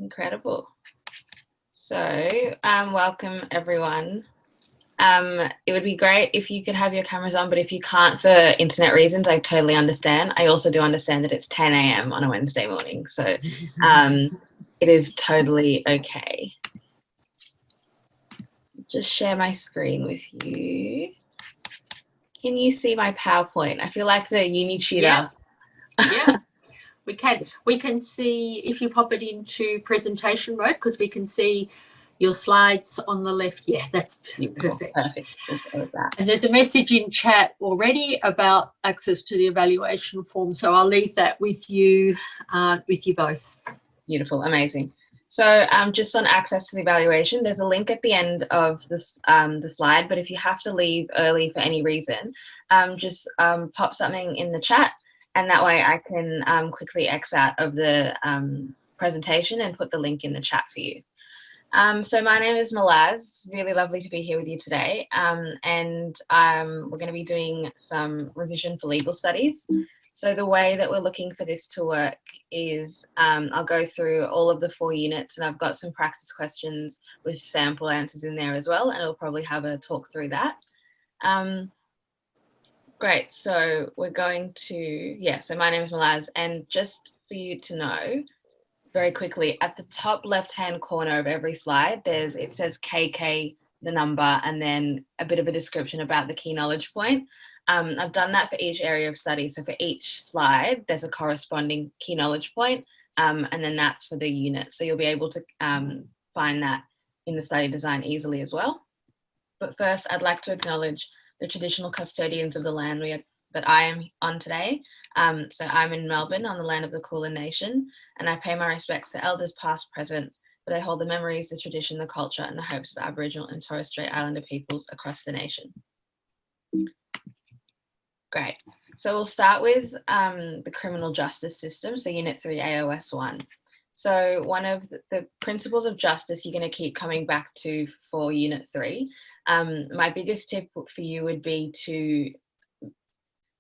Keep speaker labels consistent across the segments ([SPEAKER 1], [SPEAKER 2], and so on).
[SPEAKER 1] Incredible. So, welcome everyone. It would be great if you could have your cameras on, but if you can't for internet reasons, I totally understand. I also do understand that it's 10 a.m. on a Wednesday morning, so it is totally okay. Just share my screen with you. Can you see my PowerPoint? I feel like the uni tutor.
[SPEAKER 2] Yeah. We can see if you pop it into presentation mode, because we can see your slides on the left. Yeah, that's perfect.
[SPEAKER 1] Perfect.
[SPEAKER 2] And there's a message in chat already about access to the evaluation form, so I'll leave that with you both.
[SPEAKER 1] Beautiful, amazing. So just on access to the evaluation, there's a link at the end of this the slide, but if you have to leave early for any reason, just pop something in the chat, and that way I can quickly X out of the presentation and put the link in the chat for you. So my name is Malaz. It's really lovely to be here with you today. And we're going to be doing some revision for legal studies. So the way that we're looking for this to work is I'll go through all of the 4 units, and I've got some practice questions with sample answers in there as well, and I'll probably have a talk through that. Great, so we're going to, so my name is Malaz, and just for you to know, very quickly, at the top left-hand corner of every slide, it says KK, the number, and then a bit of a description about the key knowledge point. I've done that for each area of study. So for each slide, there's a corresponding key knowledge point, and then that's for the unit. So you'll be able to find that in the study design easily as well. But first, I'd like to acknowledge the traditional custodians of the land that I am on today. So I'm in Melbourne on the land of the Kulin Nation, and I pay my respects to elders past, present, for they hold the memories, the tradition, the culture, and the hopes of Aboriginal and Torres Strait Islander peoples across the nation. Great. So we'll start with the criminal justice system, so Unit 3, AOS 1. So one of the principles of justice you're going to keep coming back to for Unit 3. My biggest tip for you would be to,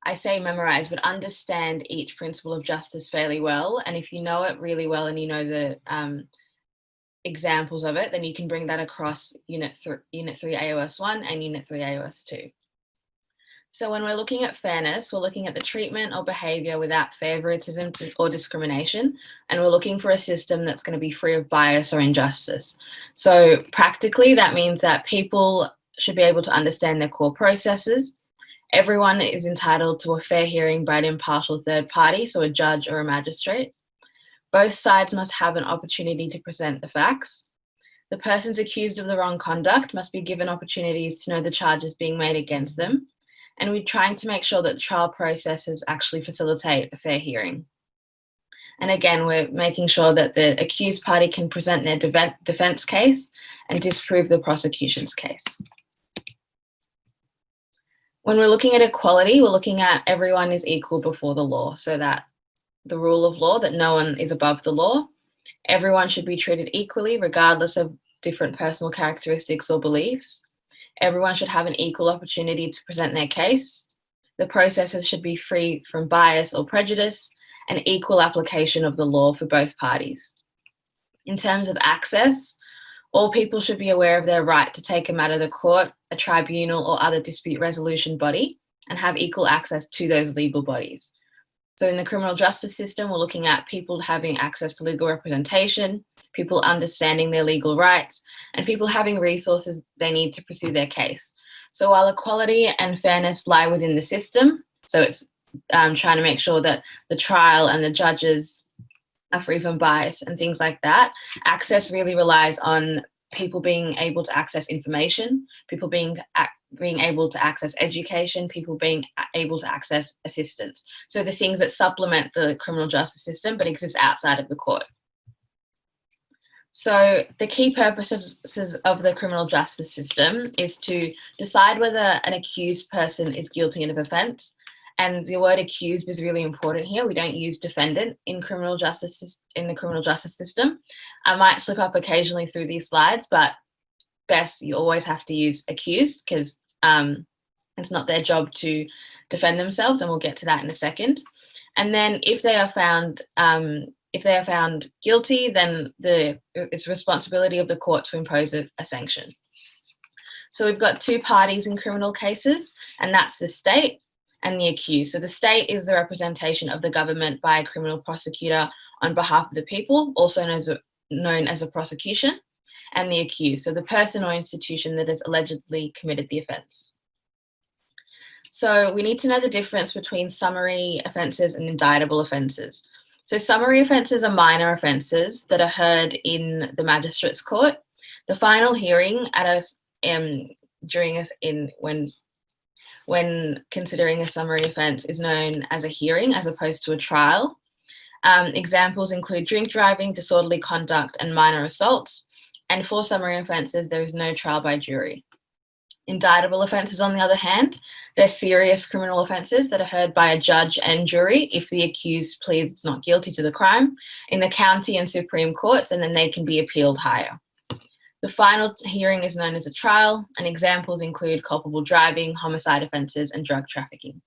[SPEAKER 1] I say memorize, but understand each principle of justice fairly well. And if you know it really well and you know the examples of it, then you can bring that across Unit 3 AOS 1 and Unit 3 AOS 2. So when we're looking at fairness, we're looking at the treatment or behaviour without favoritism or discrimination, and we're looking for a system that's going to be free of bias or injustice. So practically, that means that people should be able to understand their core processes. Everyone is entitled to a fair hearing by an impartial third party, so a judge or a magistrate. Both sides must have an opportunity to present the facts. The persons accused of the wrong conduct must be given opportunities to know the charges being made against them. And we're trying to make sure that the trial processes actually facilitate a fair hearing. And again, we're making sure that the accused party can present their defence case and disprove the prosecution's case. When we're looking at equality, we're looking at everyone is equal before the law, so that the rule of law, that no one is above the law. Everyone should be treated equally, regardless of different personal characteristics or beliefs. Everyone should have an equal opportunity to present their case. The processes should be free from bias or prejudice, and equal application of the law for both parties. In terms of access, all people should be aware of their right to take a matter to court, a tribunal, or other dispute resolution body, and have equal access to those legal bodies. So in the criminal justice system, we're looking at people having access to legal representation, people understanding their legal rights, and people having resources they need to pursue their case. So while equality and fairness lie within the system, so it's trying to make sure that the trial and the judges are free from bias and things like that, access really relies on people being able to access information, people being able to access education, people being able to access assistance. So the things that supplement the criminal justice system but exist outside of the court. So the key purposes of the criminal justice system is to decide whether an accused person is guilty of an offence. And the word accused is really important here. We don't use defendant in the criminal justice system. I might slip up occasionally through these slides, but best you always have to use accused, because it's not their job to defend themselves, and we'll get to that in a second. And then if they are found if they are found guilty, then it's the responsibility of the court to impose a sanction. So we've got two parties in criminal cases, and that's the state and the accused. So the state is the representation of the government by a criminal prosecutor on behalf of the people, also known as a prosecution, and the accused, so the person or institution that has allegedly committed the offence. So we need to know the difference between summary offences and indictable offences. So summary offences are minor offences that are heard in the Magistrates Court. The final hearing when considering a summary offence is known as a hearing as opposed to a trial. Examples include drink driving, disorderly conduct, and minor assaults. And for summary offences, there is no trial by jury. Indictable offences, on the other hand, they're serious criminal offences that are heard by a judge and jury if the accused pleads not guilty to the crime in the county and Supreme Courts, and then they can be appealed higher. The final hearing is known as a trial, and examples include culpable driving, homicide offences, and drug trafficking.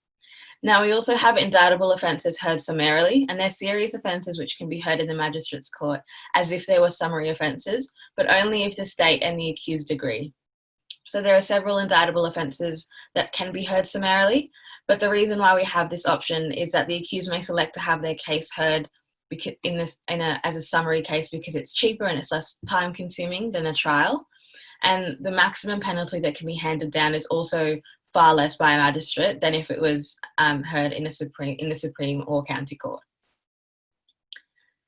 [SPEAKER 1] Now, we also have indictable offences heard summarily, and they're serious offences which can be heard in the Magistrates Court as if they were summary offences, but only if the state and the accused agree. So there are several indictable offences that can be heard summarily, but the reason why we have this option is that the accused may select to have their case heard as a summary case because it's cheaper and it's less time consuming than a trial. And the maximum penalty that can be handed down is also far less by a magistrate than if it was heard in the Supreme or County Court.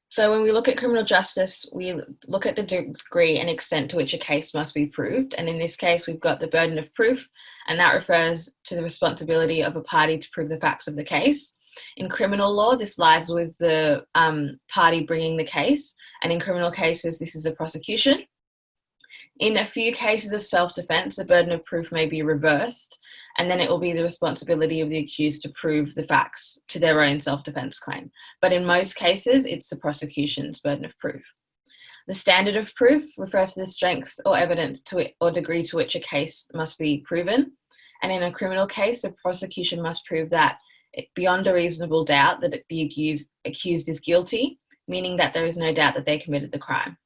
[SPEAKER 1] So when we look at criminal justice, we look at the degree and extent to which a case must be proved. And in this case, we've got the burden of proof, and that refers to the responsibility of a party to prove the facts of the case. In criminal law, this lies with the party bringing the case, and in criminal cases, this is a prosecution. In a few cases of self-defense, the burden of proof may be reversed, and then it will be the responsibility of the accused to prove the facts to their own self-defense claim. But in most cases, it's the prosecution's burden of proof. The standard of proof refers to the strength or evidence or degree to which a case must be proven. And in a criminal case, the prosecution must prove that beyond a reasonable doubt that the accused is guilty, meaning that there is no doubt that they committed the crime.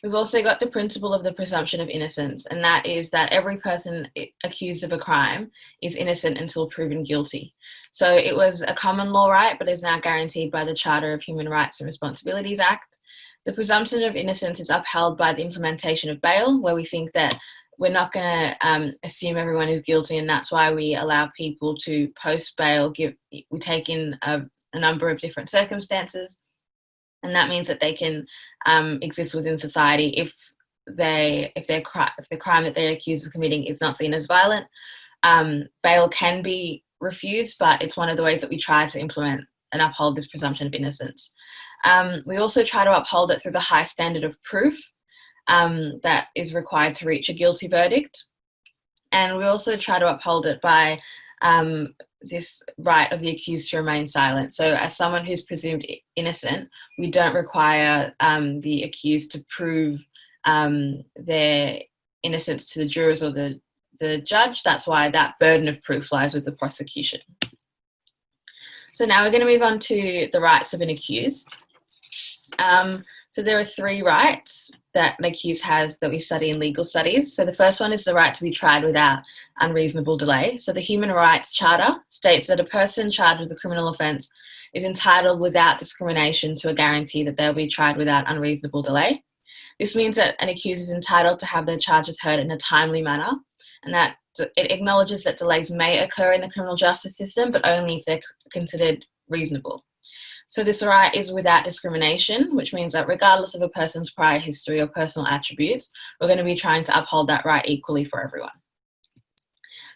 [SPEAKER 1] We've also got the principle of the presumption of innocence, and that is that every person accused of a crime is innocent until proven guilty. So it was a common law right, but is now guaranteed by the Charter of Human Rights and Responsibilities Act. The presumption of innocence is upheld by the implementation of bail, where we think that we're not going to assume everyone is guilty, and that's why we allow people to post bail. We take in a number of different circumstances. And that means that they can exist within society if the crime that they're accused of committing is not seen as violent. Bail can be refused, but it's one of the ways that we try to implement and uphold this presumption of innocence. We also try to uphold it through the high standard of proof that is required to reach a guilty verdict. And we also try to uphold it by this right of the accused to remain silent. So as someone who's presumed innocent, we don't require the accused to prove their innocence to the jurors or the judge. That's why that burden of proof lies with the prosecution. So now we're going to move on to the rights of an accused. So there are three rights that an accused has that we study in legal studies. So the first one is the right to be tried without unreasonable delay. So the Human Rights Charter states that a person charged with a criminal offence is entitled without discrimination to a guarantee that they'll be tried without unreasonable delay. This means that an accused is entitled to have their charges heard in a timely manner, and that it acknowledges that delays may occur in the criminal justice system, but only if they're considered reasonable. So this right is without discrimination, which means that regardless of a person's prior history or personal attributes, we're going to be trying to uphold that right equally for everyone.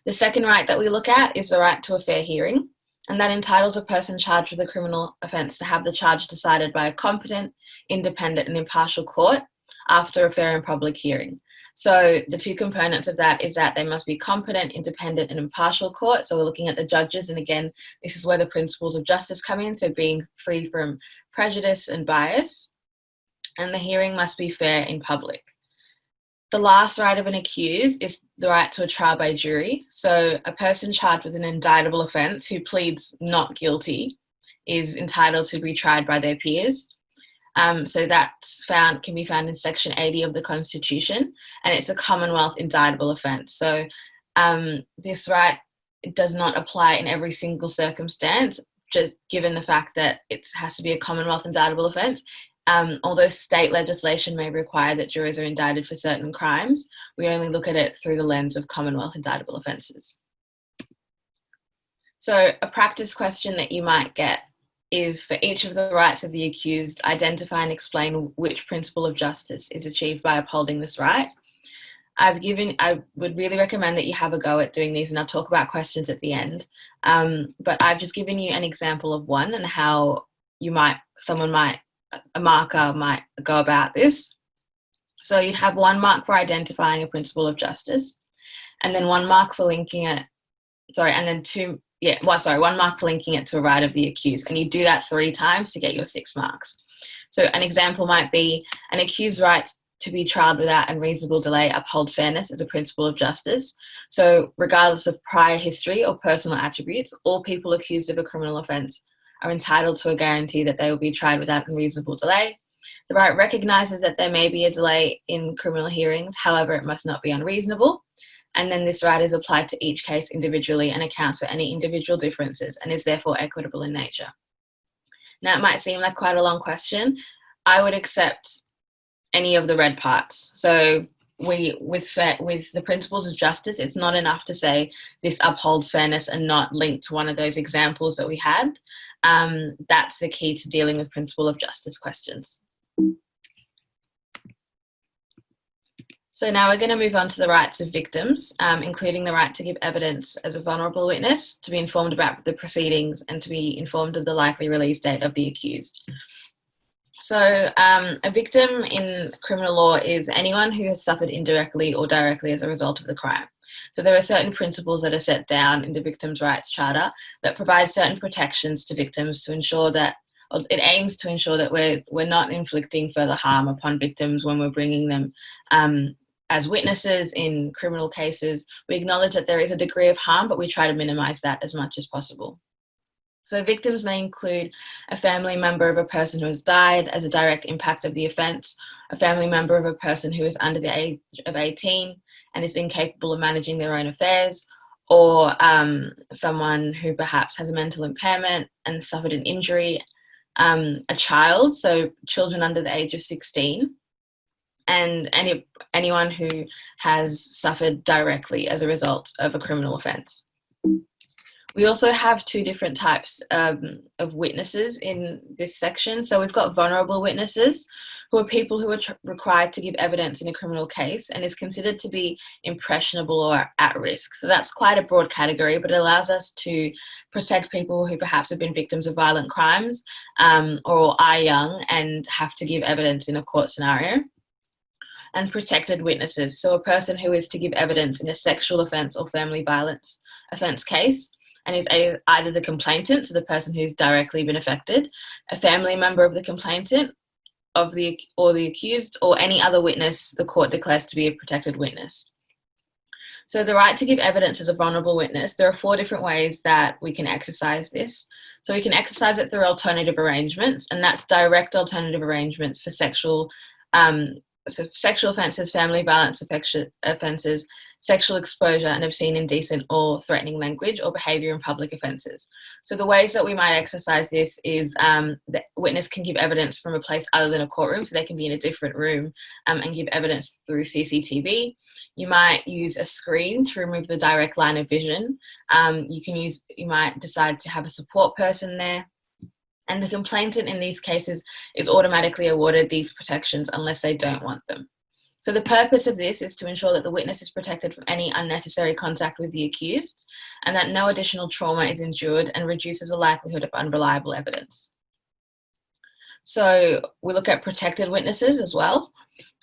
[SPEAKER 1] The second right that we look at is the right to a fair hearing, and that entitles a person charged with a criminal offence to have the charge decided by a competent, independent and impartial court after a fair and public hearing. So the two components of that is that they must be competent, independent and impartial court. So we're looking at the judges, and again, this is where the principles of justice come in, so being free from prejudice and bias. And the hearing must be fair in public. The last right of an accused is the right to a trial by jury. So a person charged with an indictable offence who pleads not guilty is entitled to be tried by their peers. So that's can be found in Section 80 of the Constitution, and it's a Commonwealth indictable offence. So this right does not apply in every single circumstance, just given the fact that it has to be a Commonwealth indictable offence. Although state legislation may require that jurors are indicted for certain crimes, we only look at it through the lens of Commonwealth indictable offences. So a practice question that you might get is, for each of the rights of the accused, identify and explain which principle of justice is achieved by upholding this right. I would really recommend that you have a go at doing these, and I'll talk about questions at the end. But I've just given you an example of one and how a marker might go about this. So you'd have 1 mark for identifying a principle of justice, and then 1 mark for linking it, and then 1 mark for linking it to a right of the accused, and you do that 3 times to get your 6 marks. So an example might be, an accused's right to be tried without unreasonable delay upholds fairness as a principle of justice. So regardless of prior history or personal attributes, all people accused of a criminal offence are entitled to a guarantee that they will be tried without unreasonable delay. The right recognises that there may be a delay in criminal hearings, however, it must not be unreasonable. And then this right is applied to each case individually and accounts for any individual differences and is therefore equitable in nature. Now, it might seem like quite a long question. I would accept any of the red parts. So with the principles of justice, it's not enough to say this upholds fairness and not linked to one of those examples that we had. That's the key to dealing with principle of justice questions. So now we're going to move on to the rights of victims, including the right to give evidence as a vulnerable witness, to be informed about the proceedings, and to be informed of the likely release date of the accused. So a victim in criminal law is anyone who has suffered indirectly or directly as a result of the crime. So there are certain principles that are set down in the Victims' Rights Charter that provide certain protections to victims to ensure that, it aims to ensure that we're not inflicting further harm upon victims when we're bringing them as witnesses in criminal cases. We acknowledge that there is a degree of harm, but we try to minimise that as much as possible. So victims may include a family member of a person who has died as a direct impact of the offence, a family member of a person who is under the age of 18 and is incapable of managing their own affairs, or someone who perhaps has a mental impairment and suffered an injury, a child, so children under the age of 16, and anyone who has suffered directly as a result of a criminal offence. We also have 2 different types of witnesses in this section. So we've got vulnerable witnesses, who are people who are required to give evidence in a criminal case and is considered to be impressionable or at risk. So that's quite a broad category, but it allows us to protect people who perhaps have been victims of violent crimes or are young and have to give evidence in a court scenario. And protected witnesses, so a person who is to give evidence in a sexual offence or family violence offence case and is either the complainant, so the person who's directly been affected, a family member of the complainant or the accused, or any other witness the court declares to be a protected witness. So the right to give evidence as a vulnerable witness, there are 4 different ways that we can exercise this. So we can exercise it through alternative arrangements, and that's direct alternative arrangements for sexual offences, family violence offences, sexual exposure, and obscene, indecent, or threatening language or behaviour in public offences. So the ways that we might exercise this is the witness can give evidence from a place other than a courtroom, so they can be in a different room and give evidence through CCTV. You might use a screen to remove the direct line of vision. You might decide to have a support person there. And the complainant in these cases is automatically awarded these protections unless they don't want them. So the purpose of this is to ensure that the witness is protected from any unnecessary contact with the accused and that no additional trauma is endured, and reduces the likelihood of unreliable evidence. So we look at protected witnesses as well,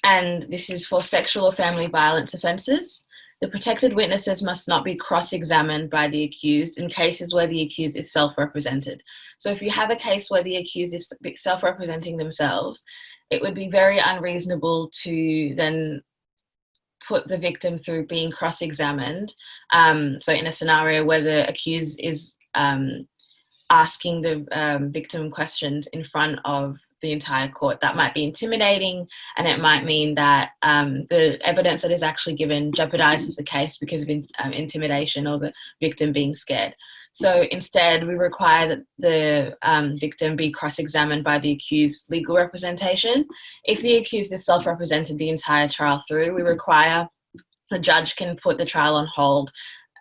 [SPEAKER 1] and this is for sexual or family violence offences. The protected witnesses must not be cross-examined by the accused in cases where the accused is self-represented. So if you have a case where the accused is self-representing themselves, it would be very unreasonable to then put the victim through being cross-examined. So in a scenario where the accused is asking the victim questions in front of the entire court. That might be intimidating, and it might mean that the evidence that is actually given jeopardizes the case because of intimidation or the victim being scared. So instead, we require that the victim be cross-examined by the accused's legal representation. If the accused is self-represented the entire trial through, we require the judge can put the trial on hold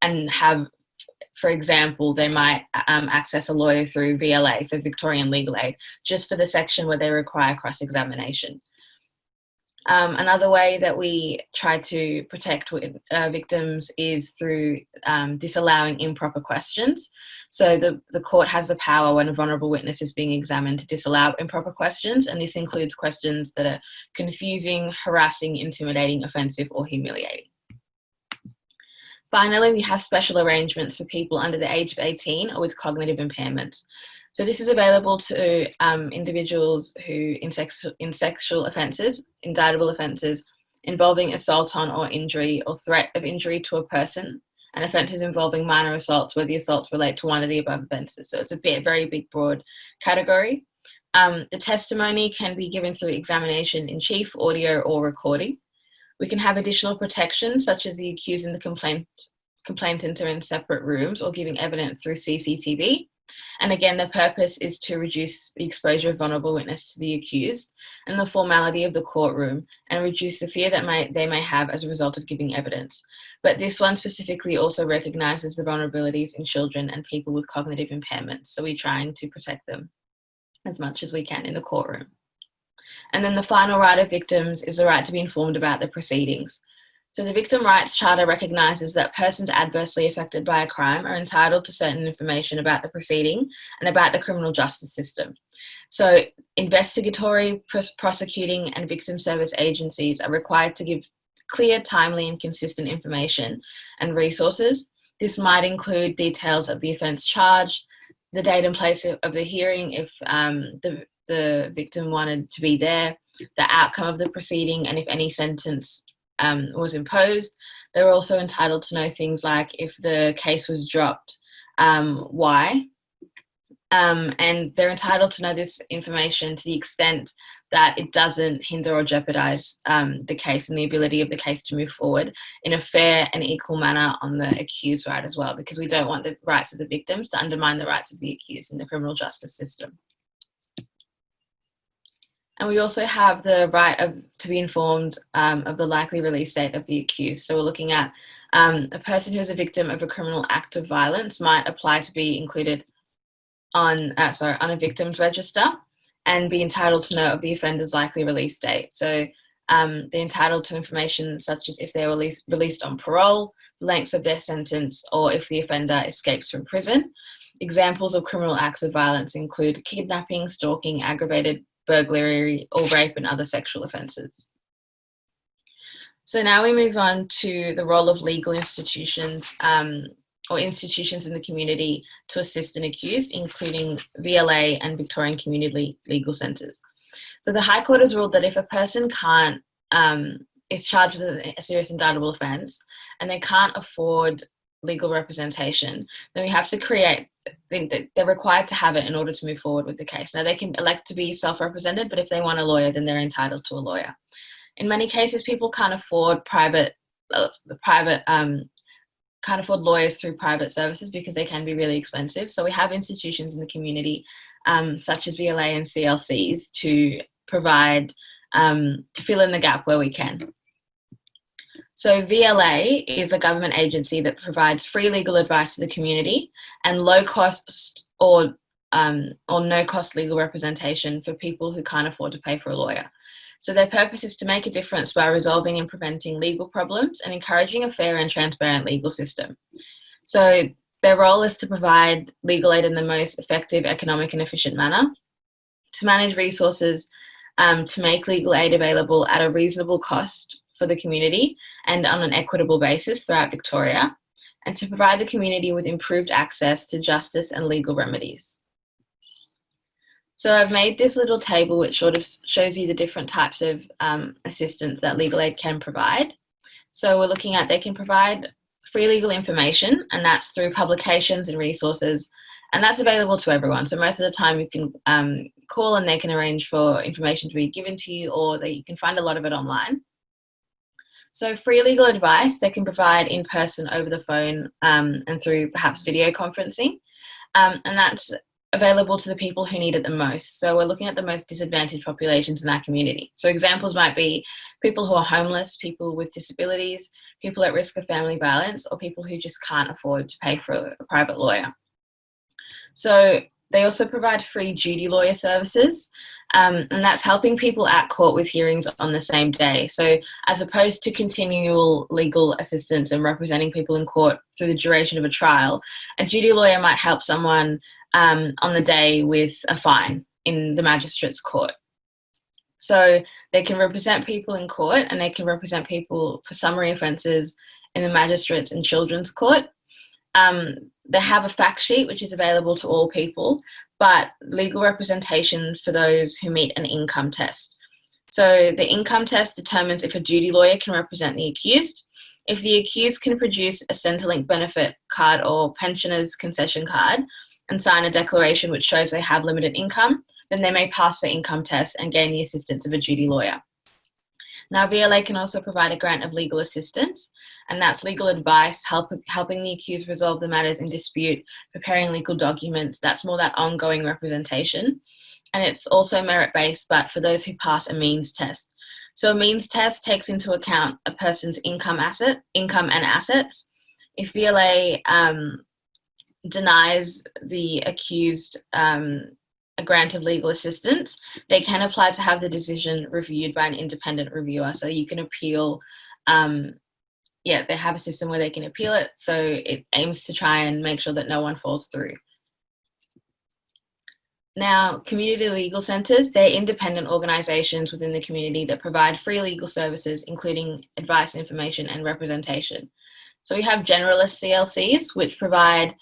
[SPEAKER 1] and have, for example, they might access a lawyer through VLA, so Victorian Legal Aid, just for the section where they require cross-examination. Another way that we try to protect victims is through disallowing improper questions. So the court has the power when a vulnerable witness is being examined to disallow improper questions, and this includes questions that are confusing, harassing, intimidating, offensive, or humiliating. Finally, we have special arrangements for people under the age of 18 or with cognitive impairments. So this is available to individuals who, in sexual offences, indictable offences involving assault on or injury or threat of injury to a person, and offences involving minor assaults where the assaults relate to one of the above offences. So it's a very big, broad category. The testimony can be given through examination in chief, audio, or recording. We can have additional protections, such as the accused and the complainant are in separate rooms or giving evidence through CCTV. And again, the purpose is to reduce the exposure of vulnerable witness to the accused and the formality of the courtroom, and reduce the fear that they may have as a result of giving evidence. But this one specifically also recognises the vulnerabilities in children and people with cognitive impairments. So we're trying to protect them as much as we can in the courtroom. And then the final right of victims is the right to be informed about the proceedings. So the Victim Rights Charter recognises that persons adversely affected by a crime are entitled to certain information about the proceeding and about the criminal justice system. So investigatory, prosecuting and victim service agencies are required to give clear, timely and consistent information and resources. This might include details of the offence charged, the date and place of the hearing if the victim wanted to be there, the outcome of the proceeding, and if any sentence was imposed. They're also entitled to know things like if the case was dropped, why. And they're entitled to know this information to the extent that it doesn't hinder or jeopardise the case and the ability of the case to move forward in a fair and equal manner on the accused right as well, because we don't want the rights of the victims to undermine the rights of the accused in the criminal justice system. And we also have the right to be informed of the likely release date of the accused. So we're looking at a person who is a victim of a criminal act of violence might apply to be included on a victims register and be entitled to know of the offender's likely release date. So they're entitled to information such as if they're released on parole, the length of their sentence, or if the offender escapes from prison. Examples of criminal acts of violence include kidnapping, stalking, aggravated burglary, or rape and other sexual offences. So now we move on to the role of legal institutions or institutions in the community to assist an accused, including VLA and Victorian community legal centres. So the High Court has ruled that if a person is charged with a serious indictable offence and they can't afford legal representation, then we have to they're required to have it in order to move forward with the case. Now, they can elect to be self-represented, but if they want a lawyer, then they're entitled to a lawyer. In many cases, people can't afford can't afford lawyers through private services because they can be really expensive. So we have institutions in the community, such as VLA and CLCs, to provide, to fill in the gap where we can. So VLA is a government agency that provides free legal advice to the community and low cost or no cost legal representation for people who can't afford to pay for a lawyer. So their purpose is to make a difference by resolving and preventing legal problems and encouraging a fair and transparent legal system. So their role is to provide legal aid in the most effective, economic and efficient manner, to manage resources, to make legal aid available at a reasonable cost for the community and on an equitable basis throughout Victoria, and to provide the community with improved access to justice and legal remedies. So I've made this little table which sort of shows you the different types of assistance that legal aid can provide. So we're looking at, they can provide free legal information, and that's through publications and resources And that's available to everyone. So most of the time you can call and they can arrange for information to be given to you, or that you can find a lot of it online. So free legal advice they can provide in person, over the phone, and through perhaps video conferencing. And that's available to the people who need it the most. So we're looking at the most disadvantaged populations in our community. So examples might be people who are homeless, people with disabilities, people at risk of family violence, or people who just can't afford to pay for a private lawyer. So they also provide free duty lawyer services, and that's helping people at court with hearings on the same day. So as opposed to continual legal assistance and representing people in court through the duration of a trial, a duty lawyer might help someone on the day with a fine in the Magistrates Court. So they can represent people in court, and they can represent people for summary offences in the Magistrates and Children's Court. They have a fact sheet which is available to all people, but legal representation for those who meet an income test. So the income test determines if a duty lawyer can represent the accused. If the accused can produce a Centrelink benefit card or pensioner's concession card and sign a declaration which shows they have limited income, then they may pass the income test and gain the assistance of a duty lawyer. Now, VLA can also provide a grant of legal assistance, and that's legal advice, helping the accused resolve the matters in dispute, preparing legal documents. That's more that ongoing representation. And it's also merit-based, but for those who pass a means test. So a means test takes into account a person's income and assets. If VLA denies the accused a grant of legal assistance, they can apply to have the decision reviewed by an independent reviewer. So you can appeal, they have a system where they can appeal it. So it aims to try and make sure that no one falls through. Now, community legal centres, they're independent organisations within the community that provide free legal services, including advice, information, and representation. So we have generalist CLCs, which provide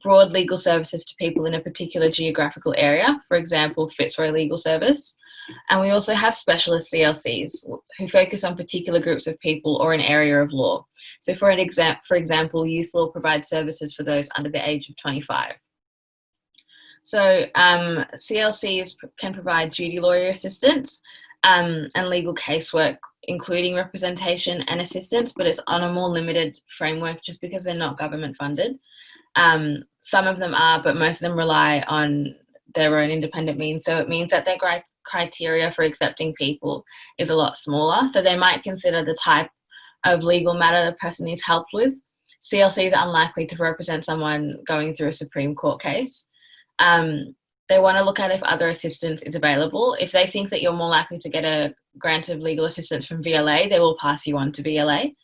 [SPEAKER 1] broad legal services to people in a particular geographical area, for example, Fitzroy Legal Service. And we also have specialist CLCs who focus on particular groups of people or an area of law. So for example, youth law provides services for those under the age of 25. So CLCs can provide duty lawyer assistance and legal casework, including representation and assistance, but it's on a more limited framework just because they're not government funded. Some of them are, but most of them rely on their own independent means. So it means that their criteria for accepting people is a lot smaller. So they might consider the type of legal matter the person needs help with. CLCs are unlikely to represent someone going through a Supreme Court case. They want to look at if other assistance is available. If they think that you're more likely to get a grant of legal assistance from VLA, they will pass you on to VLA.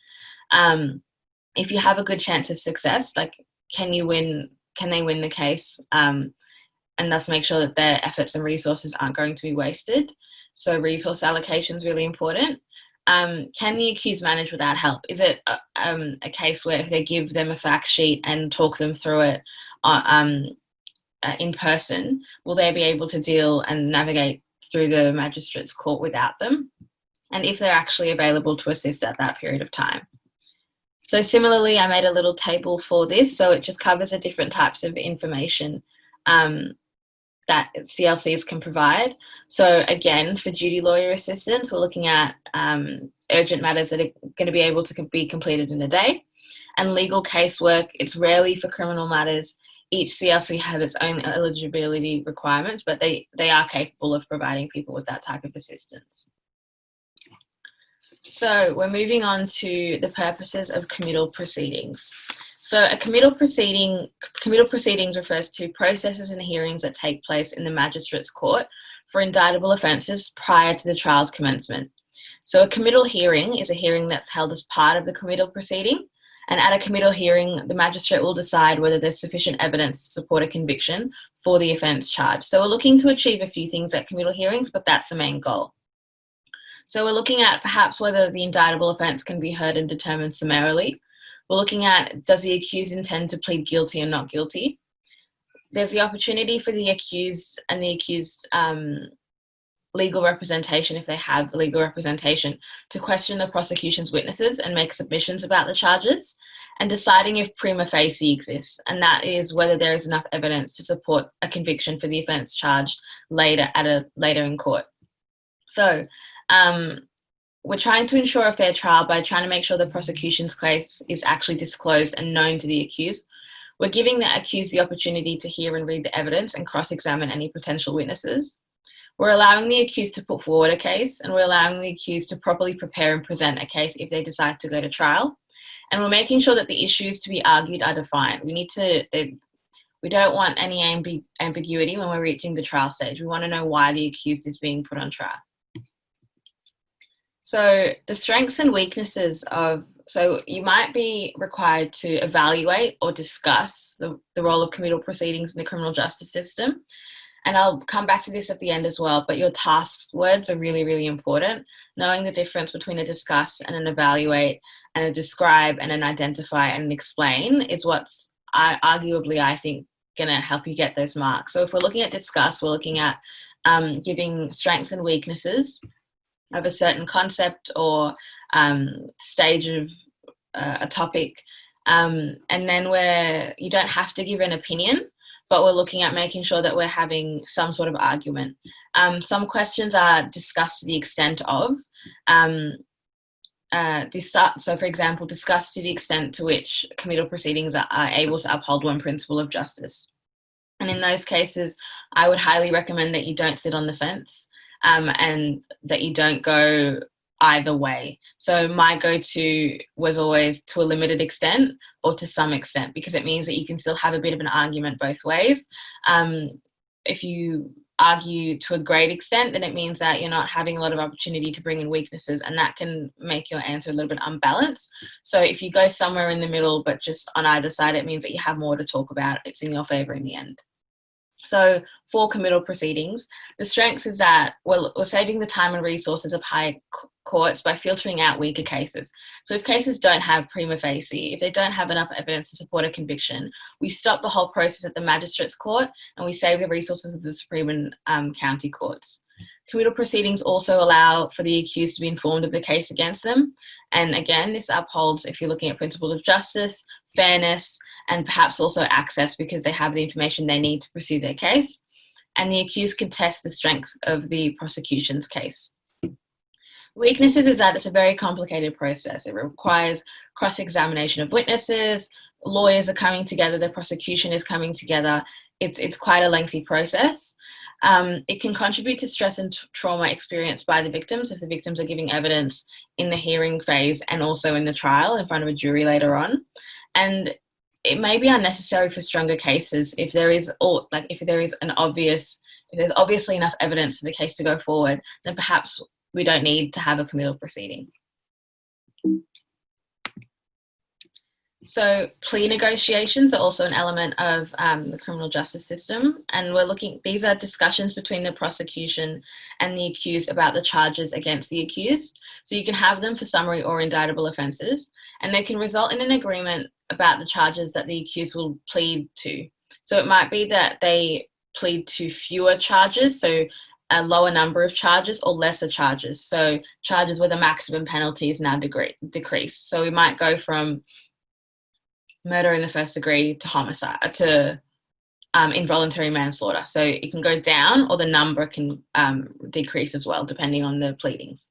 [SPEAKER 1] If you have a good chance of success, like can they win the case, and thus make sure that their efforts and resources aren't going to be wasted. So resource allocation is really important. Can the accused manage without help? Is it a case where if they give them a fact sheet and talk them through it in person, will they be able to deal and navigate through the Magistrates Court without them? And if they're actually available to assist at that period of time. So similarly, I made a little table for this. So it just covers the different types of information that CLCs can provide. So again, for duty lawyer assistance, we're looking at urgent matters that are going to be able to be completed in a day. And legal casework, it's rarely for criminal matters. Each CLC has its own eligibility requirements, but they are capable of providing people with that type of assistance. So we're moving on to the purposes of committal proceedings. So a committal proceedings refers to processes and hearings that take place in the Magistrates Court for indictable offences prior to the trial's commencement. So a committal hearing is a hearing that's held as part of the committal proceeding. And at a committal hearing, the magistrate will decide whether there's sufficient evidence to support a conviction for the offence charged. So we're looking to achieve a few things at committal hearings, but that's the main goal. So we're looking at perhaps whether the indictable offence can be heard and determined summarily. We're looking at, does the accused intend to plead guilty or not guilty? There's the opportunity for the accused and the accused legal representation, if they have legal representation, to question the prosecution's witnesses and make submissions about the charges, and deciding if prima facie exists, and that is whether there is enough evidence to support a conviction for the offence charged later in court. So we're trying to ensure a fair trial by trying to make sure the prosecution's case is actually disclosed and known to the accused. We're giving the accused the opportunity to hear and read the evidence and cross-examine any potential witnesses. We're allowing the accused to put forward a case, and we're allowing the accused to properly prepare and present a case if they decide to go to trial. And we're making sure that the issues to be argued are defined. We don't want any ambiguity when we're reaching the trial stage. We want to know why the accused is being put on trial. So the strengths and weaknesses so you might be required to evaluate or discuss the role of committal proceedings in the criminal justice system. And I'll come back to this at the end as well, but your task words are really, really important. Knowing the difference between a discuss and an evaluate and a describe and an identify and an explain is what's arguably, I think, going to help you get those marks. So if we're looking at discuss, we're looking at giving strengths and weaknesses of a certain concept or stage of a topic. And then you don't have to give an opinion, but we're looking at making sure that we're having some sort of argument. Some questions are discussed to the extent of, so for example, discuss to the extent to which committal proceedings are able to uphold one principle of justice. And in those cases, I would highly recommend that you don't sit on the fence and that you don't go either way. So my go-to was always to a limited extent or to some extent, because it means that you can still have a bit of an argument both ways. If you argue to a great extent, then it means that you're not having a lot of opportunity to bring in weaknesses, and that can make your answer a little bit unbalanced. So if you go somewhere in the middle, but just on either side, it means that you have more to talk about. It's in your favour in the end. So for committal proceedings, the strengths is that we're saving the time and resources of high courts by filtering out weaker cases. So if cases don't have prima facie, if they don't have enough evidence to support a conviction, we stop the whole process at the Magistrates Court and we save the resources of the Supreme and county courts. Committal proceedings also allow for the accused to be informed of the case against them. And again, this upholds, if you're looking at principles of justice, fairness, and perhaps also access, because they have the information they need to pursue their case. And the accused can test the strengths of the prosecution's case. Weaknesses is that it's a very complicated process. It requires cross-examination of witnesses, lawyers are coming together, the prosecution is coming together. It's quite a lengthy process. It can contribute to stress and trauma experienced by the victims if the victims are giving evidence in the hearing phase and also in the trial in front of a jury later on. And it may be unnecessary for stronger cases if there's obviously enough evidence for the case to go forward, then perhaps we don't need to have a committal proceeding. So plea negotiations are also an element of the criminal justice system, and these are discussions between the prosecution and the accused about the charges against the accused. So you can have them for summary or indictable offences, and they can result in an agreement about the charges that the accused will plead to. So it might be that they plead to fewer charges, so a lower number of charges, or lesser charges. So charges where the maximum penalty is now decreased. So we might go from murder in the first degree to homicide, to involuntary manslaughter. So it can go down, or the number can decrease as well, depending on the pleadings.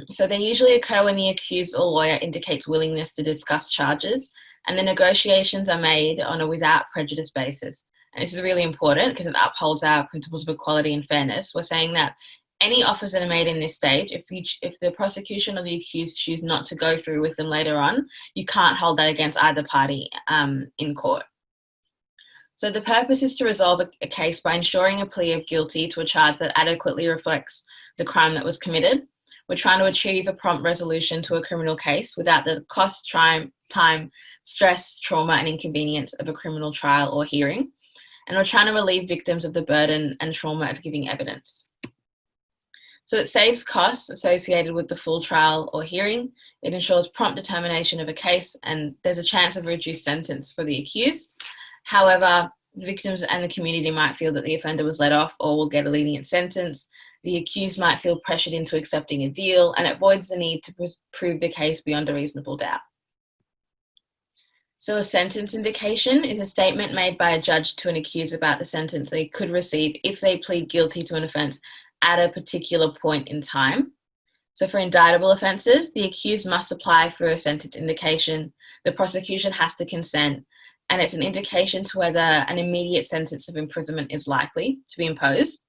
[SPEAKER 1] So they usually occur when the accused or lawyer indicates willingness to discuss charges, and the negotiations are made on a without prejudice basis. And this is really important because it upholds our principles of equality and fairness. We're saying that any offers that are made in this stage, if the prosecution or the accused choose not to go through with them later on, you can't hold that against either party in court. So the purpose is to resolve a case by ensuring a plea of guilty to a charge that adequately reflects the crime that was committed. We're trying to achieve a prompt resolution to a criminal case without the cost, time, stress, trauma, and inconvenience of a criminal trial or hearing. And we're trying to relieve victims of the burden and trauma of giving evidence. So it saves costs associated with the full trial or hearing. It ensures prompt determination of a case, and there's a chance of a reduced sentence for the accused. However, The victims and the community might feel that the offender was let off or will get a lenient sentence. The accused might feel pressured into accepting a deal, and it avoids the need to prove the case beyond a reasonable doubt. So a sentence indication is a statement made by a judge to an accused about the sentence they could receive if they plead guilty to an offence at a particular point in time. So for indictable offences, the accused must apply for a sentence indication, the prosecution has to consent, and it's an indication to whether an immediate sentence of imprisonment is likely to be imposed.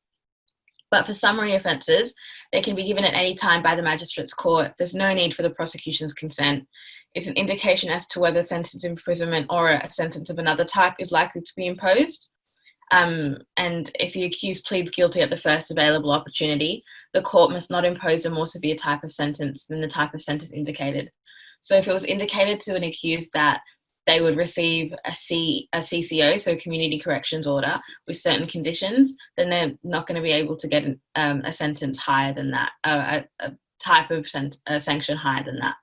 [SPEAKER 1] But for summary offences, they can be given at any time by the Magistrates Court. There's no need for the prosecution's consent. It's an indication as to whether a sentence of imprisonment or a sentence of another type is likely to be imposed. And if the accused pleads guilty at the first available opportunity, the court must not impose a more severe type of sentence than the type of sentence indicated. So if it was indicated to an accused that they would receive a CCO, so community corrections order, with certain conditions, then they're not going to be able to get a sentence higher than that, a type of sanction higher than that.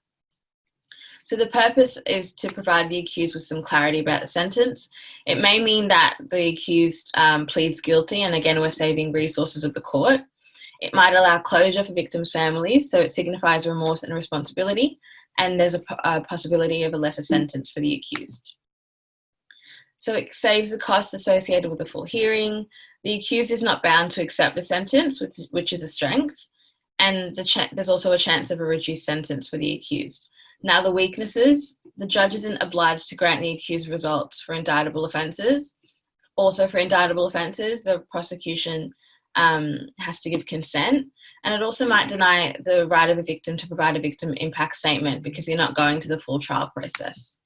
[SPEAKER 1] So the purpose is to provide the accused with some clarity about the sentence. It may mean that the accused pleads guilty, and again, we're saving resources of the court. It might allow closure for victims' families, so it signifies remorse and responsibility, and there's a possibility of a lesser sentence for the accused. So it saves the costs associated with a full hearing. The accused is not bound to accept the sentence, which is a strength, and there's also a chance of a reduced sentence for the accused. Now, the weaknesses: the judge isn't obliged to grant the accused results for indictable offences. Also, for indictable offences, the prosecution has to give consent, and it also might deny the right of a victim to provide a victim impact statement because you're not going to the full trial process.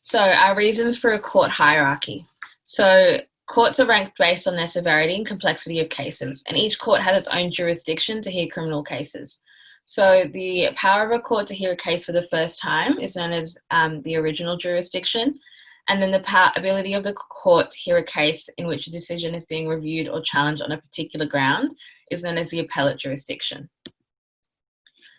[SPEAKER 1] So our reasons for a court hierarchy. So courts are ranked based on their severity and complexity of cases, and each court has its own jurisdiction to hear criminal cases. So the power of a court to hear a case for the first time is known as the original jurisdiction. And then the ability of the court to hear a case in which a decision is being reviewed or challenged on a particular ground is known as the appellate jurisdiction.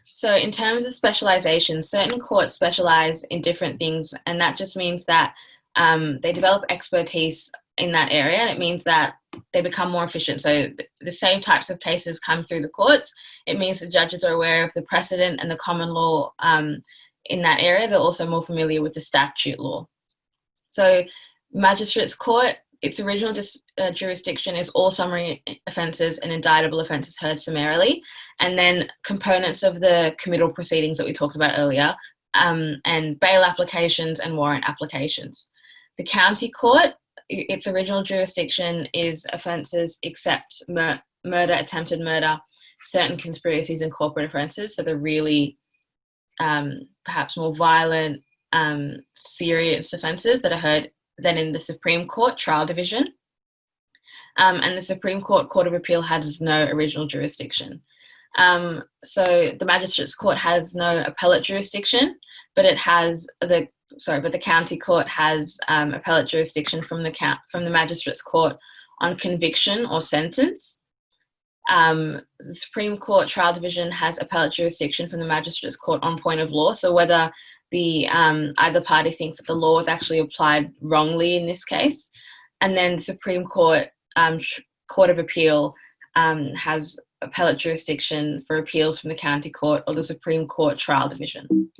[SPEAKER 1] So in terms of specialization, certain courts specialize in different things, and that just means that they develop expertise in that area, and it means that they become more efficient. So the same types of cases come through the courts. It means the judges are aware of the precedent and the common law in that area. They're also more familiar with the statute law. So Magistrates Court, its original jurisdiction is all summary offences and indictable offences heard summarily, and then components of the committal proceedings that we talked about earlier, and bail applications and warrant applications. The County Court, its original jurisdiction is offences except murder, attempted murder, certain conspiracies and corporate offences, so the really perhaps more violent, serious offences that are heard then in the Supreme Court Trial Division. And the Supreme Court Court of Appeal has no original jurisdiction. So the Magistrates Court has no appellate jurisdiction, but it has the County Court has appellate jurisdiction from the Magistrates Court on conviction or sentence. The Supreme Court Trial Division has appellate jurisdiction from the Magistrates Court on point of law, so whether the either party thinks that the law was actually applied wrongly in this case. And then the Supreme Court Court of Appeal has appellate jurisdiction for appeals from the County Court or the Supreme Court Trial Division.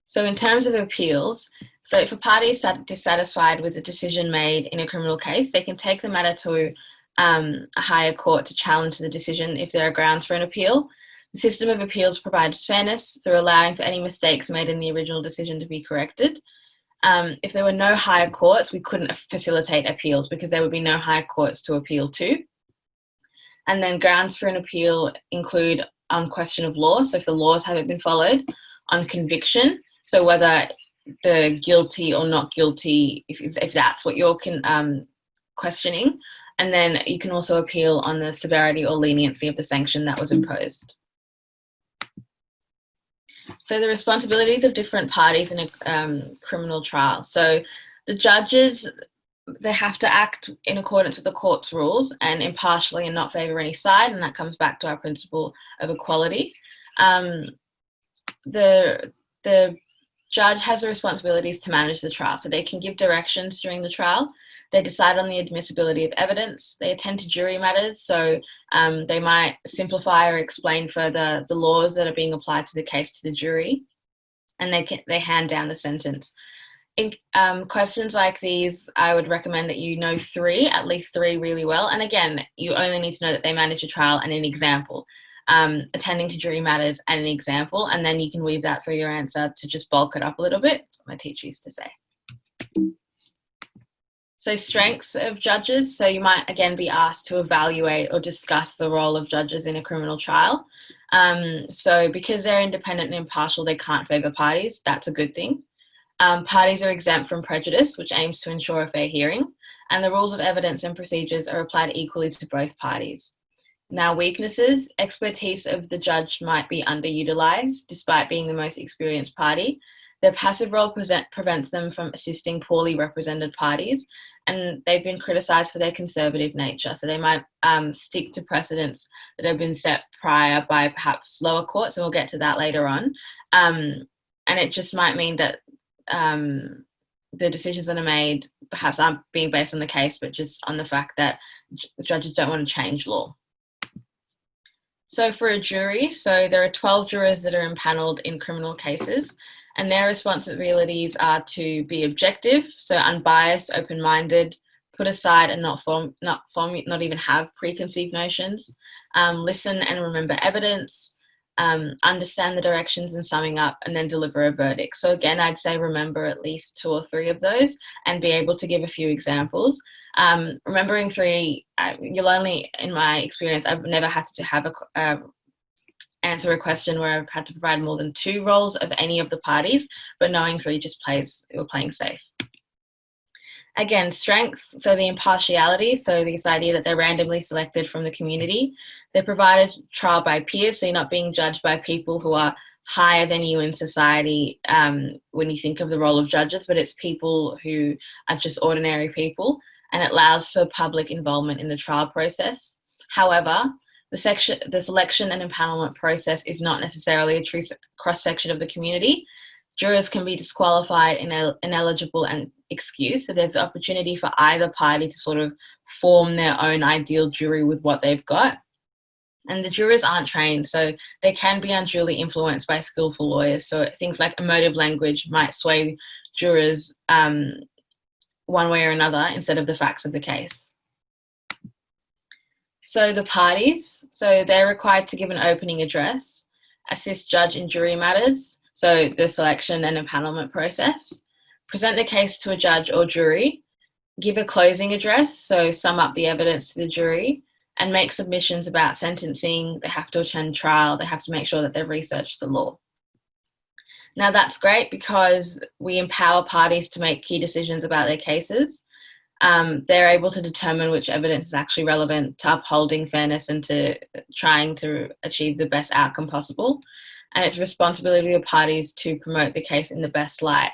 [SPEAKER 1] So in terms of appeals, so if a party is dissatisfied with the decision made in a criminal case, they can take the matter to a higher court to challenge the decision if there are grounds for an appeal. The system of appeals provides fairness through allowing for any mistakes made in the original decision to be corrected. If there were no higher courts, we couldn't facilitate appeals because there would be no higher courts to appeal to. And then grounds for an appeal include on question of law, so if the laws haven't been followed, on conviction, so whether the guilty or not guilty, if that's what you're questioning. And then you can also appeal on the severity or leniency of the sanction that was imposed. So the responsibilities of different parties in a criminal trial. So the judges, they have to act in accordance with the court's rules and impartially and not favour any side, and that comes back to our principle of equality. The judge has the responsibilities to manage the trial. So they can give directions during the trial. They decide on the admissibility of evidence. They attend to jury matters. So they might simplify or explain further the laws that are being applied to the case to the jury. And they hand down the sentence. In questions like these, I would recommend that you know at least three really well. And again, you only need to know that they manage a trial and an example, attending to jury matters and an example, and then you can weave that through your answer to just bulk it up a little bit. That's what my teacher used to say. So strengths of judges. So you might again be asked to evaluate or discuss the role of judges in a criminal trial. So because they're independent and impartial, they can't favour parties. That's a good thing. Parties are exempt from prejudice, which aims to ensure a fair hearing, and the rules of evidence and procedures are applied equally to both parties. Now, weaknesses: expertise of the judge might be underutilised, despite being the most experienced party. Their passive role prevents them from assisting poorly represented parties, and they've been criticised for their conservative nature. So they might stick to precedents that have been set prior by perhaps lower courts, and we'll get to that later on. And it just might mean that the decisions that are made perhaps aren't being based on the case, but just on the fact that judges don't want to change law. So for a jury, so there are 12 jurors that are impaneled in criminal cases, and their responsibilities are to be objective, so unbiased, open-minded, put aside and not even have preconceived notions, listen and remember evidence, understand the directions and summing up, and then deliver a verdict. So again, I'd say remember at least 2 or 3 of those and be able to give a few examples. Remembering 3, you'll only, in my experience, I've never had to have answer a question where I've had to provide more than 2 roles of any of the parties, but knowing 3 just you're playing safe. Again, strength, so the impartiality, so this idea that they're randomly selected from the community. They're provided trial by peers, so you're not being judged by people who are higher than you in society when you think of the role of judges, but it's people who are just ordinary people, and it allows for public involvement in the trial process. However, the selection and empanelment process is not necessarily a true cross-section of the community. Jurors can be disqualified, ineligible, and excused. So there's the opportunity for either party to sort of form their own ideal jury with what they've got. And the jurors aren't trained, so they can be unduly influenced by skillful lawyers. So things like emotive language might sway jurors one way or another instead of the facts of the case. So the parties, so they're required to give an opening address, assist judge in jury matters, so the selection and empanelment process, present the case to a judge or jury, give a closing address, so sum up the evidence to the jury, and make submissions about sentencing. They have to attend trial. They have to make sure that they've researched the law. Now that's great because we empower parties to make key decisions about their cases. They're able to determine which evidence is actually relevant to upholding fairness and to trying to achieve the best outcome possible. And it's responsibility of parties to promote the case in the best light.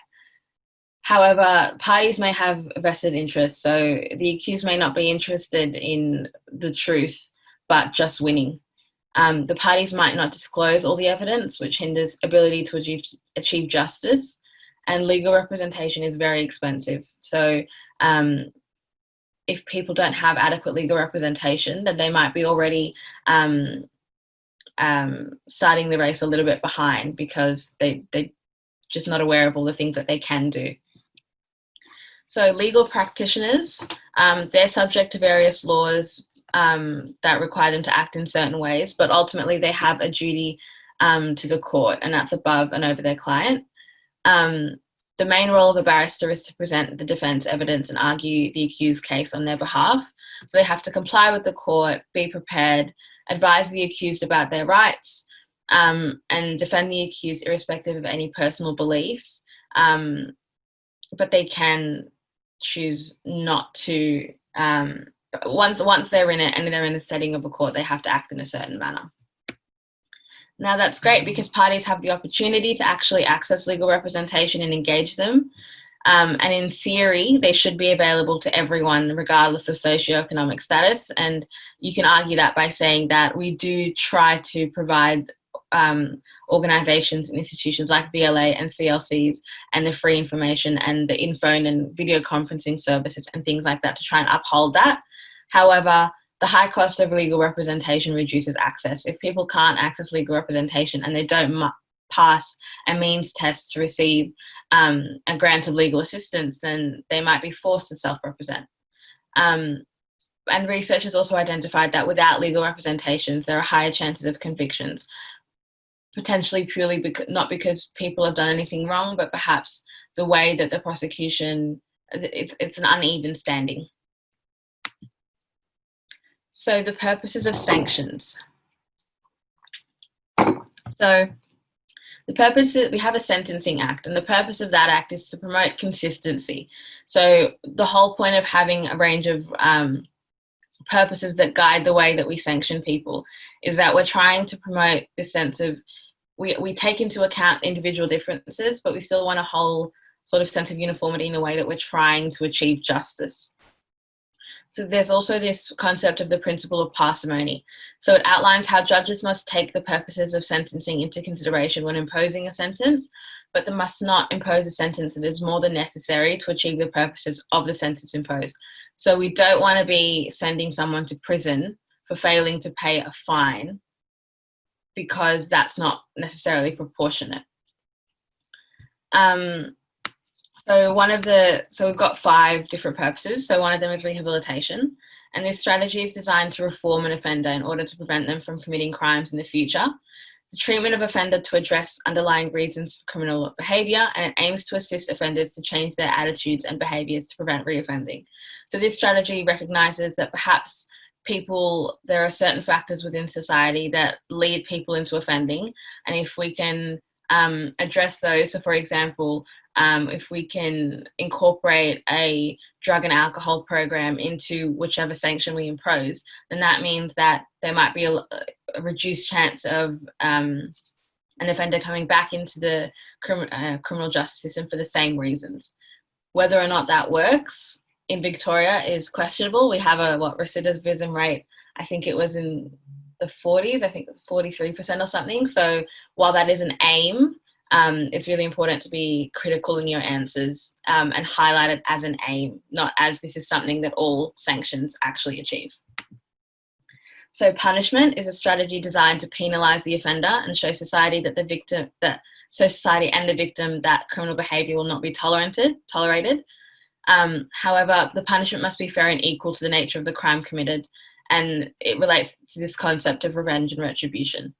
[SPEAKER 1] However, parties may have vested interests, so the accused may not be interested in the truth, but just winning. The parties might not disclose all the evidence, which hinders ability to achieve justice, and legal representation is very expensive. So if people don't have adequate legal representation, then they might be already starting the race a little bit behind because they're just not aware of all the things that they can do. So legal practitioners, they're subject to various laws that require them to act in certain ways, but ultimately they have a duty to the court, and that's above and over their client. The main role of a barrister is to present the defence evidence and argue the accused case on their behalf. So they have to comply with the court, be prepared, advise the accused about their rights, and defend the accused irrespective of any personal beliefs. But they can choose not to, once they're in it and they're in the setting of a court, they have to act in a certain manner. Now that's great because parties have the opportunity to actually access legal representation and engage them. And in theory, they should be available to everyone regardless of socioeconomic status. And you can argue that by saying that we do try to provide organisations and institutions like VLA and CLCs and the free information and the in-phone and video conferencing services and things like that to try and uphold that. However, the high cost of legal representation reduces access. If people can't access legal representation and they don't pass a means test to receive a grant of legal assistance, then they might be forced to self-represent. And research has also identified that without legal representations, there are higher chances of convictions, potentially purely not because people have done anything wrong, but perhaps the way that the prosecution, it's an uneven standing. So the purposes of sanctions. So the purpose is, we have a Sentencing Act, and the purpose of that act is to promote consistency. So the whole point of having a range of purposes that guide the way that we sanction people is that we're trying to promote this sense of, we take into account individual differences, but we still want a whole sort of sense of uniformity in the way that we're trying to achieve justice. So there's also this concept of the principle of parsimony. So it outlines how judges must take the purposes of sentencing into consideration when imposing a sentence, but they must not impose a sentence that is more than necessary to achieve the purposes of the sentence imposed. So we don't want to be sending someone to prison for failing to pay a fine, because that's not necessarily proportionate. So we've got 5 different purposes. So one of them is rehabilitation. And this strategy is designed to reform an offender in order to prevent them from committing crimes in the future. The treatment of offender to address underlying reasons for criminal behaviour, and it aims to assist offenders to change their attitudes and behaviours to prevent reoffending. So this strategy recognises that perhaps there are certain factors within society that lead people into offending, and if we can address those, so for example, if we can incorporate a drug and alcohol program into whichever sanction we impose, then that means that there might be a reduced chance of an offender coming back into the criminal justice system for the same reasons. Whether or not that works in Victoria is questionable. We have a recidivism rate, I think it was in the 40s, I think it's 43% or something. So while that is an aim, it's really important to be critical in your answers and highlight it as an aim, not as this is something that all sanctions actually achieve. So punishment is a strategy designed to penalise the offender and show society and the victim that criminal behaviour will not be tolerated. However, the punishment must be fair and equal to the nature of the crime committed, and it relates to this concept of revenge and retribution.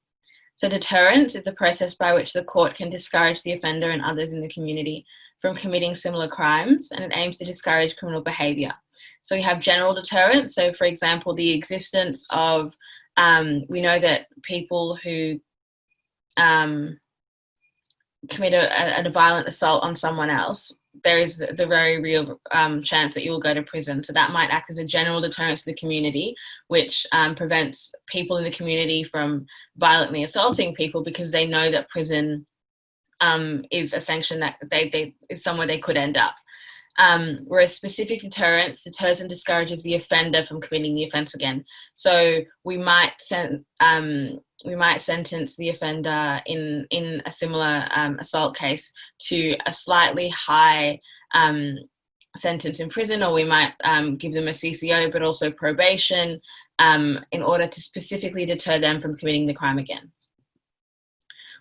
[SPEAKER 1] So deterrence is the process by which the court can discourage the offender and others in the community from committing similar crimes, and it aims to discourage criminal behaviour. So we have general deterrence. So for example, the existence of, we know that people who commit a violent assault on someone else, there is the very real chance that you will go to prison. So that might act as a general deterrence to the community, which prevents people in the community from violently assaulting people, because they know that prison is a sanction that is somewhere they could end up. Whereas specific deterrence deters and discourages the offender from committing the offence again. So we might sentence the offender in a similar assault case to a slightly high sentence in prison, or we might give them a CCO but also probation in order to specifically deter them from committing the crime again.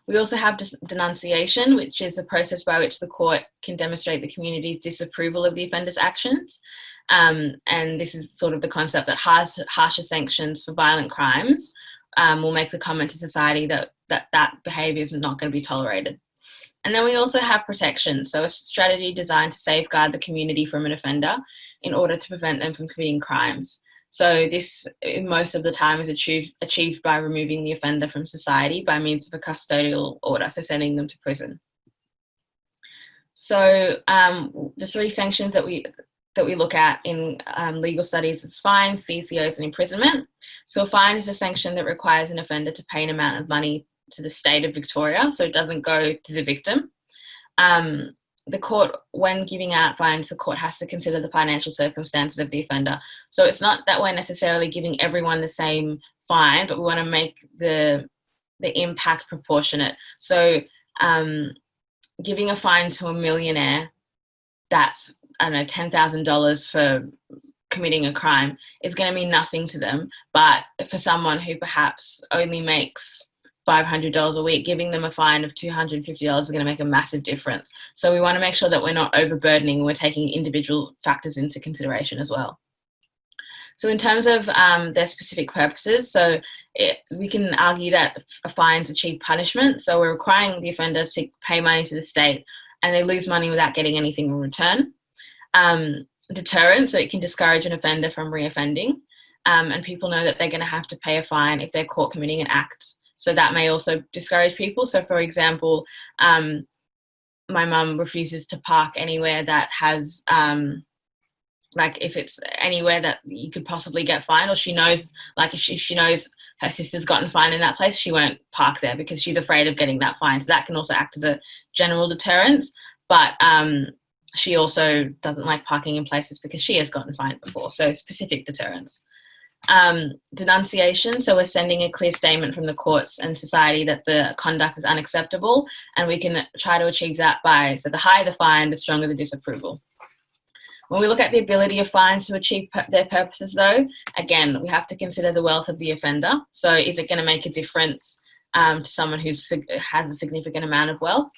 [SPEAKER 1] We also have denunciation, which is a process by which the court can demonstrate the community's disapproval of the offender's actions. And this is sort of the concept that harsher sanctions for violent crimes will make the comment to society that behaviour is not going to be tolerated. And then we also have protection, so a strategy designed to safeguard the community from an offender in order to prevent them from committing crimes. So this, most of the time, is achieved by removing the offender from society by means of a custodial order, so sending them to prison. So the 3 sanctions that we look at in legal studies is fine, CCOs, and imprisonment. So a fine is a sanction that requires an offender to pay an amount of money to the state of Victoria, so it doesn't go to the victim. The court, when giving out fines, the court has to consider the financial circumstances of the offender. So it's not that we're necessarily giving everyone the same fine, but we want to make the the impact proportionate. So giving a fine to a millionaire that's, I don't know, $10,000 for committing a crime is going to mean nothing to them. But for someone who perhaps only makes $500 a week, giving them a fine of $250 is going to make a massive difference. So we want to make sure that we're not overburdening, we're taking individual factors into consideration as well. So in terms of their specific purposes, so we can argue that fines achieve punishment. So we're requiring the offender to pay money to the state and they lose money without getting anything in return. Deterrence, so it can discourage an offender from reoffending. And people know that they're going to have to pay a fine if they're caught committing an act. So that may also discourage people. So for example, my mum refuses to park anywhere that has like if it's anywhere that you could possibly get fined, or she knows, like if she knows her sister's gotten fined in that place, she won't park there because she's afraid of getting that fine. So that can also act as a general deterrence. But she also doesn't like parking in places because she has gotten fined before. So specific deterrence. Denunciation, so we're sending a clear statement from the courts and society that the conduct is unacceptable, and we can try to achieve that by, so the higher the fine, the stronger the disapproval. When we look at the ability of fines to achieve their purposes, though, again, we have to consider the wealth of the offender. So is it going to make a difference to someone who has a significant amount of wealth?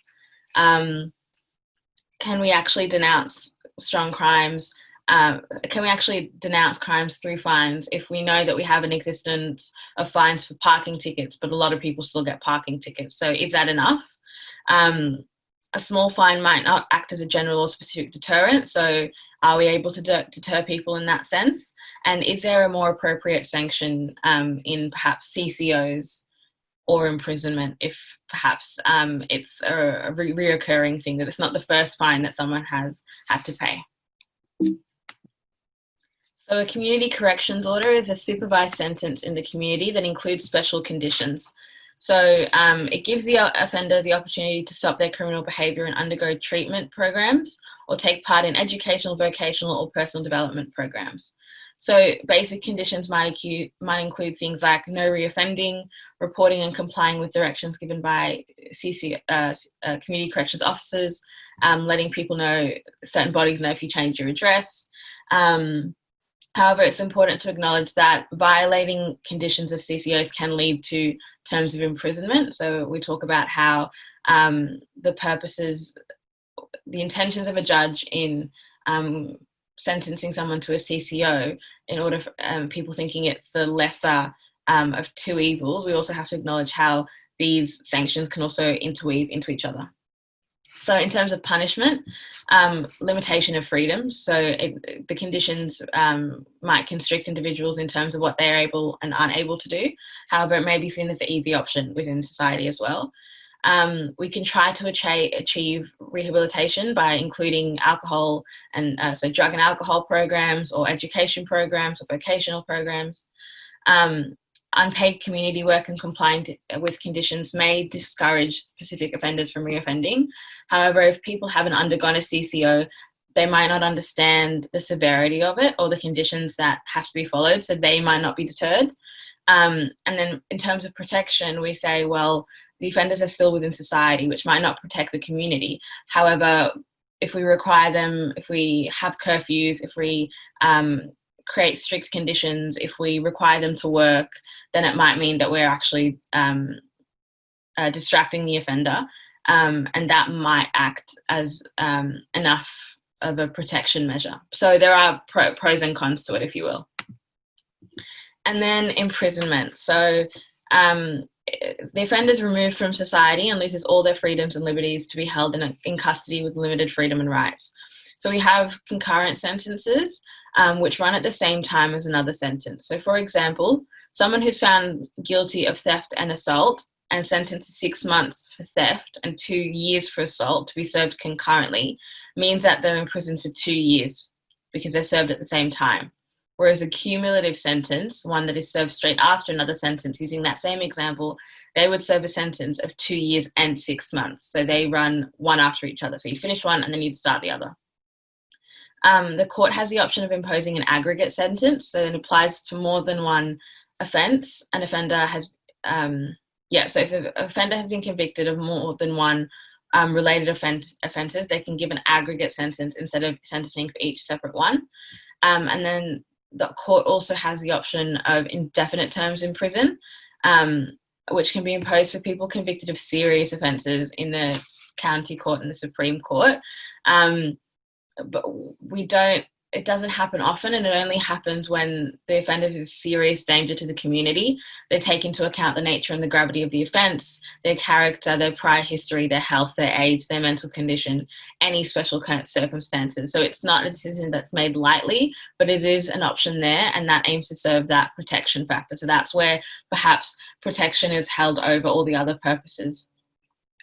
[SPEAKER 1] Can we actually denounce strong crimes? Can we actually denounce crimes through fines if we know that we have an existence of fines for parking tickets, but a lot of people still get parking tickets? So is that enough? A small fine might not act as a general or specific deterrent. So are we able to deter people in that sense? And is there a more appropriate sanction in perhaps CCOs or imprisonment if perhaps it's a reoccurring thing, that it's not the first fine that someone has had to pay? So a community corrections order is a supervised sentence in the community that includes special conditions. So it gives the offender the opportunity to stop their criminal behaviour and undergo treatment programs or take part in educational, vocational or personal development programs. So basic conditions might include things like no reoffending, reporting and complying with directions given by community corrections officers, letting people know, certain bodies know if you change your address. However, it's important to acknowledge that violating conditions of CCOs can lead to terms of imprisonment. So we talk about how the purposes, the intentions of a judge in sentencing someone to a CCO, in order for people thinking it's the lesser of two evils, we also have to acknowledge how these sanctions can also interweave into each other. So in terms of punishment, limitation of freedom. So the conditions might constrict individuals in terms of what they're able and aren't able to do. However, it may be seen as the easy option within society as well. We can try to achieve rehabilitation by including alcohol and so drug and alcohol programs or education programs or vocational programs. Unpaid community work and complying with conditions may discourage specific offenders from reoffending. However, if people haven't undergone a CCO, they might not understand the severity of it or the conditions that have to be followed, so they might not be deterred. And then in terms of protection, we say, well, the offenders are still within society, which might not protect the community. However, if we require them, if we have curfews, if we create strict conditions, if we require them to work, then it might mean that we're actually distracting the offender, and that might act as enough of a protection measure. So there are pros and cons to it, if you will. And then imprisonment. So the offender is removed from society and loses all their freedoms and liberties to be held in custody with limited freedom and rights. So we have concurrent sentences, which run at the same time as another sentence. So for example, someone who's found guilty of theft and assault and sentenced to 6 months for theft and 2 years for assault to be served concurrently means that they're imprisoned for 2 years because they're served at the same time. Whereas a cumulative sentence, one that is served straight after another sentence, using that same example, they would serve a sentence of 2 years and 6 months. So they run one after each other. So you finish one and then you'd start the other. The court has the option of imposing an aggregate sentence, so it applies to more than one offence. An offender has Yeah, so if an offender has been convicted of more than one related offences, they can give an aggregate sentence instead of sentencing for each separate one. And then the court also has the option of indefinite terms in prison, which can be imposed for people convicted of serious offences in the county court and the Supreme Court. But it doesn't happen often, and it only happens when the offender is a serious danger to the community. They take into account the nature and the gravity of the offence, their character, their prior history, their health, their age, their mental condition, any special kind of circumstances. So it's not a decision that's made lightly, but it is an option there, and that aims to serve that protection factor. So that's where perhaps protection is held over all the other purposes,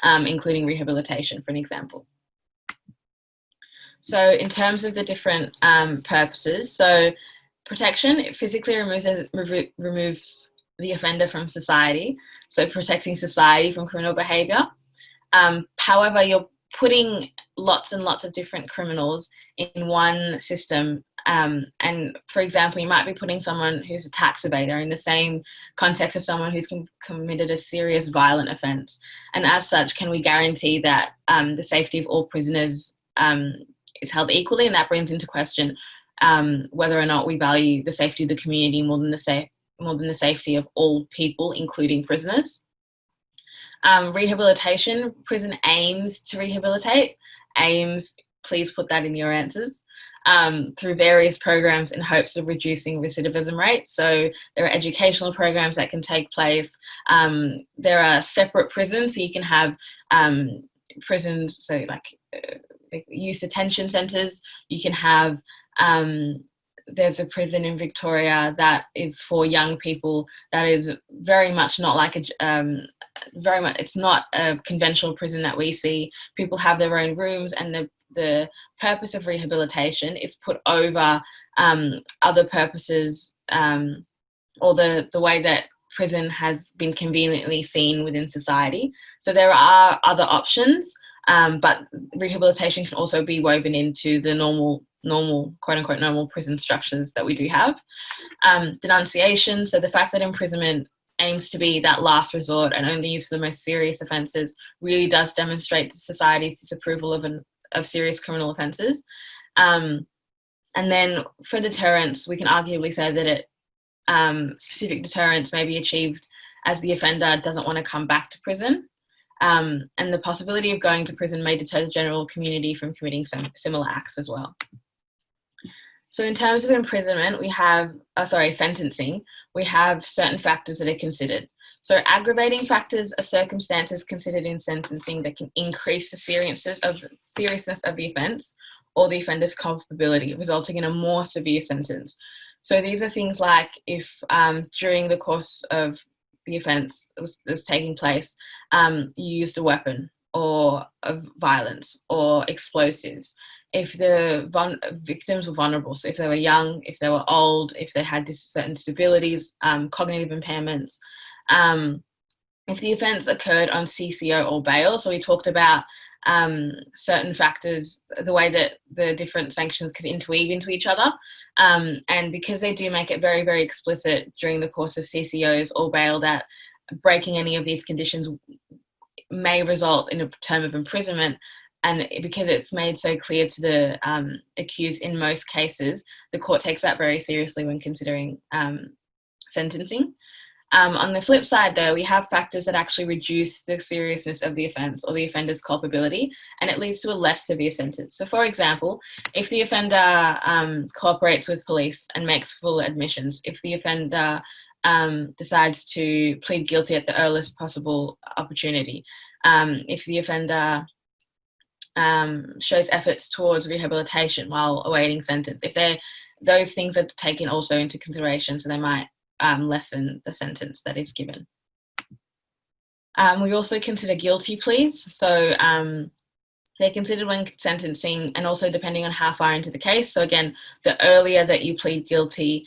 [SPEAKER 1] including rehabilitation, for an example. So in terms of the different purposes, so protection, it physically removes the offender from society, so protecting society from criminal behaviour. However, you're putting lots and lots of different criminals in one system. And for example, you might be putting someone who's a tax evader in the same context as someone who's committed a serious violent offence. And as such, can we guarantee that the safety of all prisoners is held equally? And that brings into question whether or not we value the safety of the community more than the safety of all people, including prisoners. Rehabilitation, prison aims to rehabilitate. Aims, please put that in your answers. Through various programs in hopes of reducing recidivism rates. So there are educational programs that can take place. There are separate prisons, so you can have prisons, so like youth detention centres. You can have, there's a prison in Victoria that is for young people that is very much not like it's not a conventional prison that we see. People have their own rooms, and the purpose of rehabilitation is put over other purposes, or the way that prison has been conveniently seen within society. So there are other options, but rehabilitation can also be woven into the normal quote unquote normal prison structures that we do have. Denunciation, so the fact that imprisonment aims to be that last resort and only used for the most serious offences, really does demonstrate society's disapproval of serious criminal offences. And then for deterrence, we can arguably say that specific deterrence may be achieved as the offender doesn't want to come back to prison. And the possibility of going to prison may deter the general community from committing some similar acts as well. So in terms of imprisonment, we have, sentencing, we have certain factors that are considered. So aggravating factors are circumstances considered in sentencing that can increase the seriousness of the offence or the offender's culpability, resulting in a more severe sentence. So these are things like if during the course of the offence that was taking place, you used a weapon or of violence or explosives. If the victims were vulnerable, so if they were young, if they were old, if they had certain disabilities, cognitive impairments, if the offence occurred on CCO or bail. So we talked about certain factors, the way that the different sanctions could interweave into each other. And because they do make it very, very explicit during the course of CCOs or bail that breaking any of these conditions may result in a term of imprisonment, and because it's made so clear to the accused in most cases, the court takes that very seriously when considering sentencing. On the flip side, though, we have factors that actually reduce the seriousness of the offence or the offender's culpability, and it leads to a less severe sentence. So, for example, if the offender cooperates with police and makes full admissions, if the offender decides to plead guilty at the earliest possible opportunity, if the offender shows efforts towards rehabilitation while awaiting sentence, if those things are taken also into consideration, so they might lessen the sentence that is given. We also consider guilty pleas. So they're considered when sentencing, and also depending on how far into the case. So again, the earlier that you plead guilty,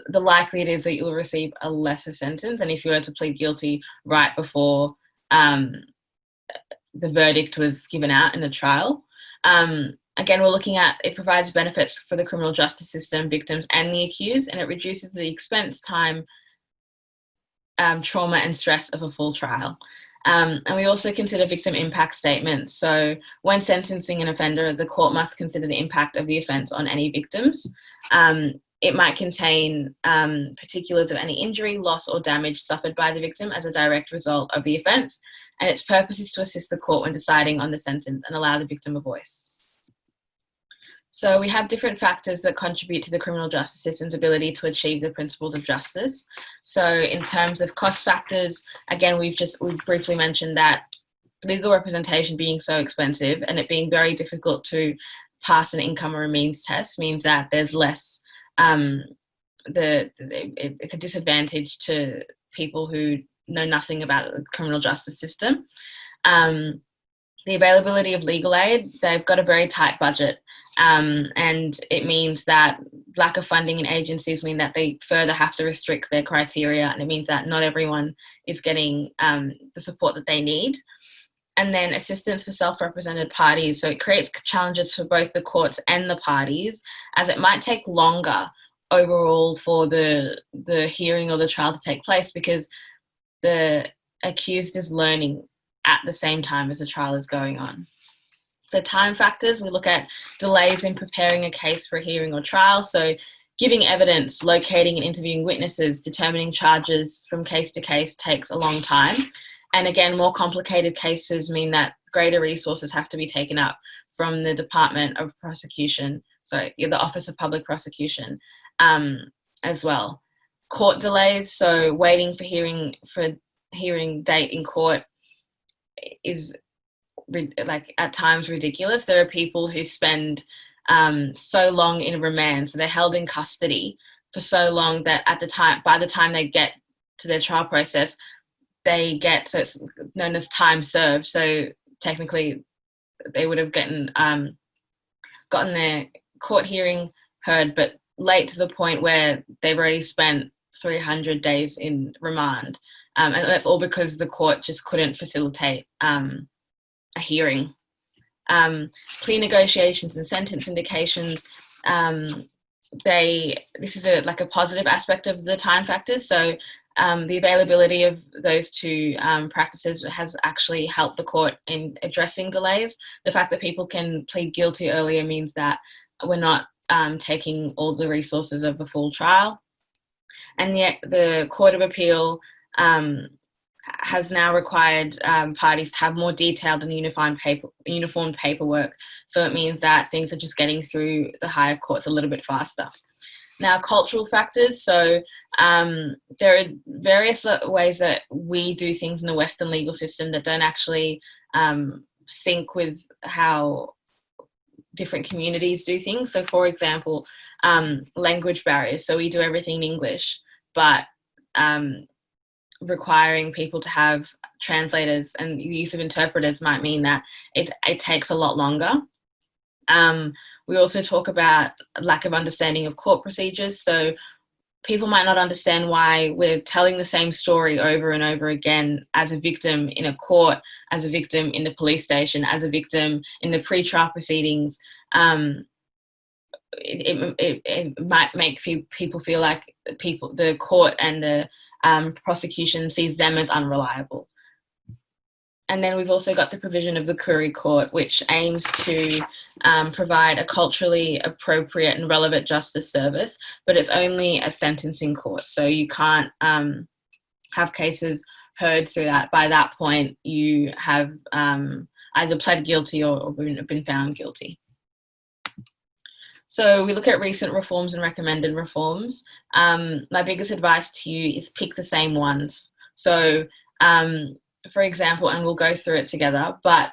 [SPEAKER 1] the likely it is that you will receive a lesser sentence. And if you were to plead guilty right before the verdict was given out in the trial, again, we're looking at, it provides benefits for the criminal justice system, victims and the accused, and it reduces the expense, time trauma and stress of a full trial. And we also consider victim impact statements. So when sentencing an offender, the court must consider the impact of the offence on any victims. It might contain particulars of any injury, loss or damage suffered by the victim as a direct result of the offence, and its purpose is to assist the court when deciding on the sentence and allow the victim a voice. So we have different factors that contribute to the criminal justice system's ability to achieve the principles of justice. So in terms of cost factors, again, we've briefly mentioned that legal representation being so expensive and it being very difficult to pass an income or a means test means that there's less, it's a disadvantage to people who know nothing about the criminal justice system. The availability of legal aid, they've got a very tight budget. And it means that lack of funding in agencies mean that they further have to restrict their criteria, and it means that not everyone is getting the support that they need. And then assistance for self-represented parties. So it creates challenges for both the courts and the parties, as it might take longer overall for the hearing or the trial to take place because the accused is learning at the same time as the trial is going on. The time factors, we look at delays in preparing a case for a hearing or trial. So giving evidence, locating and interviewing witnesses, determining charges from case to case takes a long time. And again, more complicated cases mean that greater resources have to be taken up from the Department of Prosecution, the Office of Public Prosecution as well. Court delays, so waiting for hearing date in court is at times ridiculous. There are people who spend so long in remand, so they're held in custody for so long that by the time they get to their trial process, so it's known as time served. So technically, they would have gotten their court hearing heard, but late to the point where they've already spent 300 days in remand, and that's all because the court just couldn't facilitate a hearing. Plea negotiations and sentence indications, this is a positive aspect of the time factors. So the availability of those two practices has actually helped the court in addressing delays. The fact that people can plead guilty earlier means that we're not taking all the resources of a full trial. And yet the Court of Appeal has now required parties to have more detailed and uniform paperwork. So it means that things are just getting through the higher courts a little bit faster. Now, cultural factors. So there are various ways that we do things in the Western legal system that don't actually sync with how different communities do things. So for example, language barriers. So we do everything in English, but requiring people to have translators and the use of interpreters might mean that it takes a lot longer. We also talk about lack of understanding of court procedures. So people might not understand why we're telling the same story over and over again as a victim in a court, as a victim in the police station, as a victim in the pre-trial proceedings. It might make people feel like the court and the prosecution sees them as unreliable. And then we've also got the provision of the Curie Court, which aims to provide a culturally appropriate and relevant justice service, but it's only a sentencing court. So you can't have cases heard through that. By that point, you have either pled guilty or been found guilty. So we look at recent reforms and recommended reforms. My biggest advice to you is pick the same ones. So for example, and we'll go through it together, but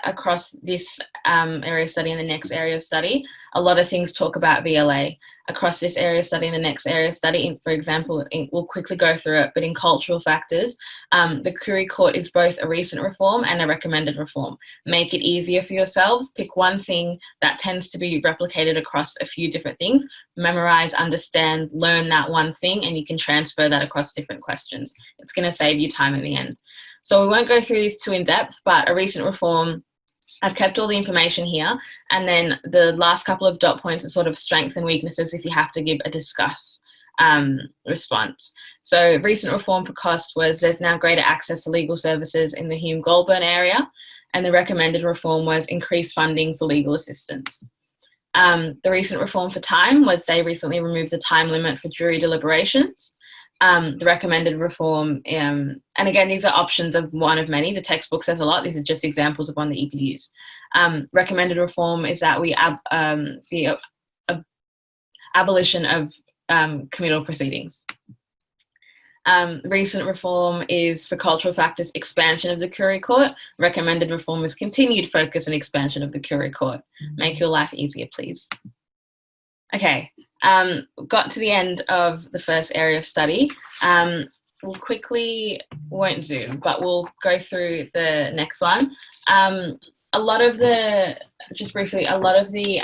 [SPEAKER 1] across this area study and the next area of study, a lot of things talk about VLA. Across this area study and the next area study, for example, we'll quickly go through it, but in cultural factors, the Curie Court is both a recent reform and a recommended reform. Make it easier for yourselves. Pick one thing that tends to be replicated across a few different things. Memorize, understand, learn that one thing, and you can transfer that across different questions. It's going to save you time at the end. So we won't go through these too in depth, but a recent reform, I've kept all the information here. And then the last couple of dot points are sort of strengths and weaknesses if you have to give a discuss. response. So recent reform for cost was there's now greater access to legal services in the Hume-Goulburn area, and the recommended reform was increased funding for legal assistance. The recent reform for time was they recently removed the time limit for jury deliberations. The recommended reform, and again, these are options of one of many. The textbook says a lot. These are just examples of one that you could use. Recommended reform is that the abolition of committal proceedings. Recent reform is for cultural factors, expansion of the Curie Court. Recommended reform is continued focus and expansion of the Curie Court. Make your life easier, please. Okay, got to the end of the first area of study. We'll quickly, won't zoom, but we'll go through the next one. A lot of the, just briefly, a lot of the,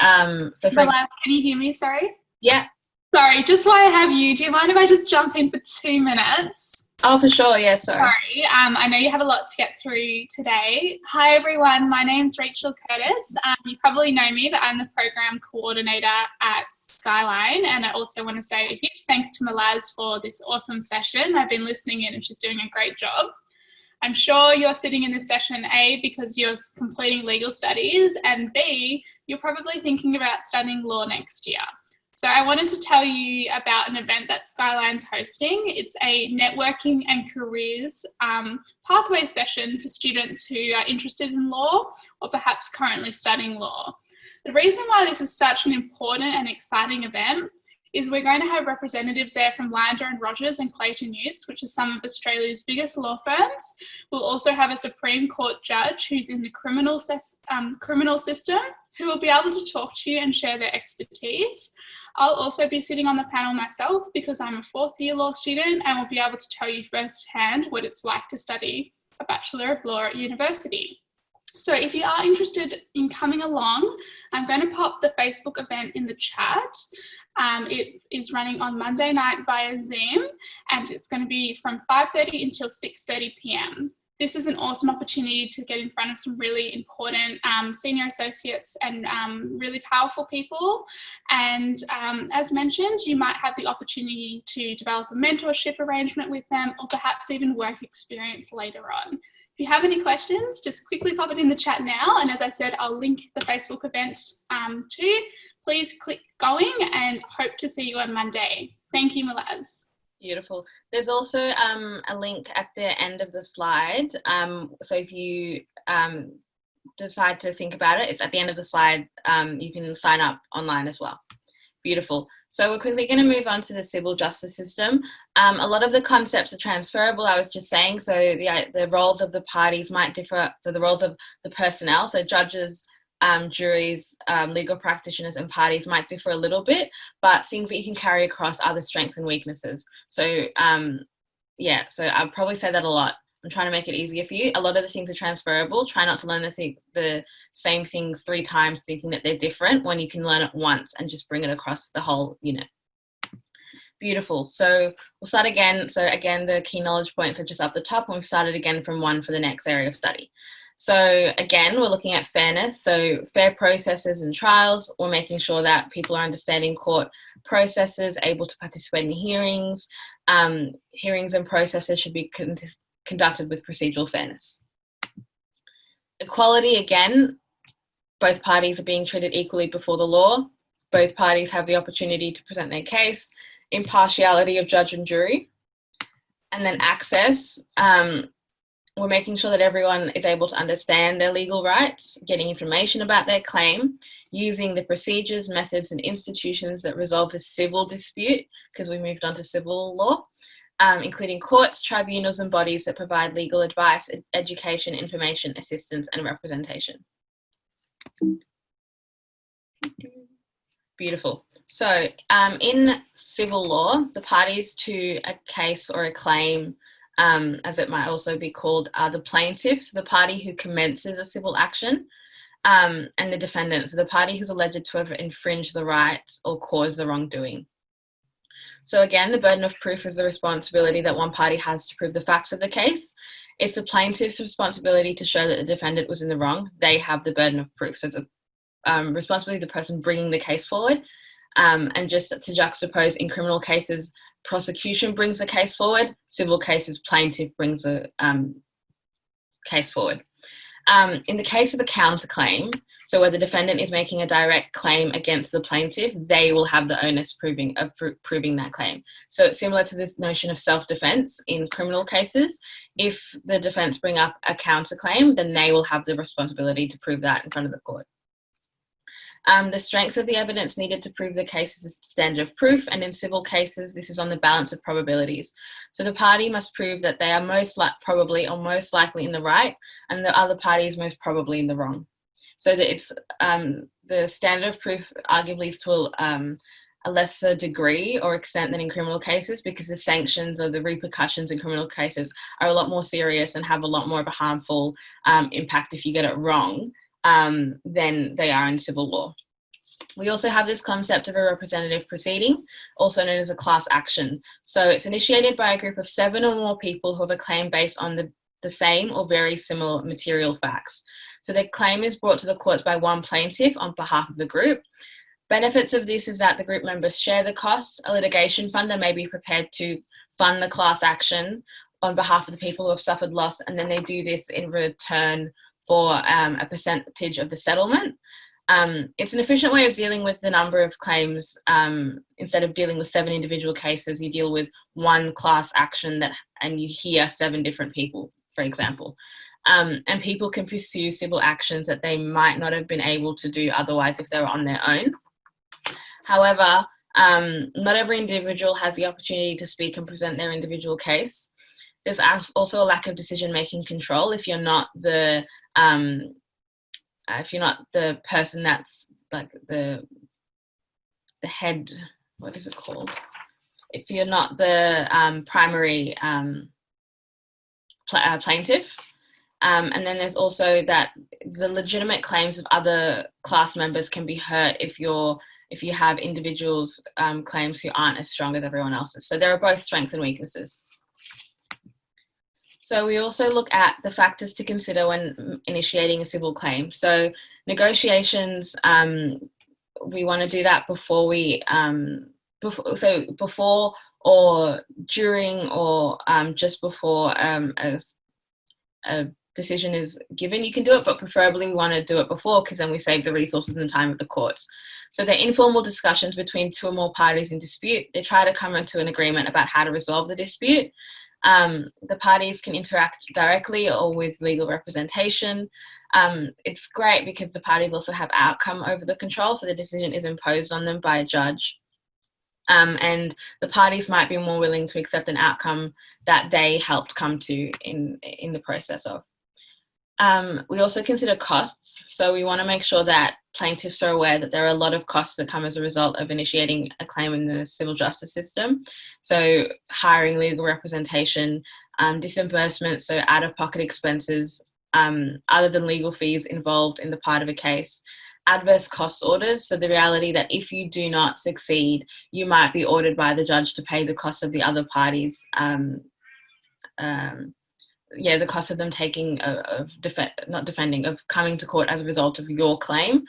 [SPEAKER 1] so for
[SPEAKER 3] Can you hear me, sorry?
[SPEAKER 1] Yeah.
[SPEAKER 3] Sorry, just while I have you, do you mind if I just jump in for 2 minutes?
[SPEAKER 1] Oh, for sure, yeah, sorry.
[SPEAKER 3] Sorry, I know you have a lot to get through today. Hi everyone, my name's Rachel Curtis. You probably know me, but I'm the program coordinator at Skyline, and I also want to say a huge thanks to Malaz for this awesome session. I've been listening in and she's doing a great job. I'm sure you're sitting in this session, A, because you're completing legal studies, and B, you're probably thinking about studying law next year. So I wanted to tell you about an event that Skyline's hosting. It's a networking and careers pathway session for students who are interested in law or perhaps currently studying law. The reason why this is such an important and exciting event is we're going to have representatives there from Lander and Rogers and Clayton Utz, which is some of Australia's biggest law firms. We'll also have a Supreme Court judge who's in the criminal system, who will be able to talk to you and share their expertise. I'll also be sitting on the panel myself because I'm a 4th year law student and will be able to tell you firsthand what it's like to study a Bachelor of Law at university. So if you are interested in coming along, I'm going to pop the Facebook event in the chat. It is running on Monday night via Zoom, and it's going to be from 5:30 until 6:30 p.m. This is an awesome opportunity to get in front of some really important senior associates and really powerful people. And as mentioned, you might have the opportunity to develop a mentorship arrangement with them, or perhaps even work experience later on. If you have any questions, just quickly pop it in the chat now. And as I said, I'll link the Facebook event too. Please click going, and hope to see you on Monday. Thank you, Malaz.
[SPEAKER 1] Beautiful. There's also a link at the end of the slide. So if you decide to think about it, it's at the end of the slide. You can sign up online as well. Beautiful. So we're quickly going to move on to the civil justice system. A lot of the concepts are transferable, I was just saying. So the roles of the parties might differ, so the roles of the personnel, so judges, juries, legal practitioners and parties might differ a little bit, but things that you can carry across are the strengths and weaknesses. So yeah, so I'd probably say that a lot. I'm trying to make it easier for you. A lot of the things are transferable. Try not to learn the same things 3 times thinking that they're different when you can learn it once and just bring it across the whole unit. Beautiful. So we'll start again. So again, the key knowledge points are just up the top, and we've started again from 1 for the next area of study. So again, we're looking at fairness. So fair processes and trials. We're making sure that people are understanding court processes, able to participate in hearings. Hearings and processes should be conducted with procedural fairness. Equality, again, both parties are being treated equally before the law. Both parties have the opportunity to present their case. Impartiality of judge and jury. And then access. We're making sure that everyone is able to understand their legal rights, getting information about their claim, using the procedures, methods, and institutions that resolve a civil dispute, because we moved on to civil law, including courts, tribunals, and bodies that provide legal advice, education, information, assistance, and representation. Beautiful. So in civil law, the parties to a case or a claim, as it might also be called, are the plaintiff, so the party who commences a civil action, and the defendant, so the party who's alleged to have infringed the rights or caused the wrongdoing. So again, the burden of proof is the responsibility that one party has to prove the facts of the case. It's the plaintiff's responsibility to show that the defendant was in the wrong. They have the burden of proof. So it's a responsibility of the person bringing the case forward. And just to juxtapose, in criminal cases, prosecution brings the case forward, civil cases, plaintiff brings a case forward. In the case of a counterclaim, so where the defendant is making a direct claim against the plaintiff, they will have the onus of proving that claim. So it's similar to this notion of self-defense in criminal cases. If the defense bring up a counterclaim, then they will have the responsibility to prove that in front of the court. The strength of the evidence needed to prove the case is the standard of proof, and in civil cases, this is on the balance of probabilities. So the party must prove that they are most likely in the right, and the other party is most probably in the wrong. So that it's the standard of proof arguably is to a lesser degree or extent than in criminal cases, because the sanctions or the repercussions in criminal cases are a lot more serious and have a lot more of a harmful impact if you get it wrong than they are in civil law. We also have this concept of a representative proceeding, also known as a class action. So it's initiated by a group of 7 or more people who have a claim based on the same or very similar material facts. So the claim is brought to the courts by one plaintiff on behalf of the group. Benefits of this is that the group members share the costs. A litigation funder may be prepared to fund the class action on behalf of the people who have suffered loss, and then they do this in return for a percentage of the settlement. It's an efficient way of dealing with the number of claims. Instead of dealing with 7 individual cases, you deal with one class action and you hear 7 different people, for example. And people can pursue civil actions that they might not have been able to do otherwise if they were on their own. However, not every individual has the opportunity to speak and present their individual case. There's also a lack of decision-making control if you're not the person that's like the head, what is it called? If you're not the primary plaintiff. And then there's also that the legitimate claims of other class members can be hurt if you have individuals' claims who aren't as strong as everyone else's. So there are both strengths and weaknesses. So we also look at the factors to consider when initiating a civil claim. So negotiations, we want to do that before or during or just before a decision is given. You can do it, but preferably we want to do it before, because then we save the resources and the time of the courts. So they're informal discussions between 2 or more parties in dispute. They try to come into an agreement about how to resolve the dispute. The parties can interact directly or with legal representation. It's great because the parties also have outcome over the control, so the decision is imposed on them by a judge. And the parties might be more willing to accept an outcome that they helped come to in the process of. We also consider costs. So we want to make sure that plaintiffs are aware that there are a lot of costs that come as a result of initiating a claim in the civil justice system. So hiring legal representation, disbursement, so out-of-pocket expenses, other than legal fees involved in the part of a case, adverse cost orders. So the reality that if you do not succeed, you might be ordered by the judge to pay the cost of the other parties, the cost of them taking, of coming to court as a result of your claim.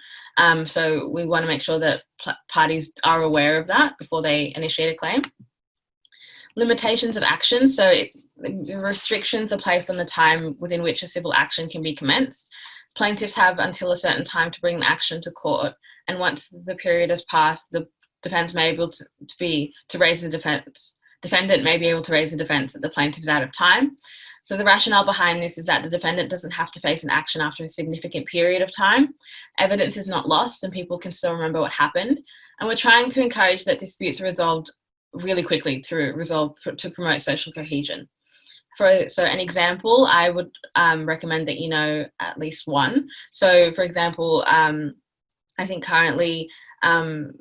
[SPEAKER 1] So we want to make sure that parties are aware of that before they initiate a claim. Limitations of action. So restrictions are placed on the time within which a civil action can be commenced. Plaintiffs have until a certain time to bring the action to court, and once the period has passed, the defense may be able to raise the defense. Defendant may be able to raise the defense that the plaintiff is out of time. So the rationale behind this is that the defendant doesn't have to face an action after a significant period of time. Evidence is not lost and people can still remember what happened. And we're trying to encourage that disputes are resolved really quickly to promote social cohesion. So an example, I would recommend that you know at least one. So for example, I think currently the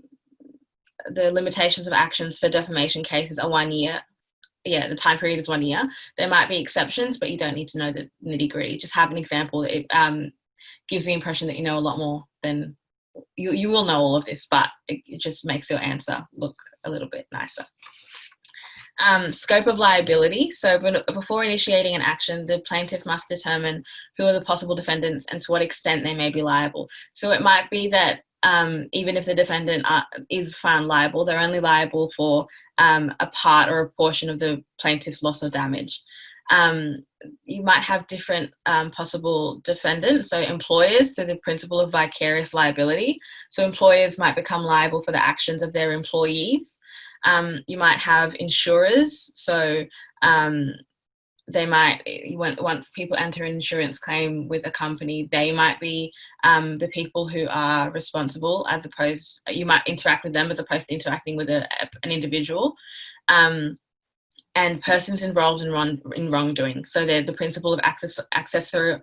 [SPEAKER 1] limitations of actions for defamation cases are 1 year. Yeah, the time period is 1 year. There might be exceptions, but you don't need to know the nitty-gritty. Just have an example. It gives the impression that you know a lot more than you will know all of this, but it just makes your answer look a little bit nicer. Scope of liability. So before initiating an action, the plaintiff must determine who are the possible defendants and to what extent they may be liable. So it might be that even if the defendant is found liable, they're only liable for a part or a portion of the plaintiff's loss or damage. You might have different possible defendants, so employers through the principle of vicarious liability. So employers might become liable for the actions of their employees. You might have insurers, so they might, once people enter an insurance claim with a company, they might be the people who are responsible, as opposed, you might interact with them as opposed to interacting with an individual. And persons involved in wrongdoing. So they're the principle of accessorial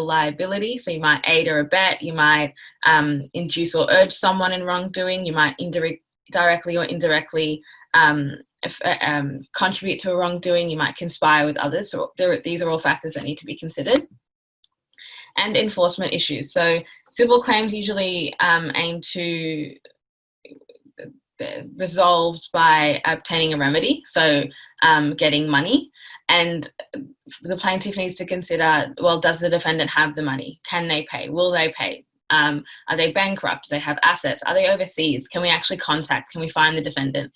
[SPEAKER 1] liability. So you might aid or abet, you might induce or urge someone in wrongdoing, you might directly or indirectly contribute to a wrongdoing, you might conspire with others. So these are all factors that need to be considered. And enforcement issues. So civil claims usually aim to resolved by obtaining a remedy, so getting money, and the plaintiff needs to consider, well, does the defendant have the money? Can they pay? Will they pay? Are they bankrupt? Do they have assets? Are they overseas? Can we actually contact? Can we find the defendant?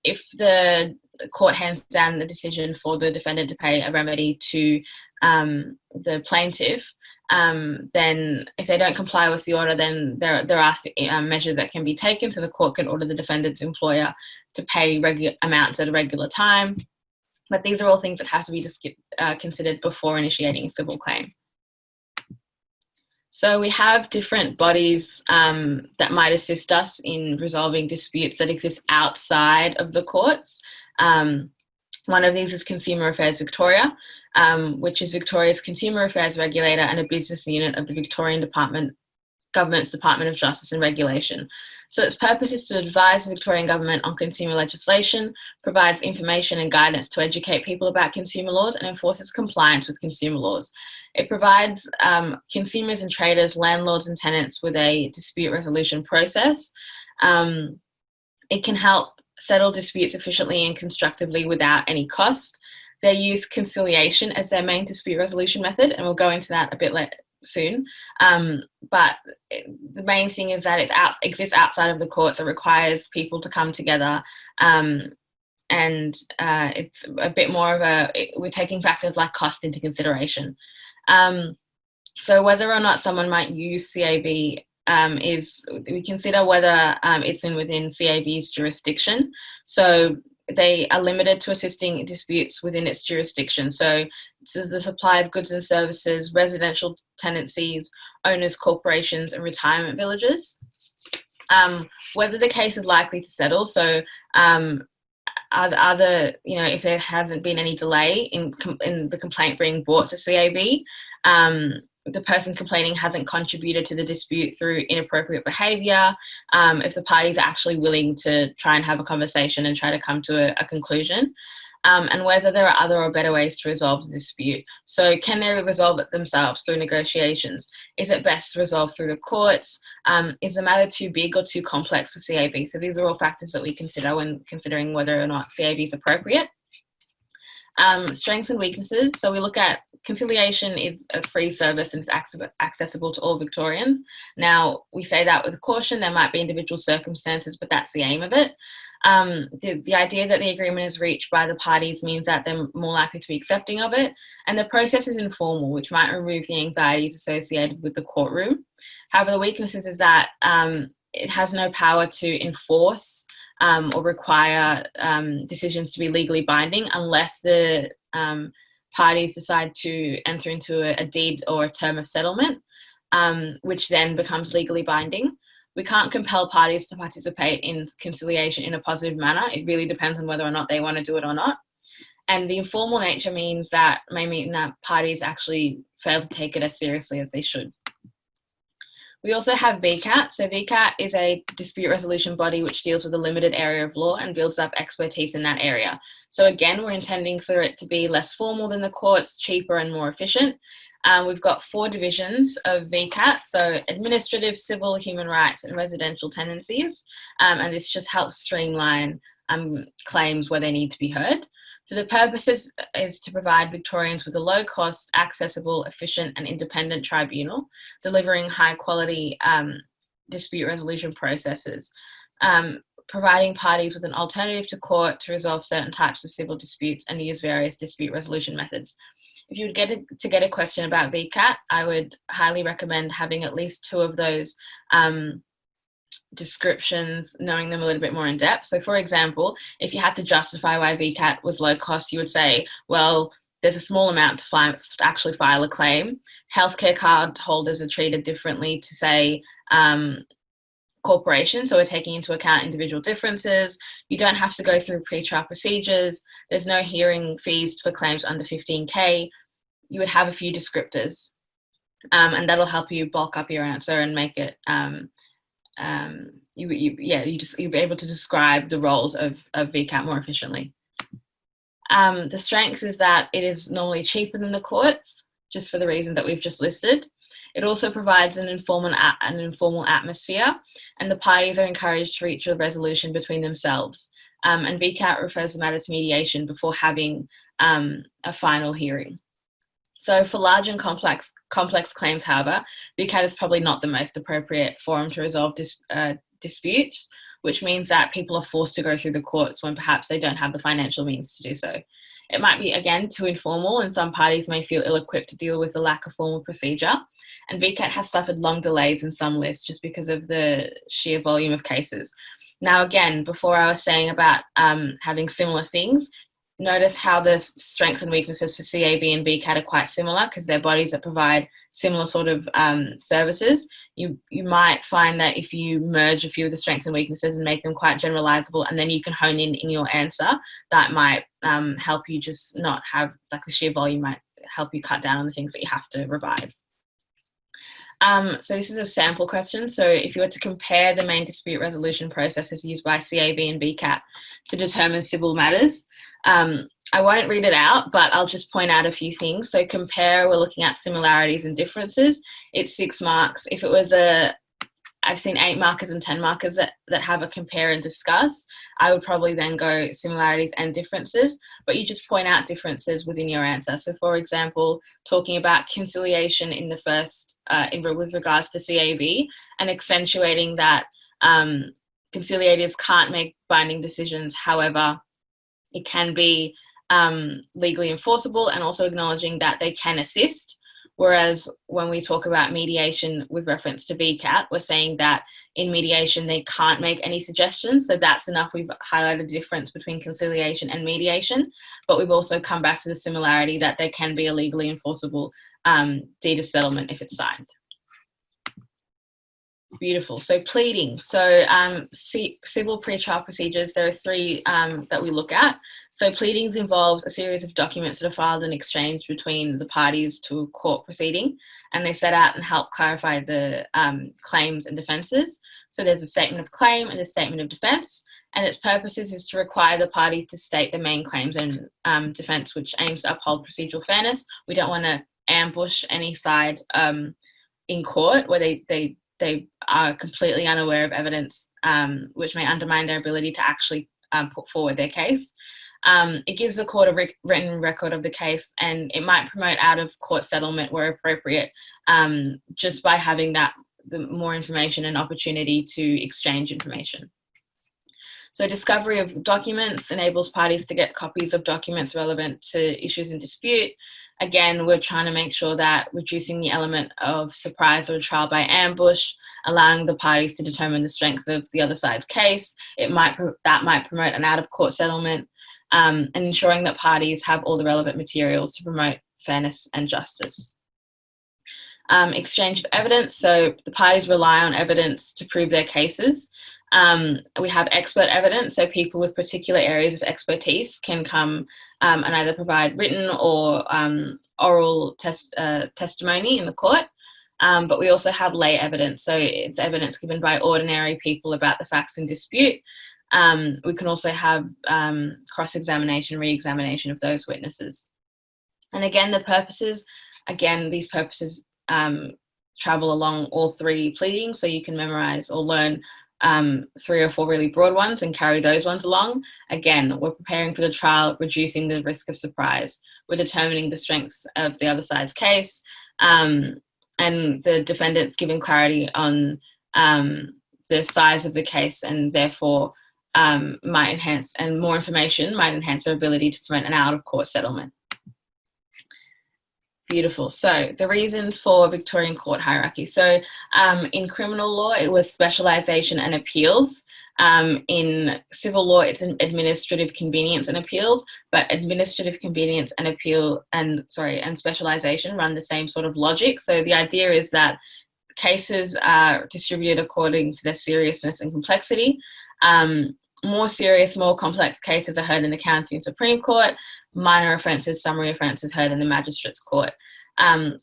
[SPEAKER 1] If the court hands down the decision for the defendant to pay a remedy to the plaintiff, then if they don't comply with the order, then there are measures that can be taken. So the court can order the defendant's employer to pay amounts at a regular time. But these are all things that have to be considered before initiating a civil claim. So we have different bodies that might assist us in resolving disputes that exist outside of the courts. One of these is Consumer Affairs Victoria, which is Victoria's consumer affairs regulator and a business unit of the Victorian Government's Department of Justice and Regulation. So its purpose is to advise the Victorian Government on consumer legislation, provides information and guidance to educate people about consumer laws, and enforces compliance with consumer laws. It provides consumers and traders, landlords and tenants with a dispute resolution process. It can help settle disputes efficiently and constructively without any cost. They use conciliation as their main dispute resolution method, and we'll go into that a bit soon. But the main thing is that it exists outside of the courts. It requires people to come together, and it's a bit more of we're taking factors like cost into consideration. So whether or not someone might use CAB we consider whether it's within CAB's jurisdiction. So they are limited to assisting disputes within its jurisdiction. So the supply of goods and services, residential tenancies, owners, corporations, and retirement villages. Whether the case is likely to settle. So if there hasn't been any delay in the complaint being brought to CAB, the person complaining hasn't contributed to the dispute through inappropriate behaviour, if the parties are actually willing to try and have a conversation and try to come to a conclusion, and whether there are other or better ways to resolve the dispute. So can they resolve it themselves through negotiations? Is it best resolved through the courts? Is the matter too big or too complex for CAB? So these are all factors that we consider when considering whether or not CAB is appropriate. Strengths and weaknesses. So we look at conciliation is a free service and it's accessible to all Victorians. Now, we say that with caution. There might be individual circumstances, but that's the aim of it. The idea that the agreement is reached by the parties means that they're more likely to be accepting of it. And the process is informal, which might remove the anxieties associated with the courtroom. However, the weaknesses is that it has no power to enforce or require decisions to be legally binding unless the parties decide to enter into a deed or a term of settlement, which then becomes legally binding. We can't compel parties to participate in conciliation in a positive manner. It really depends on whether or not they want to do it or not. And the informal nature may mean that parties actually fail to take it as seriously as they should. We also have Vcat. So Vcat is a dispute resolution body which deals with a limited area of law and builds up expertise in that area. So again, we're intending for it to be less formal than the courts, cheaper and more efficient. We've got 4 divisions of Vcat, so administrative, civil, human rights, and residential tenancies. And this just helps streamline claims where they need to be heard. So the purpose is to provide Victorians with a low-cost, accessible, efficient and independent tribunal, delivering high-quality dispute resolution processes, providing parties with an alternative to court to resolve certain types of civil disputes and use various dispute resolution methods. If you would get a question about Vcat, I would highly recommend having at least 2 of those descriptions, knowing them a little bit more in depth. So for example, if you had to justify why Vcat was low cost, you would say, well, there's a small amount to actually file a claim. Healthcare card holders are treated differently to, say, corporations, so we're taking into account individual differences. You don't have to go through pre-trial procedures. There's no hearing fees for claims under 15K. You would have a few descriptors, and that'll help you bulk up your answer and make it you'll be able to describe the roles of Vcat more efficiently. The strength is that it is normally cheaper than the courts, just for the reasons that we've just listed. It also provides an informal atmosphere, and the parties are encouraged to reach a resolution between themselves. And Vcat refers the matter to mediation before having a final hearing. So for large and complex claims, however, Vcat is probably not the most appropriate forum to resolve disputes, which means that people are forced to go through the courts when perhaps they don't have the financial means to do so. It might be, again, too informal, and some parties may feel ill-equipped to deal with the lack of formal procedure. And Vcat has suffered long delays in some lists just because of the sheer volume of cases. Now, again, before I was saying about having similar things, notice how the strengths and weaknesses for CAB and Vcat are quite similar because they're bodies that provide similar sort of services. You might find that if you merge a few of the strengths and weaknesses and make them quite generalizable, and then you can hone in your answer, that might help you just not have, like, the sheer volume might help you cut down on the things that you have to revise. So this is a sample question. So if you were to compare the main dispute resolution processes used by CAB and Vcat to determine civil matters, I won't read it out, but I'll just point out a few things. So compare, we're looking at similarities and differences. It's 6 marks. If it was I've seen 8 markers and 10 markers that have a compare and discuss, I would probably then go similarities and differences, but you just point out differences within your answer. So for example, talking about conciliation in the first, with regards to CAB, and accentuating that conciliators can't make binding decisions, however, it can be legally enforceable, and also acknowledging that they can assist. Whereas when we talk about mediation with reference to Vcat, we're saying that in mediation, they can't make any suggestions. So that's enough. We've highlighted the difference between conciliation and mediation, but we've also come back to the similarity that there can be a legally enforceable deed of settlement if it's signed. Beautiful. So pleading. So civil pre-trial procedures, there are 3 that we look at. So pleadings involves a series of documents that are filed and exchanged between the parties to a court proceeding, and they set out and help clarify the claims and defences. So there's a statement of claim and a statement of defence, and its purposes is to require the party to state the main claims and defence, which aims to uphold procedural fairness. We don't want to ambush any side in court where they are completely unaware of evidence which may undermine their ability to actually put forward their case. It gives the court a written record of the case, and it might promote out of court settlement where appropriate, just by having the more information and opportunity to exchange information. So discovery of documents enables parties to get copies of documents relevant to issues in dispute. Again, we're trying to make sure that reducing the element of surprise or trial by ambush, allowing the parties to determine the strength of the other side's case, that might promote an out-of-court settlement, and ensuring that parties have all the relevant materials to promote fairness and justice. Exchange of evidence, so the parties rely on evidence to prove their cases. We have expert evidence, so people with particular areas of expertise can come and either provide written or oral testimony in the court. But we also have lay evidence, so it's evidence given by ordinary people about the facts in dispute. We can also have cross-examination, re-examination of those witnesses. And again, these purposes travel along all 3 pleadings, so you can memorize or learn 3 or 4 really broad ones and carry those ones along. Again, we're preparing for the trial, reducing the risk of surprise. We're determining the strengths of the other side's case, and the defendant's giving clarity on the size of the case, and therefore might enhance, and more information might enhance their ability to prevent an out-of-court settlement. Beautiful. So the reasons for Victorian court hierarchy. So in criminal law, it was specialization and appeals. In civil law, it's an administrative convenience and appeals, but administrative convenience and specialization run the same sort of logic. So the idea is that cases are distributed according to their seriousness and complexity. More serious, more complex cases are heard in the County and Supreme Court. Minor offences, summary offences heard in the Magistrates Court.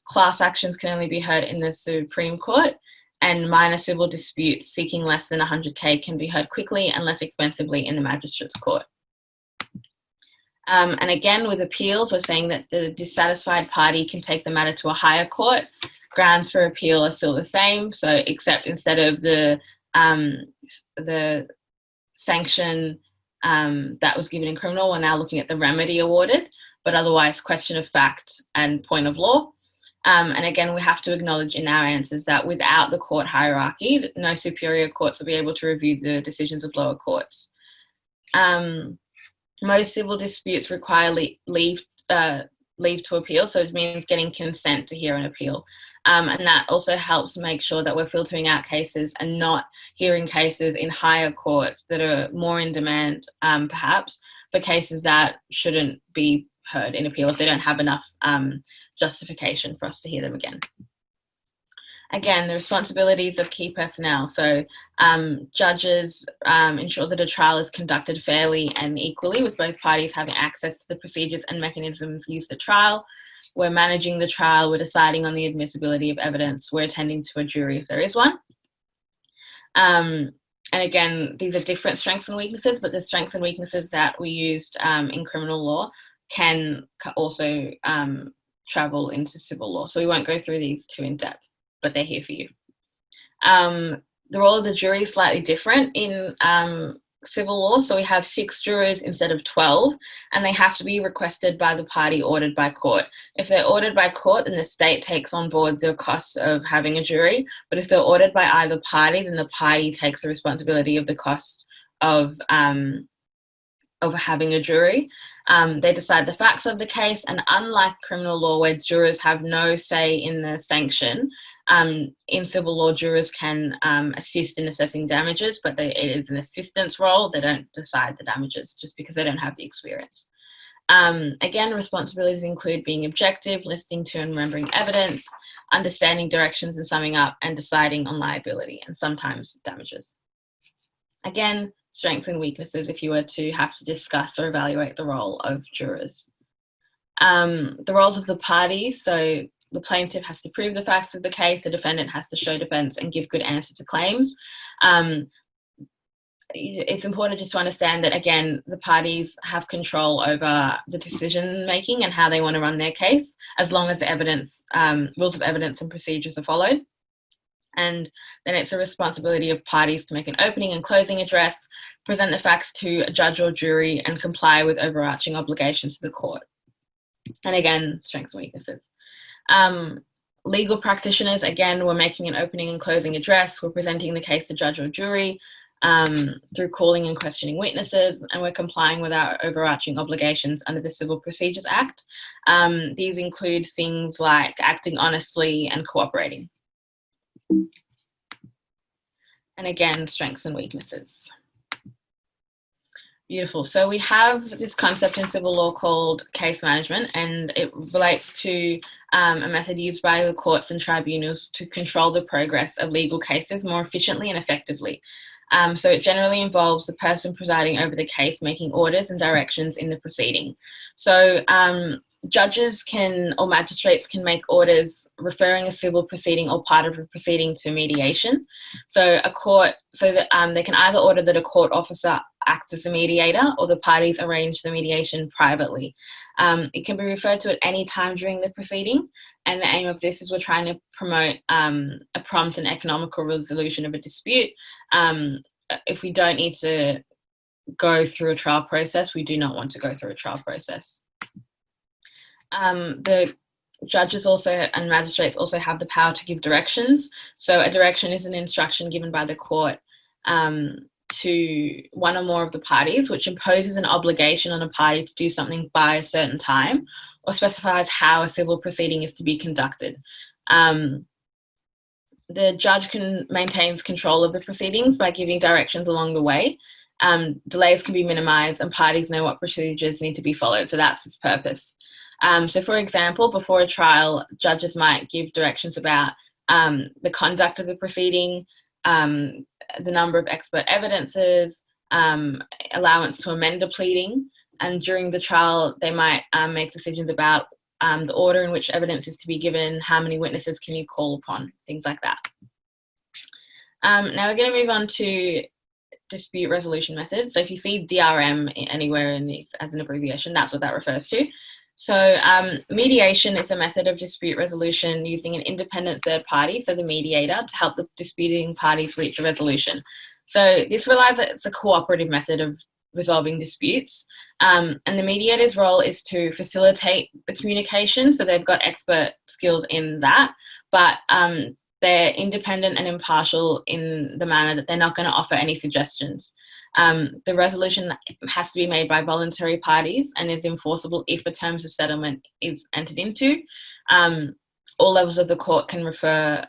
[SPEAKER 1] Class actions can only be heard in the Supreme Court, and minor civil disputes seeking less than 100K can be heard quickly and less expensively in the Magistrates Court. And again, with appeals, we're saying that the dissatisfied party can take the matter to a higher court. Grounds for appeal are still the same, so except instead of the sanction that was given in criminal, we're now looking at the remedy awarded, but otherwise question of fact and point of law. And again, we have to acknowledge in our answers that without the court hierarchy, no superior courts will be able to review the decisions of lower courts. Most civil disputes require leave to appeal, so it means getting consent to hear an appeal. And that also helps make sure that we're filtering out cases and not hearing cases in higher courts that are more in demand, perhaps, for cases that shouldn't be heard in appeal if they don't have enough justification for us to hear them again. Again, the responsibilities of key personnel. So judges ensure that a trial is conducted fairly and equally, with both parties having access to the procedures and mechanisms used at trial. We're managing the trial, we're deciding on the admissibility of evidence, we're attending to a jury if there is one. And again, these are different strengths and weaknesses, but the strengths and weaknesses that we used in criminal law can also travel into civil law. So we won't go through these too in depth, but they're here for you. The role of the jury is slightly different in civil law. So we have 6 jurors instead of 12, and they have to be requested by the party ordered by court. If they're ordered by court, then the state takes on board the costs of having a jury. But if they're ordered by either party, then the party takes the responsibility of the cost of having a jury. They decide the facts of the case, and unlike criminal law where jurors have no say in the sanction, in civil law jurors can assist in assessing damages, but it is an assistance role. They don't decide the damages just because they don't have the experience. Again, responsibilities include being objective, listening to and remembering evidence, understanding directions and summing up, and deciding on liability and sometimes damages. Again, strengths and weaknesses if you were to have to discuss or evaluate the role of jurors. The roles of the party, so the plaintiff has to prove the facts of the case, the defendant has to show defence and give good answer to claims. It's important just to understand that, again, the parties have control over the decision making and how they want to run their case, as long as the evidence, rules of evidence and procedures are followed. And then it's a responsibility of parties to make an opening and closing address, present the facts to a judge or jury, and comply with overarching obligations to the court. And again, strengths and weaknesses. Legal practitioners, again, we're making an opening and closing address, we're presenting the case to judge or jury through calling and questioning witnesses, and we're complying with our overarching obligations under the Civil Procedures Act. These include things like acting honestly and cooperating. And again, strengths and weaknesses. Beautiful. So we have this concept in civil law called case management, and it relates to a method used by the courts and tribunals to control the progress of legal cases more efficiently and effectively. So it generally involves the person presiding over the case making orders and directions in the proceeding. So Judges or magistrates can make orders referring a civil proceeding or part of a proceeding to mediation. So they can either order that a court officer act as a mediator, or the parties arrange the mediation privately. It can be referred to at any time during the proceeding, and the aim of this is we're trying to promote a prompt and economical resolution of a dispute. If we don't need to go through a trial process, we do not want to go through a trial process. The judges and magistrates also have the power to give directions. So a direction is an instruction given by the court to one or more of the parties, which imposes an obligation on a party to do something by a certain time, or specifies how a civil proceeding is to be conducted. The judge maintains control of the proceedings by giving directions along the way. Delays can be minimised, and parties know what procedures need to be followed. So that's its purpose. So, for example, before a trial, judges might give directions about the conduct of the proceeding, the number of expert evidences, allowance to amend a pleading, and during the trial, they might make decisions about the order in which evidence is to be given, how many witnesses can you call upon, things like that. Now we're going to move on to dispute resolution methods. So if you see DRM anywhere in these as an abbreviation, that's what that refers to. So mediation is a method of dispute resolution using an independent third party, so the mediator, to help the disputing parties reach a resolution. So this relies on it's a cooperative method of resolving disputes, and the mediator's role is to facilitate the communication, so they've got expert skills in that, but they're independent and impartial in the manner that they're not going to offer any suggestions. The resolution has to be made by voluntary parties and is enforceable if the terms of settlement is entered into. All levels of the court can refer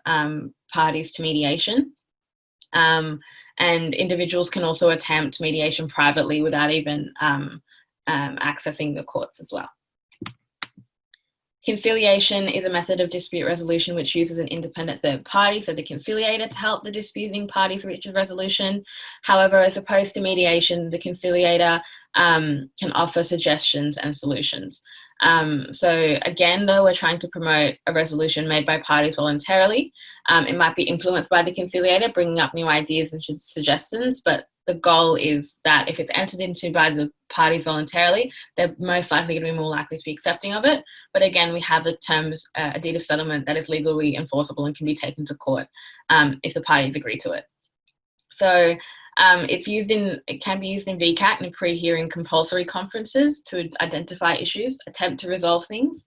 [SPEAKER 1] parties to mediation. And individuals can also attempt mediation privately without even accessing the courts as well. Conciliation is a method of dispute resolution which uses an independent third party, so the conciliator, to help the disputing parties reach a resolution. However, as opposed to mediation, the conciliator can offer suggestions and solutions. So again, though, we're trying to promote a resolution made by parties voluntarily. It might be influenced by the conciliator, bringing up new ideas and suggestions, but the goal is that if it's entered into by the parties voluntarily, they're most likely going to be more likely to be accepting of it. But again, we have the terms, a deed of settlement that is legally enforceable and can be taken to court if the parties agree to it. So it can be used in Vcat in pre-hearing compulsory conferences to identify issues, attempt to resolve things.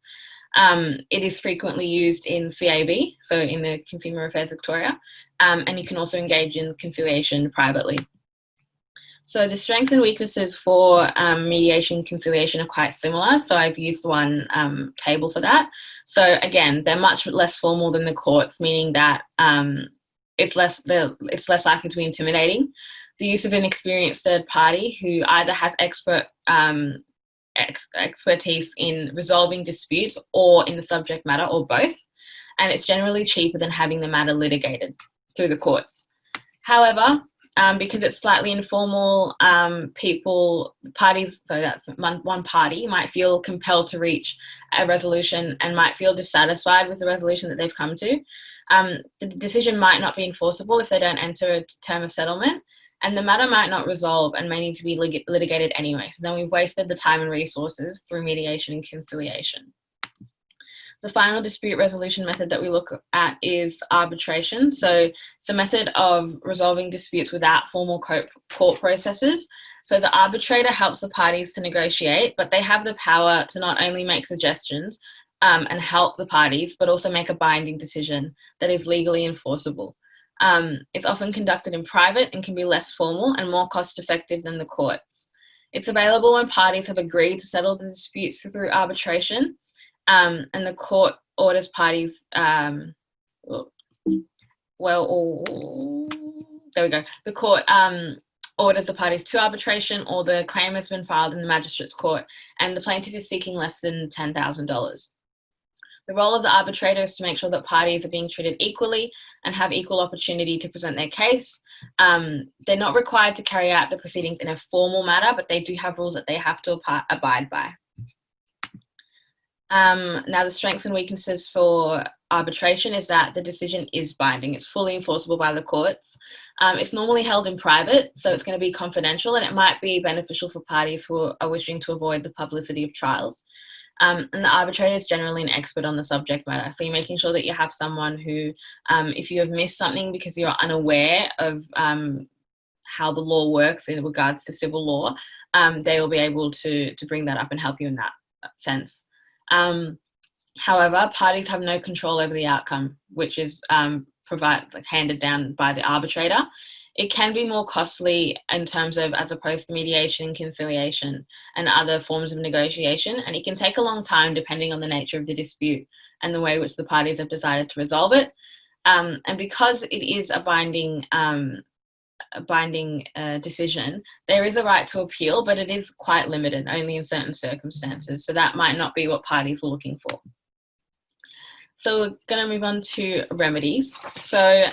[SPEAKER 1] It is frequently used in CAV, so in the Consumer Affairs Victoria, and you can also engage in conciliation privately. So the strengths and weaknesses for mediation conciliation are quite similar. So I've used one table for that. So again, they're much less formal than the courts, meaning that it's less likely to be intimidating. The use of an experienced third party who either has expertise in resolving disputes or in the subject matter, or both. And it's generally cheaper than having the matter litigated through the courts. However, because it's slightly informal, parties, so that's one party, might feel compelled to reach a resolution and might feel dissatisfied with the resolution that they've come to. The decision might not be enforceable if they don't enter a term of settlement, and the matter might not resolve and may need to be litigated anyway. So then we've wasted the time and resources through mediation and conciliation. The final dispute resolution method that we look at is arbitration. So it's a method of resolving disputes without formal court processes. So the arbitrator helps the parties to negotiate, but they have the power to not only make suggestions and help the parties, but also make a binding decision that is legally enforceable. It's often conducted in private and can be less formal and more cost-effective than the courts. It's available when parties have agreed to settle the disputes through arbitration. And the court orders parties, there we go. The court orders the parties to arbitration, or the claim has been filed in the Magistrates Court and the plaintiff is seeking less than $10,000. The role of the arbitrator is to make sure that parties are being treated equally and have equal opportunity to present their case. They're not required to carry out the proceedings in a formal manner, but they do have rules that they have to abide by. Now, the strengths and weaknesses for arbitration is that the decision is binding. It's fully enforceable by the courts. It's normally held in private, so it's going to be confidential, and it might be beneficial for parties who are wishing to avoid the publicity of trials. And the arbitrator is generally an expert on the subject matter. So you're making sure that you have someone who, if you have missed something because you're unaware of how the law works in regards to civil law, they will be able to bring that up and help you in that sense. However, parties have no control over the outcome, which is handed down by the arbitrator. It can be more costly in terms of, as opposed to mediation and conciliation and other forms of negotiation, and it can take a long time depending on the nature of the dispute and the way in which the parties have decided to resolve it. And because it is a binding decision, there is a right to appeal, but it is quite limited, only in certain circumstances. So that might not be what parties were looking for. So we're going to move on to remedies. So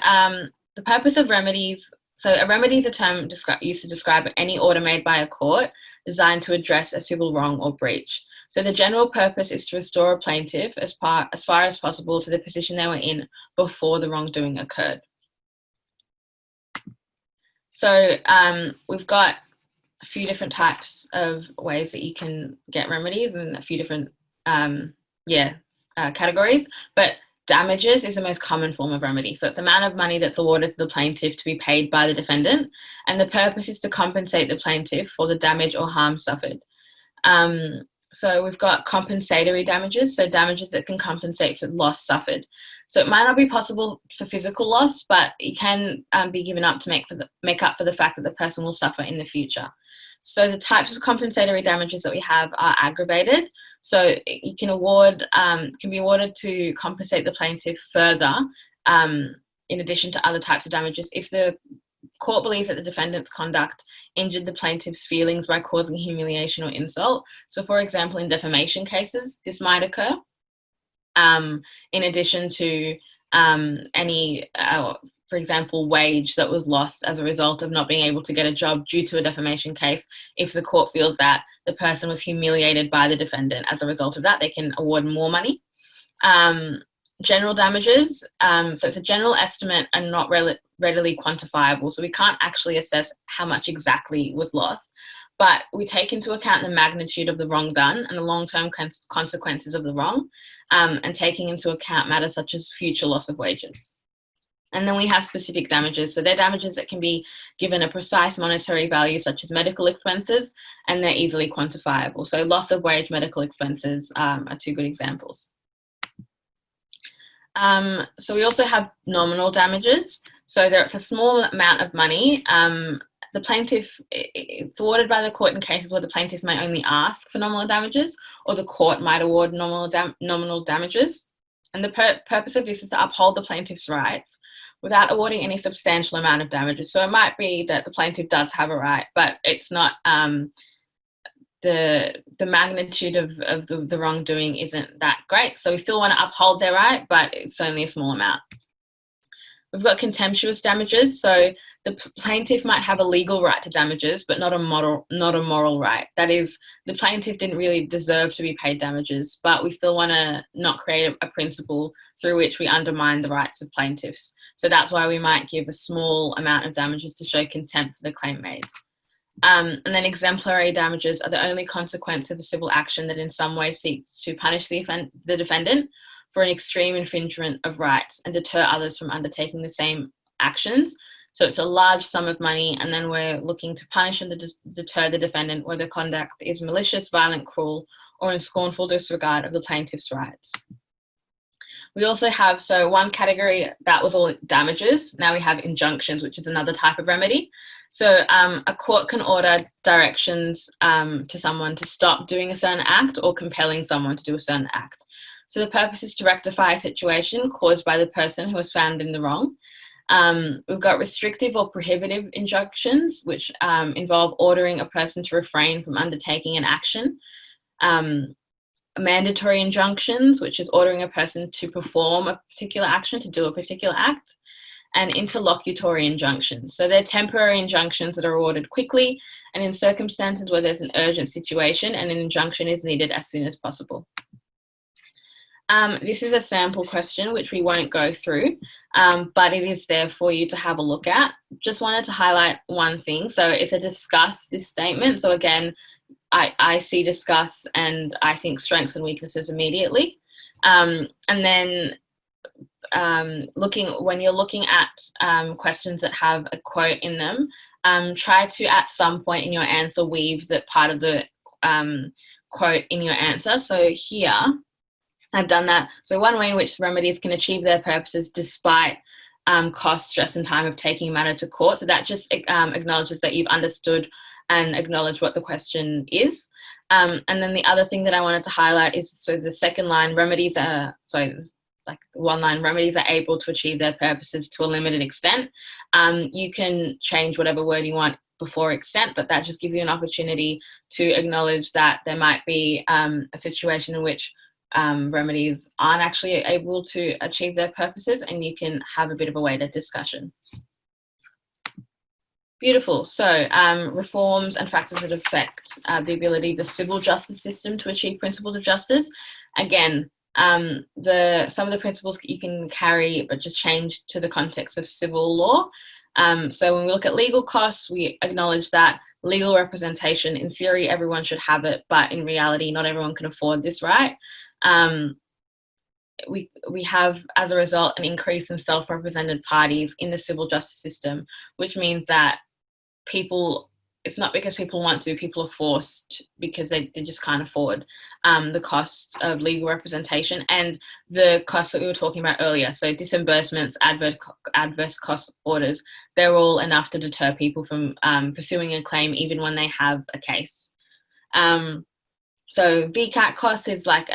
[SPEAKER 1] the purpose of remedies, so a remedy is a term used to describe any order made by a court designed to address a civil wrong or breach. So the general purpose is to restore a plaintiff as far as possible to the position they were in before the wrongdoing occurred. So we've got a few different types of ways that you can get remedies and a few different categories, but damages is the most common form of remedy. So it's the amount of money that's awarded to the plaintiff to be paid by the defendant, and the purpose is to compensate the plaintiff for the damage or harm suffered. So we've got compensatory damages, so damages that can compensate for loss suffered. So it might not be possible for physical loss, but it can be given up to make up for the fact that the person will suffer in the future. So the types of compensatory damages that we have are aggravated. So you can be awarded to compensate the plaintiff further, in addition to other types of damages, if the court believes that the defendant's conduct injured the plaintiff's feelings by causing humiliation or insult. So, for example, in defamation cases, this might occur. In addition to any, for example, wage that was lost as a result of not being able to get a job due to a defamation case. If the court feels that the person was humiliated by the defendant as a result of that, they can award more money. General damages, so it's a general estimate and not readily quantifiable, so we can't actually assess how much exactly was lost, but we take into account the magnitude of the wrong done and the long-term consequences of the wrong, and taking into account matters such as future loss of wages. And then we have specific damages. So they're damages that can be given a precise monetary value, such as medical expenses, and they're easily quantifiable. So loss of wage, medical expenses are two good examples. So we also have nominal damages. So it's a small amount of money. The plaintiff, it's awarded by the court in cases where the plaintiff may only ask for nominal damages, or the court might award nominal damages. And the purpose of this is to uphold the plaintiff's rights without awarding any substantial amount of damages. So it might be that the plaintiff does have a right, but it's not, the magnitude of the wrongdoing isn't that great. So we still want to uphold their right, but it's only a small amount. We've got contemptuous damages. So the plaintiff might have a legal right to damages, but not a moral right. That is, the plaintiff didn't really deserve to be paid damages, but we still want to not create a principle through which we undermine the rights of plaintiffs. So that's why we might give a small amount of damages to show contempt for the claim made. And then exemplary damages are the only consequence of a civil action that in some way seeks to punish the defendant for an extreme infringement of rights and deter others from undertaking the same actions. So it's a large sum of money, and then we're looking to punish and deter the defendant where the conduct is malicious, violent, cruel, or in scornful disregard of the plaintiff's rights. We also have, so one category, that was all damages. Now we have injunctions, which is another type of remedy. So a court can order directions to someone to stop doing a certain act or compelling someone to do a certain act. So the purpose is to rectify a situation caused by the person who was found in the wrong. We've got restrictive or prohibitive injunctions, which involve ordering a person to refrain from undertaking an action. Mandatory injunctions, which is ordering a person to perform a particular action, to do a particular act. And interlocutory injunctions. So they're temporary injunctions that are ordered quickly and in circumstances where there's an urgent situation and an injunction is needed as soon as possible. This is a sample question, which we won't go through, but it is there for you to have a look at. Just wanted to highlight one thing. So it's a discuss this statement. So again, I see discuss and I think strengths and weaknesses immediately. And then when you're looking at questions that have a quote in them, try to at some point in your answer weave that part of the quote in your answer. So here, I've done that. So one way in which remedies can achieve their purposes despite cost, stress, and time of taking a matter to court. So that just acknowledges that you've understood and acknowledged what the question is. And then the other thing that I wanted to highlight is, so the second line, remedies are able to achieve their purposes to a limited extent. You can change whatever word you want before extent, but that just gives you an opportunity to acknowledge that there might be a situation in which remedies aren't actually able to achieve their purposes, and you can have a bit of a weighted discussion. Beautiful. So reforms and factors that affect the ability of the civil justice system to achieve principles of justice. Again, some of the principles you can carry, but just change to the context of civil law. So when we look at legal costs, we acknowledge that legal representation, in theory, everyone should have it, but in reality, not everyone can afford this right. We have, as a result, an increase in self-represented parties in the civil justice system, which means that it's not because people want to, people are forced because they just can't afford the costs of legal representation and the costs that we were talking about earlier. So disbursements, adverse cost orders, they're all enough to deter people from pursuing a claim even when they have a case. So Vcat cost is like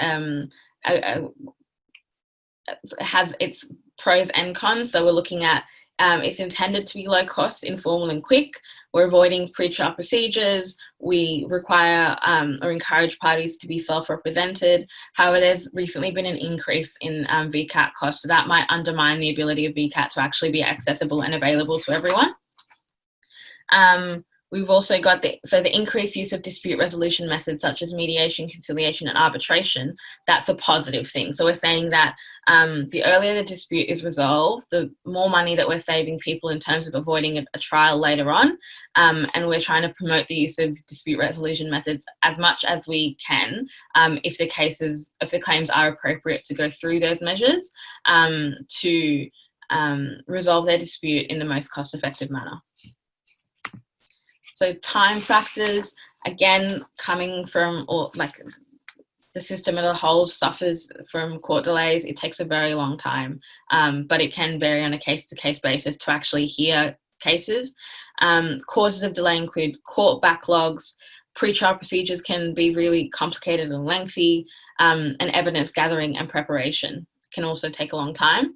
[SPEAKER 1] has its pros and cons. So we're looking at it's intended to be low cost, informal and quick. We're avoiding pre-trial procedures. We require or encourage parties to be self-represented. However, there's recently been an increase in Vcat costs, so that might undermine the ability of Vcat to actually be accessible and available to everyone. We've also got the increased use of dispute resolution methods such as mediation, conciliation, and arbitration. That's a positive thing. So we're saying that the earlier the dispute is resolved, the more money that we're saving people in terms of avoiding a trial later on. And we're trying to promote the use of dispute resolution methods as much as we can, if the claims are appropriate to go through those measures to resolve their dispute in the most cost-effective manner. So time factors, again, coming from, or like the system as a whole suffers from court delays. It takes a very long time, but it can vary on a case-to-case basis to actually hear cases. Causes of delay include court backlogs, pre-trial procedures can be really complicated and lengthy, and evidence gathering and preparation can also take a long time.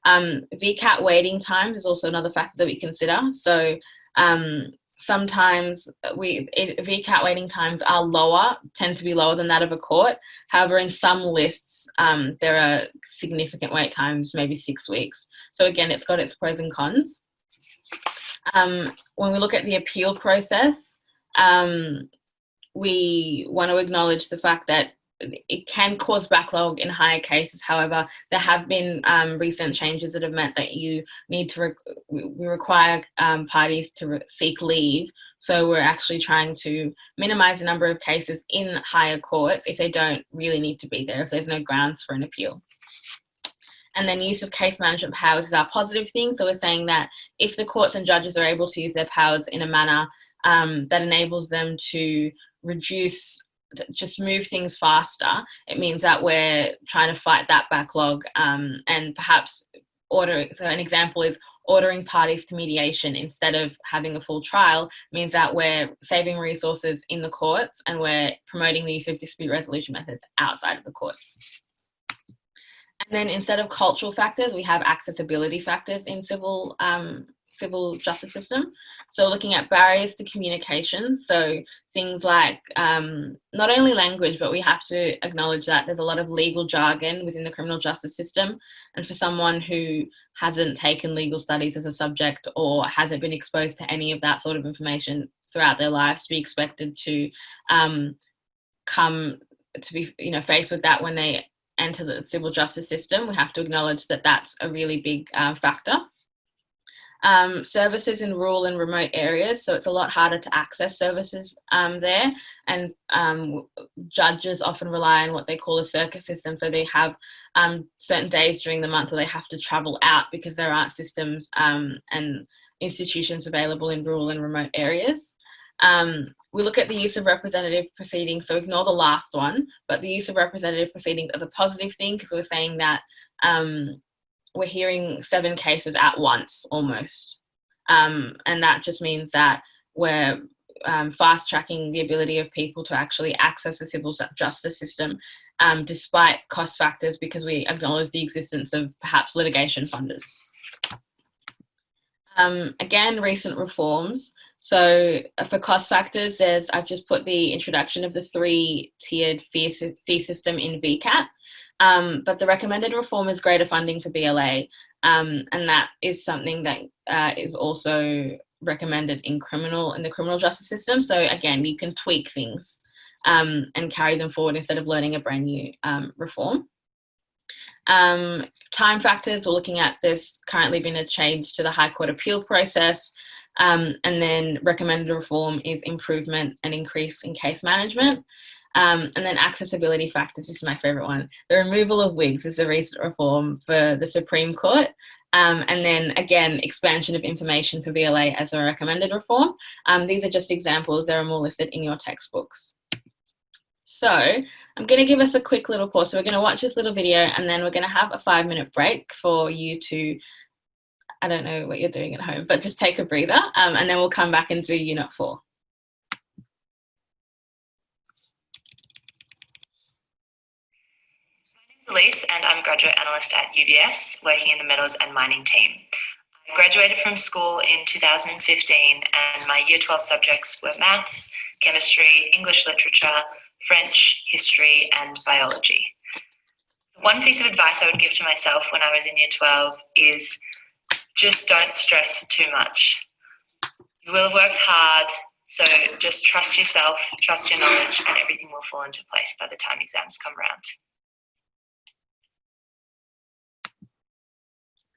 [SPEAKER 1] Vcat waiting times is also another factor that we consider. So sometimes Vcat waiting times are tend to be lower than that of a court. However, in some lists, there are significant wait times, maybe 6 weeks. So again, it's got its pros and cons. When we look at the appeal process, we want to acknowledge the fact that it can cause backlog in higher cases. However, there have been recent changes that have meant that you need to we require parties to seek leave. So we're actually trying to minimize the number of cases in higher courts if they don't really need to be there, if there's no grounds for an appeal. And then use of case management powers is our positive thing. So we're saying that if the courts and judges are able to use their powers in a manner that enables them to just move things faster, it means that we're trying to fight that backlog, and perhaps so an example is ordering parties to mediation instead of having a full trial means that we're saving resources in the courts and we're promoting the use of dispute resolution methods outside of the courts. And then instead of cultural factors, we have accessibility factors in civil justice system. So looking at barriers to communication, so things like not only language, but we have to acknowledge that there's a lot of legal jargon within the criminal justice system, and for someone who hasn't taken legal studies as a subject or hasn't been exposed to any of that sort of information throughout their lives, to be expected to come to be faced with that when they and to the civil justice system. We have to acknowledge that that's a really big factor. Services in rural and remote areas, so it's a lot harder to access services there, and judges often rely on what they call a circuit system, so they have certain days during the month where they have to travel out because there aren't systems and institutions available in rural and remote areas. We look at the use of representative proceedings, so ignore the last one, but the use of representative proceedings as a positive thing, because we're saying that we're hearing 7 cases at once almost. And that just means that we're fast tracking the ability of people to actually access the civil justice system despite cost factors, because we acknowledge the existence of perhaps litigation funders. Again, recent reforms. So for cost factors, I've just put the introduction of the 3-tiered fee system in Vcat. But the recommended reform is greater funding for BLA, and that is something that is also recommended in the criminal justice system. So again, you can tweak things and carry them forward instead of learning a brand new reform. Time factors, we're looking at there's currently been a change to the High Court appeal process, and then recommended reform is improvement and increase in case management. And then accessibility factors, this is my favourite one. The removal of wigs is a recent reform for the Supreme Court. And then again, expansion of information for VLA as a recommended reform. These are just examples. There are more listed in your textbooks. So I'm going to give us a quick little pause. So we're going to watch this little video, and then we're going to have a 5-minute break for you to, I don't know what you're doing at home, but just take a breather, and then we'll come back and do Unit 4.
[SPEAKER 4] Elise, and I'm a graduate analyst at UBS, working in the metals and mining team. I graduated from school in 2015, and my Year 12 subjects were maths, chemistry, English literature, French, history, and biology. One piece of advice I would give to myself when I was in Year 12 is just don't stress too much. You will have worked hard, so just trust yourself, trust your knowledge, and everything will fall into place by the time exams come around.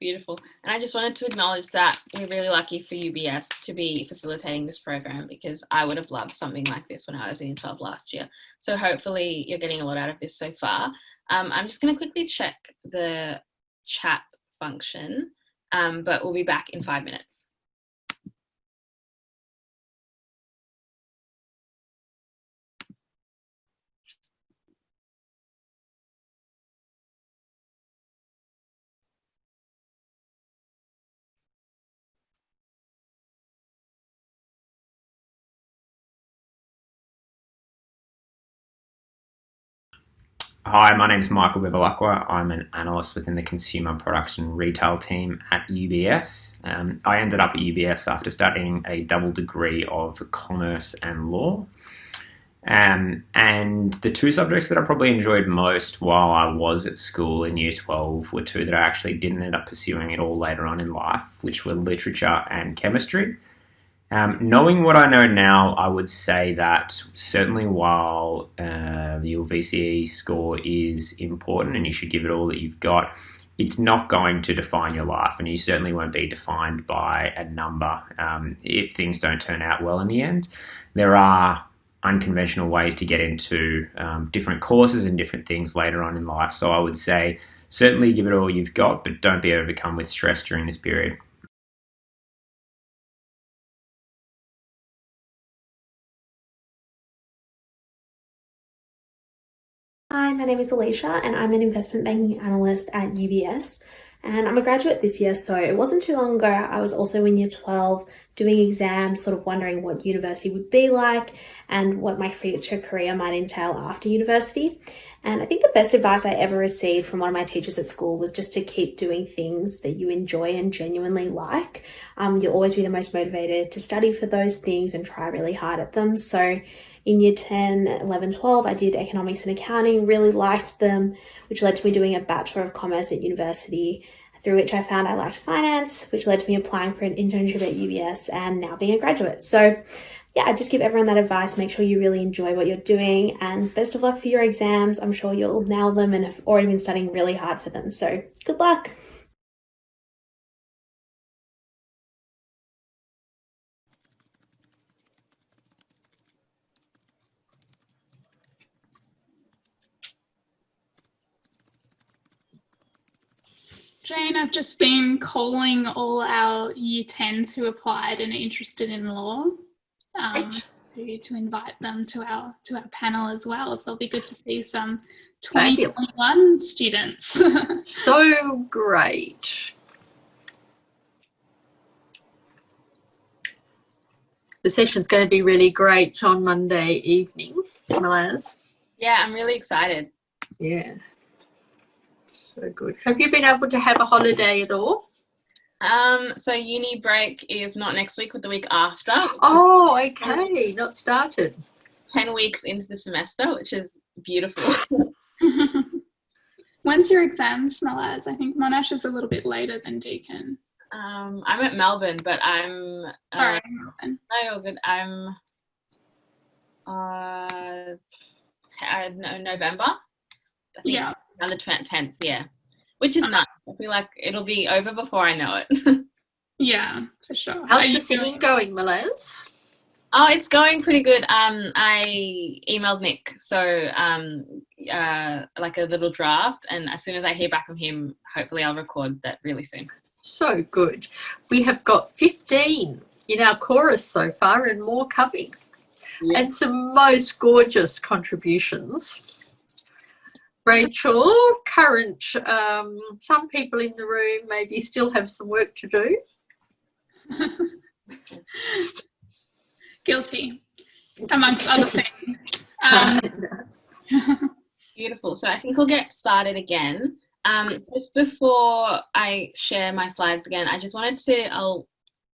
[SPEAKER 1] Beautiful. And I just wanted to acknowledge that we're really lucky for UBS to be facilitating this program, because I would have loved something like this when I was in Year 12 last year. So hopefully you're getting a lot out of this so far. I'm just going to quickly check the chat function, but we'll be back in 5 minutes.
[SPEAKER 5] Hi, my name is Michael Bevilacqua. I'm an analyst within the consumer products and retail team at UBS. I ended up at UBS after studying a double degree of commerce and law. And the 2 subjects that I probably enjoyed most while I was at school in Year 12 were 2 that I actually didn't end up pursuing at all later on in life, which were literature and chemistry. Knowing what I know now, I would say that certainly while your VCE score is important and you should give it all that you've got, it's not going to define your life, and you certainly won't be defined by a number if things don't turn out well in the end. There are unconventional ways to get into different courses and different things later on in life, so I would say certainly give it all you've got, but don't be overcome with stress during this period.
[SPEAKER 6] Hi, my name is Alicia, and I'm an investment banking analyst at UBS, and I'm a graduate this year, so it wasn't too long ago. I was also in Year 12 doing exams, sort of wondering what university would be like and what my future career might entail after university. And I think the best advice I ever received from one of my teachers at school was just to keep doing things that you enjoy and genuinely like. You'll always be the most motivated to study for those things and try really hard at them. So in Year 10, 11, 12, I did economics and accounting, really liked them, which led to me doing a Bachelor of Commerce at university, through which I found I liked finance, which led to me applying for an internship at UBS and now being a graduate. So yeah, I just give everyone that advice. Make sure you really enjoy what you're doing, and best of luck for your exams. I'm sure you'll nail them and have already been studying really hard for them. So good luck.
[SPEAKER 3] Jane, I've just been calling all our Year 10s who applied and are interested in law
[SPEAKER 2] Right.
[SPEAKER 3] to invite them to our panel as well. So it'll be good to see some
[SPEAKER 2] Fabulous.
[SPEAKER 3] 2021 students.
[SPEAKER 2] So great. The session's going to be really great on Monday evening, Milaz.
[SPEAKER 1] Yeah, I'm really excited.
[SPEAKER 2] Yeah. So good. Have you been able to have a holiday at all?
[SPEAKER 1] So uni break is not next week, but the week after.
[SPEAKER 2] Oh, okay. Not started.
[SPEAKER 1] 10 weeks into the semester, which is beautiful.
[SPEAKER 3] When's your exams, Malaz? I think Monash is a little bit later than Deakin.
[SPEAKER 1] I'm at Melbourne, but I'm
[SPEAKER 3] Sorry, Melbourne.
[SPEAKER 1] no, you're good. I'm November. I think
[SPEAKER 3] Yeah.
[SPEAKER 1] on the 10th, yeah, which is nice. I feel like it'll be over before I know it.
[SPEAKER 3] Yeah, for sure.
[SPEAKER 2] How's
[SPEAKER 3] Are
[SPEAKER 2] the
[SPEAKER 3] you
[SPEAKER 2] singing going, Milaz?
[SPEAKER 1] Oh, it's going pretty good. I emailed Nick, so like a little draft, and as soon as I hear back from him, hopefully I'll record that really soon.
[SPEAKER 2] So good. We have got 15 in our chorus so far and more coming.
[SPEAKER 1] Yeah.
[SPEAKER 2] And some most gorgeous contributions. Rachel, current, some people in the room maybe still have some work to do.
[SPEAKER 3] Guilty, amongst other things.
[SPEAKER 1] Beautiful. So I think we'll get started again. Just before I share my slides again, I'll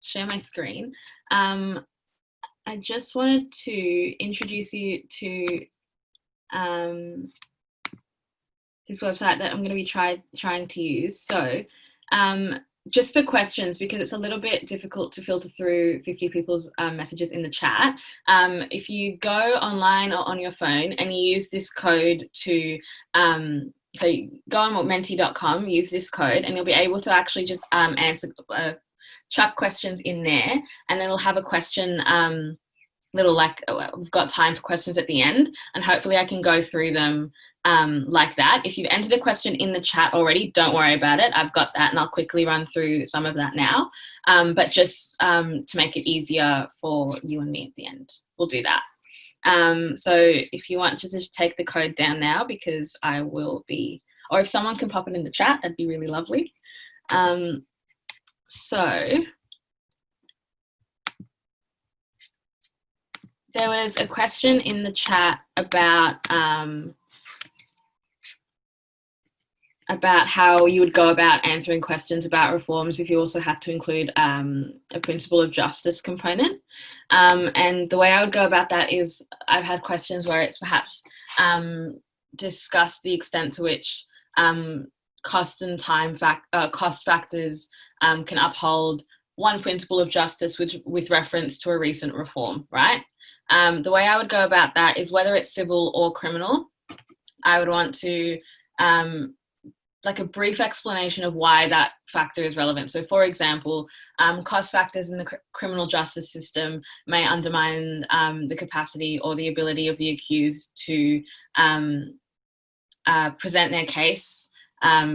[SPEAKER 1] share my screen. I just wanted to introduce you to this website that I'm going to be trying to use. So just for questions, because it's a little bit difficult to filter through 50 people's messages in the chat, if you go online or on your phone and you use this code to, so you go on menti.com, use this code, and you'll be able to actually just answer chuck questions in there, and then we'll have a question we've got time for questions at the end, and hopefully I can go through them like that. If you've entered a question in the chat already, don't worry about it. I've got that, and I'll quickly run through some of that now. But just to make it easier for you and me at the end, we'll do that. So if you want to just take the code down now, because I will be, or if someone can pop it in the chat, that'd be really lovely. So there was a question in the chat about how you would go about answering questions about reforms if you also had to include a principle of justice component. And the way I would go about that is I've had questions where it's perhaps discuss the extent to which cost and time cost factors can uphold one principle of justice with reference to a recent reform, right? The way I would go about that is whether it's civil or criminal, I would want to like a brief explanation of why that factor is relevant. So for example, cost factors in the criminal justice system may undermine the capacity or the ability of the accused to present their case,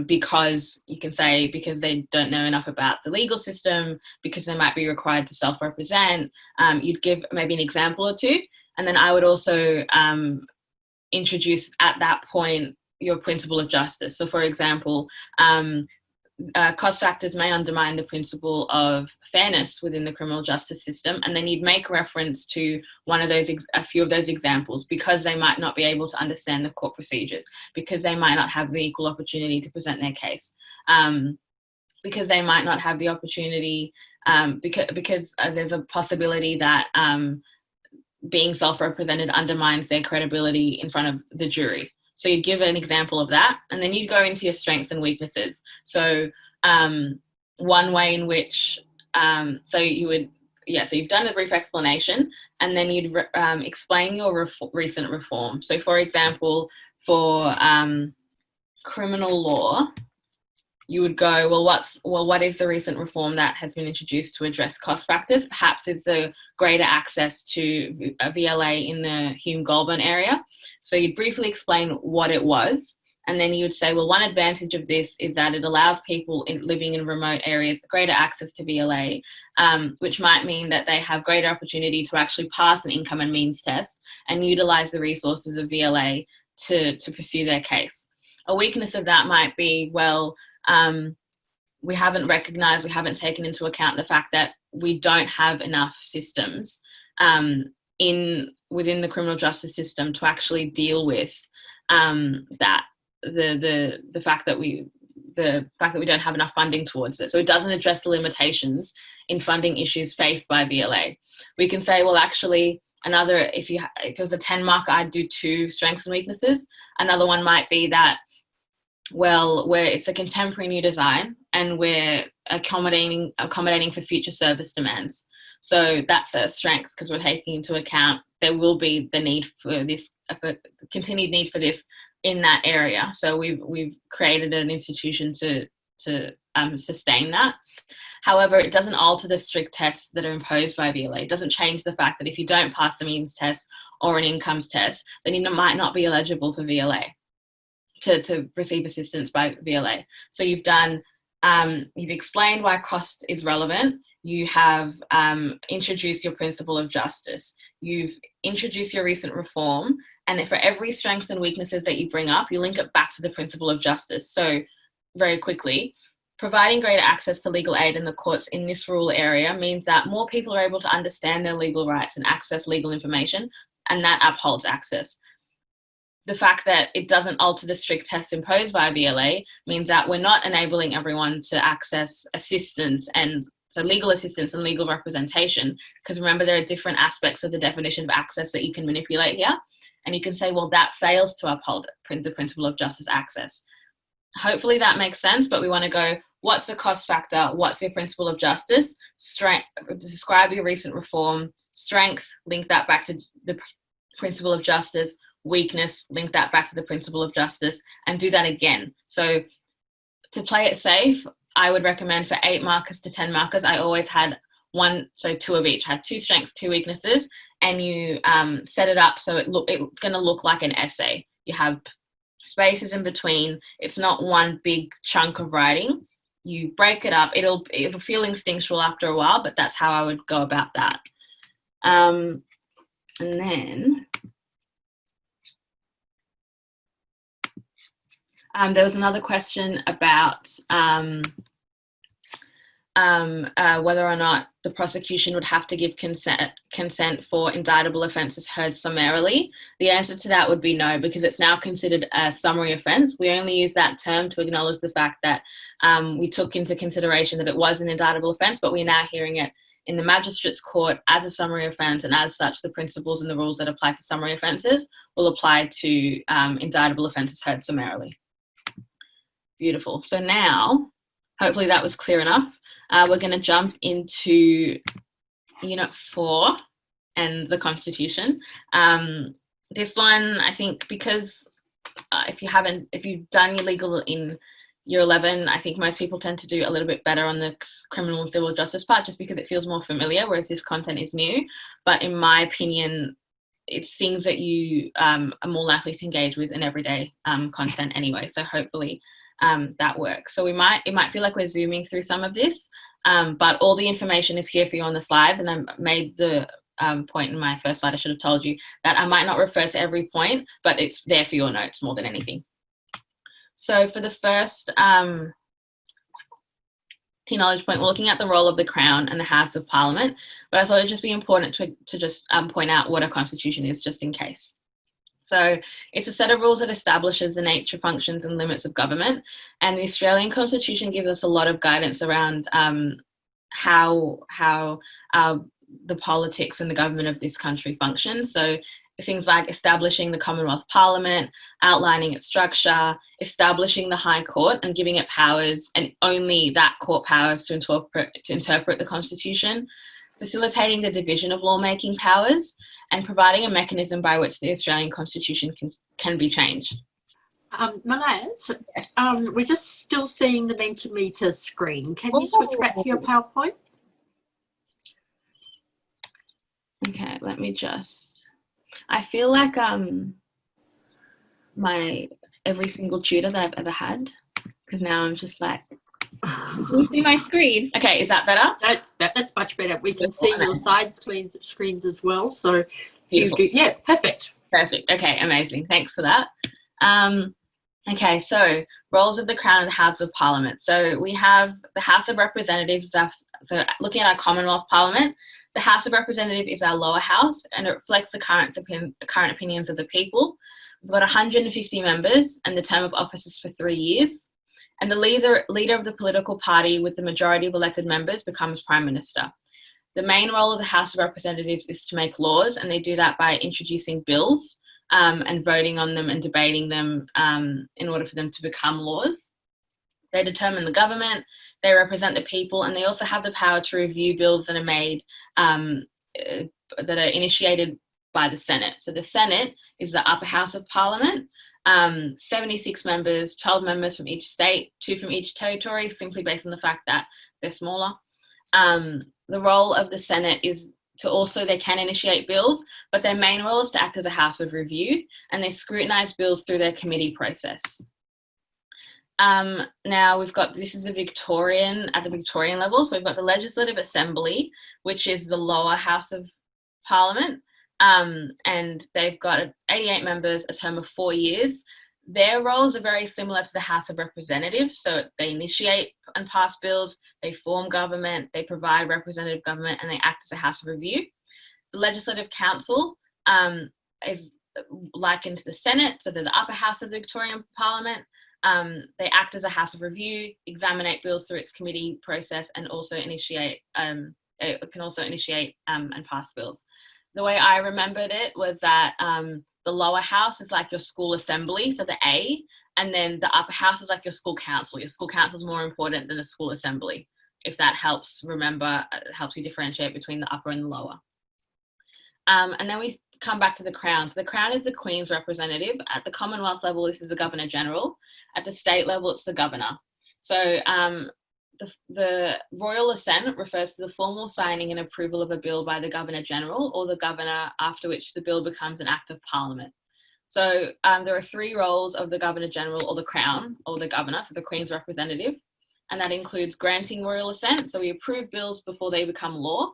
[SPEAKER 1] because you can say because they don't know enough about the legal system, because they might be required to self-represent. You'd give maybe an example or two, and then I would also introduce at that point your principle of justice. So for example, cost factors may undermine the principle of fairness within the criminal justice system, and then you'd make reference to a few of those examples, because they might not be able to understand the court procedures, because they might not have the equal opportunity to present their case, because they might not have the opportunity, because there's a possibility that being self-represented undermines their credibility in front of the jury. So you'd give an example of that, and then you'd go into your strengths and weaknesses. So one way in which, so you would so you've done a brief explanation, and then you'd explain your recent reform. So, for example, for criminal law, you would go, what is the recent reform that has been introduced to address cost factors? Perhaps it's a greater access to a VLA in the Hume-Goulburn area. So you'd briefly explain what it was, and then you would say, well, one advantage of this is that it allows people living in remote areas greater access to VLA, which might mean that they have greater opportunity to actually pass an income and means test and utilise the resources of VLA to pursue their case. A weakness of that might be, well, we haven't recognised, we haven't taken into account the fact that we don't have enough systems within the criminal justice system to actually deal with that. The fact that we don't have enough funding towards it. So it doesn't address the limitations in funding issues faced by VLA. We can say, well, actually, if it was a 10 marker, I'd do 2 strengths and weaknesses. Another one might be that, well, where it's a contemporary new design and we're accommodating for future service demands. So that's a strength, because we're taking into account there will be the need for this, continued need for this in that area. So we've created an institution to sustain that. However, it doesn't alter the strict tests that are imposed by VLA. It doesn't change the fact that if you don't pass the means test or an incomes test, then you might not be eligible for VLA to receive assistance by VLA. So you've explained why cost is relevant. You have introduced your principle of justice. You've introduced your recent reform. And for every strengths and weaknesses that you bring up, you link it back to the principle of justice. So very quickly, providing greater access to legal aid in the courts in this rural area means that more people are able to understand their legal rights and access legal information, and that upholds access. The fact that it doesn't alter the strict tests imposed by VLA means that we're not enabling everyone to access assistance, and so legal assistance and legal representation, because remember, there are different aspects of the definition of access that you can manipulate here. And you can say, well, that fails to uphold the principle of justice access. Hopefully that makes sense, but we want to go, what's the cost factor? What's your principle of justice? Strength, describe your recent reform. Strength, link that back to the principle of justice. Weakness, link that back to the principle of justice, and do that again. So to play it safe, I would recommend for 8 markers to 10 markers, I always had 2 of each, had 2 strengths, 2 weaknesses, and you set it up so it's going to look like an essay. You have spaces in between. It's not one big chunk of writing. You break it up. It'll feel instinctual after a while, but that's how I would go about that. And then there was another question about whether or not the prosecution would have to give consent for indictable offences heard summarily. The answer to that would be no, because it's now considered a summary offence. We only use that term to acknowledge the fact that we took into consideration that it was an indictable offence, but we're now hearing it in the Magistrates Court as a summary offence, and as such, the principles and the rules that apply to summary offences will apply to indictable offences heard summarily. Beautiful. So now, hopefully that was clear enough. We're going to jump into Unit 4 and the Constitution. This one, I think, because if you've done your legal in Year 11, I think most people tend to do a little bit better on the criminal and civil justice part, just because it feels more familiar, whereas this content is new. But in my opinion, it's things that you are more likely to engage with in everyday content anyway. So hopefully that works. So it might feel like we're zooming through some of this, but all the information is here for you on the slides, and I made the point in my first slide, I should have told you, that I might not refer to every point, but it's there for your notes more than anything. So for the first key knowledge point, we're looking at the role of the Crown and the House of Parliament, but I thought it'd just be important to just point out what a constitution is, just in case. So it's a set of rules that establishes the nature, functions and limits of government, and the Australian Constitution gives us a lot of guidance around how the politics and the government of this country functions. So things like establishing the Commonwealth Parliament, outlining its structure, establishing the High Court and giving it powers, and only that court powers to interpret the Constitution, facilitating the division of lawmaking powers, and providing a mechanism by which the Australian Constitution can be changed.
[SPEAKER 2] Malaz, we're just still seeing the Mentimeter screen. Can you switch back to your PowerPoint?
[SPEAKER 1] Okay, let me just, I feel like every single tutor that I've ever had, because now I'm just like, can you see my screen? Okay, is that better?
[SPEAKER 2] That's much better. We can see your side screens as well. So
[SPEAKER 1] Beautiful.
[SPEAKER 2] Yeah, perfect.
[SPEAKER 1] Perfect. Okay, amazing. Thanks for that. Okay, so roles of the Crown and the House of Parliament. So we have the House of Representatives. So looking at our Commonwealth Parliament, the House of Representatives is our lower house, and it reflects the current opinions of the people. We've got 150 members, and the term of office is for 3 years. And the leader of the political party with the majority of elected members becomes Prime Minister. The main role of the House of Representatives is to make laws, and they do that by introducing bills and voting on them and debating them in order for them to become laws. They determine the government, they represent the people, and they also have the power to review bills that are made, that are initiated by the Senate. So the Senate is the upper house of Parliament, 76 members, 12 members from each state, 2 from each territory, simply based on the fact that they're smaller. The role of the Senate is they can initiate bills, but their main role is to act as a house of review, and they scrutinise bills through their committee process. Now this is at the Victorian level. So we've got the Legislative Assembly, which is the lower house of Parliament, and they've got 88 members, a term of 4 years. Their roles are very similar to the House of Representatives. So they initiate and pass bills, they form government, they provide representative government, and they act as a house of review. The Legislative Council is likened to the Senate, so they're the upper house of the Victorian Parliament. They act as a house of review, examine bills through its committee process, and also initiate and pass bills. The way I remembered it was that the lower house is like your school assembly, so the A, and then the upper house is like your school council. Your school council is more important than the school assembly, if that helps helps you differentiate between the upper and the lower. And then we come back to the Crown. So the Crown is the Queen's representative. At the Commonwealth level, this is the Governor General. At the state level, it's the Governor. So the royal assent refers to the formal signing and approval of a bill by the Governor General or the Governor, after which the bill becomes an act of Parliament. So there are 3 roles of the Governor General or the Crown or the Governor, so the Queen's representative, and that includes granting royal assent. So we approve bills before they become law.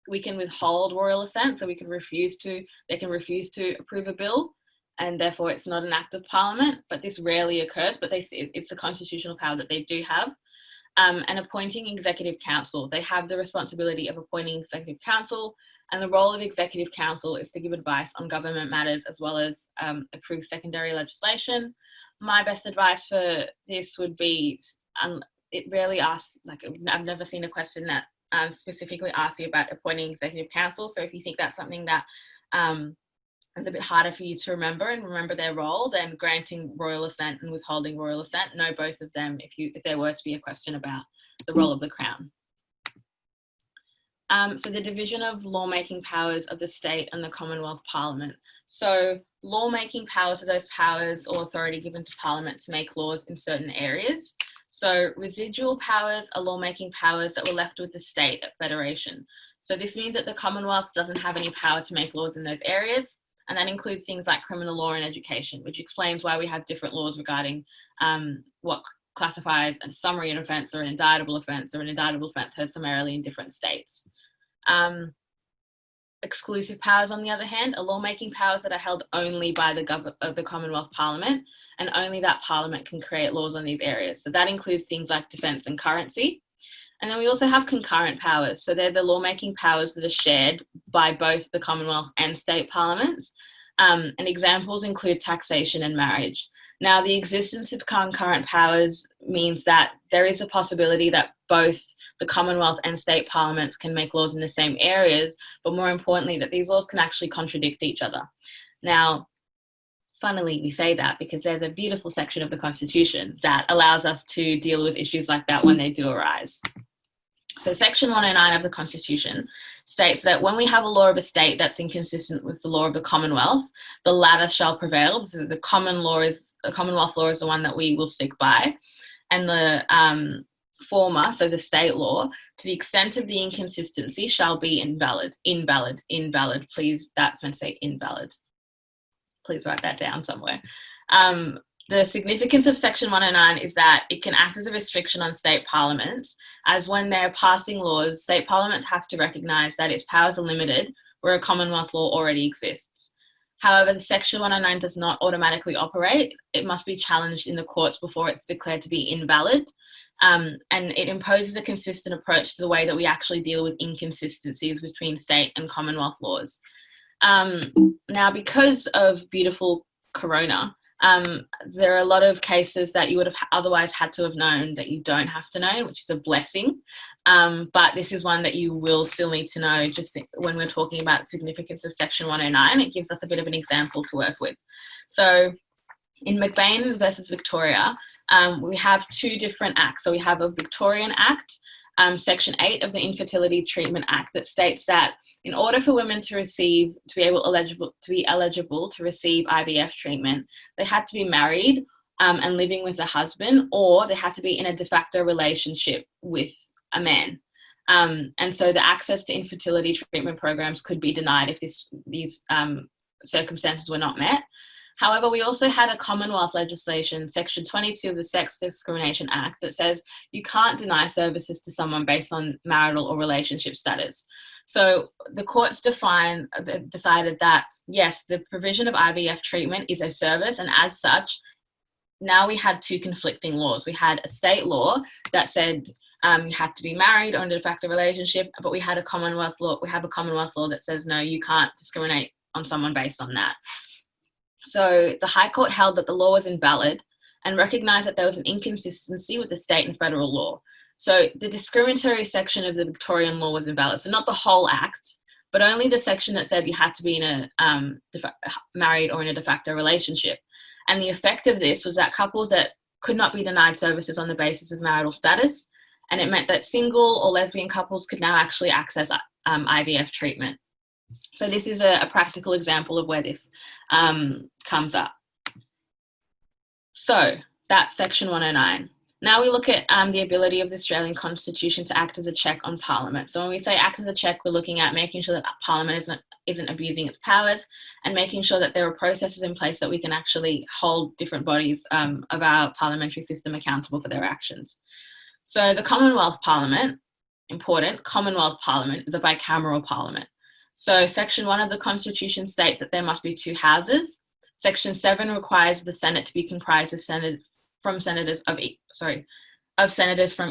[SPEAKER 1] We can withhold royal assent, so they can refuse to approve a bill, and therefore it's not an act of Parliament, but this rarely occurs, but it's a constitutional power that they do have. And appointing Executive Council. They have the responsibility of appointing Executive Council, and the role of Executive Council is to give advice on government matters as well as approve secondary legislation. My best advice for this would be, it rarely asks, I've never seen a question that specifically asks you about appointing Executive Council. So if you think that's something that it's a bit harder for you to remember their role, then granting royal assent and withholding royal assent, know both of them if there were to be a question about the role of the Crown. So the division of lawmaking powers of the state and the Commonwealth Parliament. So lawmaking powers are those powers or authority given to Parliament to make laws in certain areas. So residual powers are lawmaking powers that were left with the state at federation. So this means that the Commonwealth doesn't have any power to make laws in those areas. And that includes things like criminal law and education, which explains why we have different laws regarding what classifies a summary offence or an indictable offence, or an indictable offence heard summarily in different states. Exclusive powers, on the other hand, are lawmaking powers that are held only by the Commonwealth Parliament, and only that Parliament can create laws on these areas. So that includes things like defence and currency. And then we also have concurrent powers. So they're the lawmaking powers that are shared by both the Commonwealth and state parliaments. And examples include taxation and marriage. Now, the existence of concurrent powers means that there is a possibility that both the Commonwealth and state parliaments can make laws in the same areas, but more importantly, that these laws can actually contradict each other. Now, funnily, we say that because there's a beautiful section of the Constitution that allows us to deal with issues like that when they do arise. So Section 109 of the Constitution states that when we have a law of a state that's inconsistent with the law of the Commonwealth, the latter shall prevail. So the Commonwealth law is the one that we will stick by, and the former, so the state law, to the extent of the inconsistency, shall be invalid. Please, that's meant to say invalid. Please write that down somewhere. The significance of Section 109 is that it can act as a restriction on state parliaments, as when they're passing laws, state parliaments have to recognise that its powers are limited where a Commonwealth law already exists. However, the Section 109 does not automatically operate. It must be challenged in the courts before it's declared to be invalid. And it imposes a consistent approach to the way that we actually deal with inconsistencies between state and Commonwealth laws. Now, because of beautiful Corona, there are a lot of cases that you would have otherwise had to have known that you don't have to know, which is a blessing. But this is one that you will still need to know just when we're talking about the significance of Section 109. It gives us a bit of an example to work with. So in McBain versus Victoria, we have two different acts. So we have a Victorian Act, Section 8 of the Infertility Treatment Act, that states that in order for women to be eligible to receive IVF treatment, they had to be married and living with a husband, or they had to be in a de facto relationship with a man. And so the access to infertility treatment programs could be denied if these circumstances were not met. However, we also had a Commonwealth legislation, Section 22 of the Sex Discrimination Act, that says you can't deny services to someone based on marital or relationship status. So the courts decided that, yes, the provision of IVF treatment is a service, and as such, now we had two conflicting laws. We had a state law that said you had to be married or in a de facto relationship, but we had a Commonwealth law. We have a Commonwealth law that says, no, you can't discriminate on someone based on that. So the High Court held that the law was invalid and recognised that there was an inconsistency with the state and federal law. So the discriminatory section of the Victorian law was invalid. So not the whole act, but only the section that said you had to be in a married or in a de facto relationship. And the effect of this was that couples that could not be denied services on the basis of marital status, and it meant that single or lesbian couples could now actually access IVF treatment. So this is a practical example of where this comes up. So that's Section 109. Now we look at the ability of the Australian Constitution to act as a check on Parliament. So when we say act as a check, we're looking at making sure that Parliament isn't abusing its powers, and making sure that there are processes in place that we can actually hold different bodies of our parliamentary system accountable for their actions. So the Commonwealth Parliament, important, Commonwealth Parliament is a bicameral parliament. So Section 1 of the Constitution states that there must be two houses. Section 7 requires the Senate to be comprised of senators from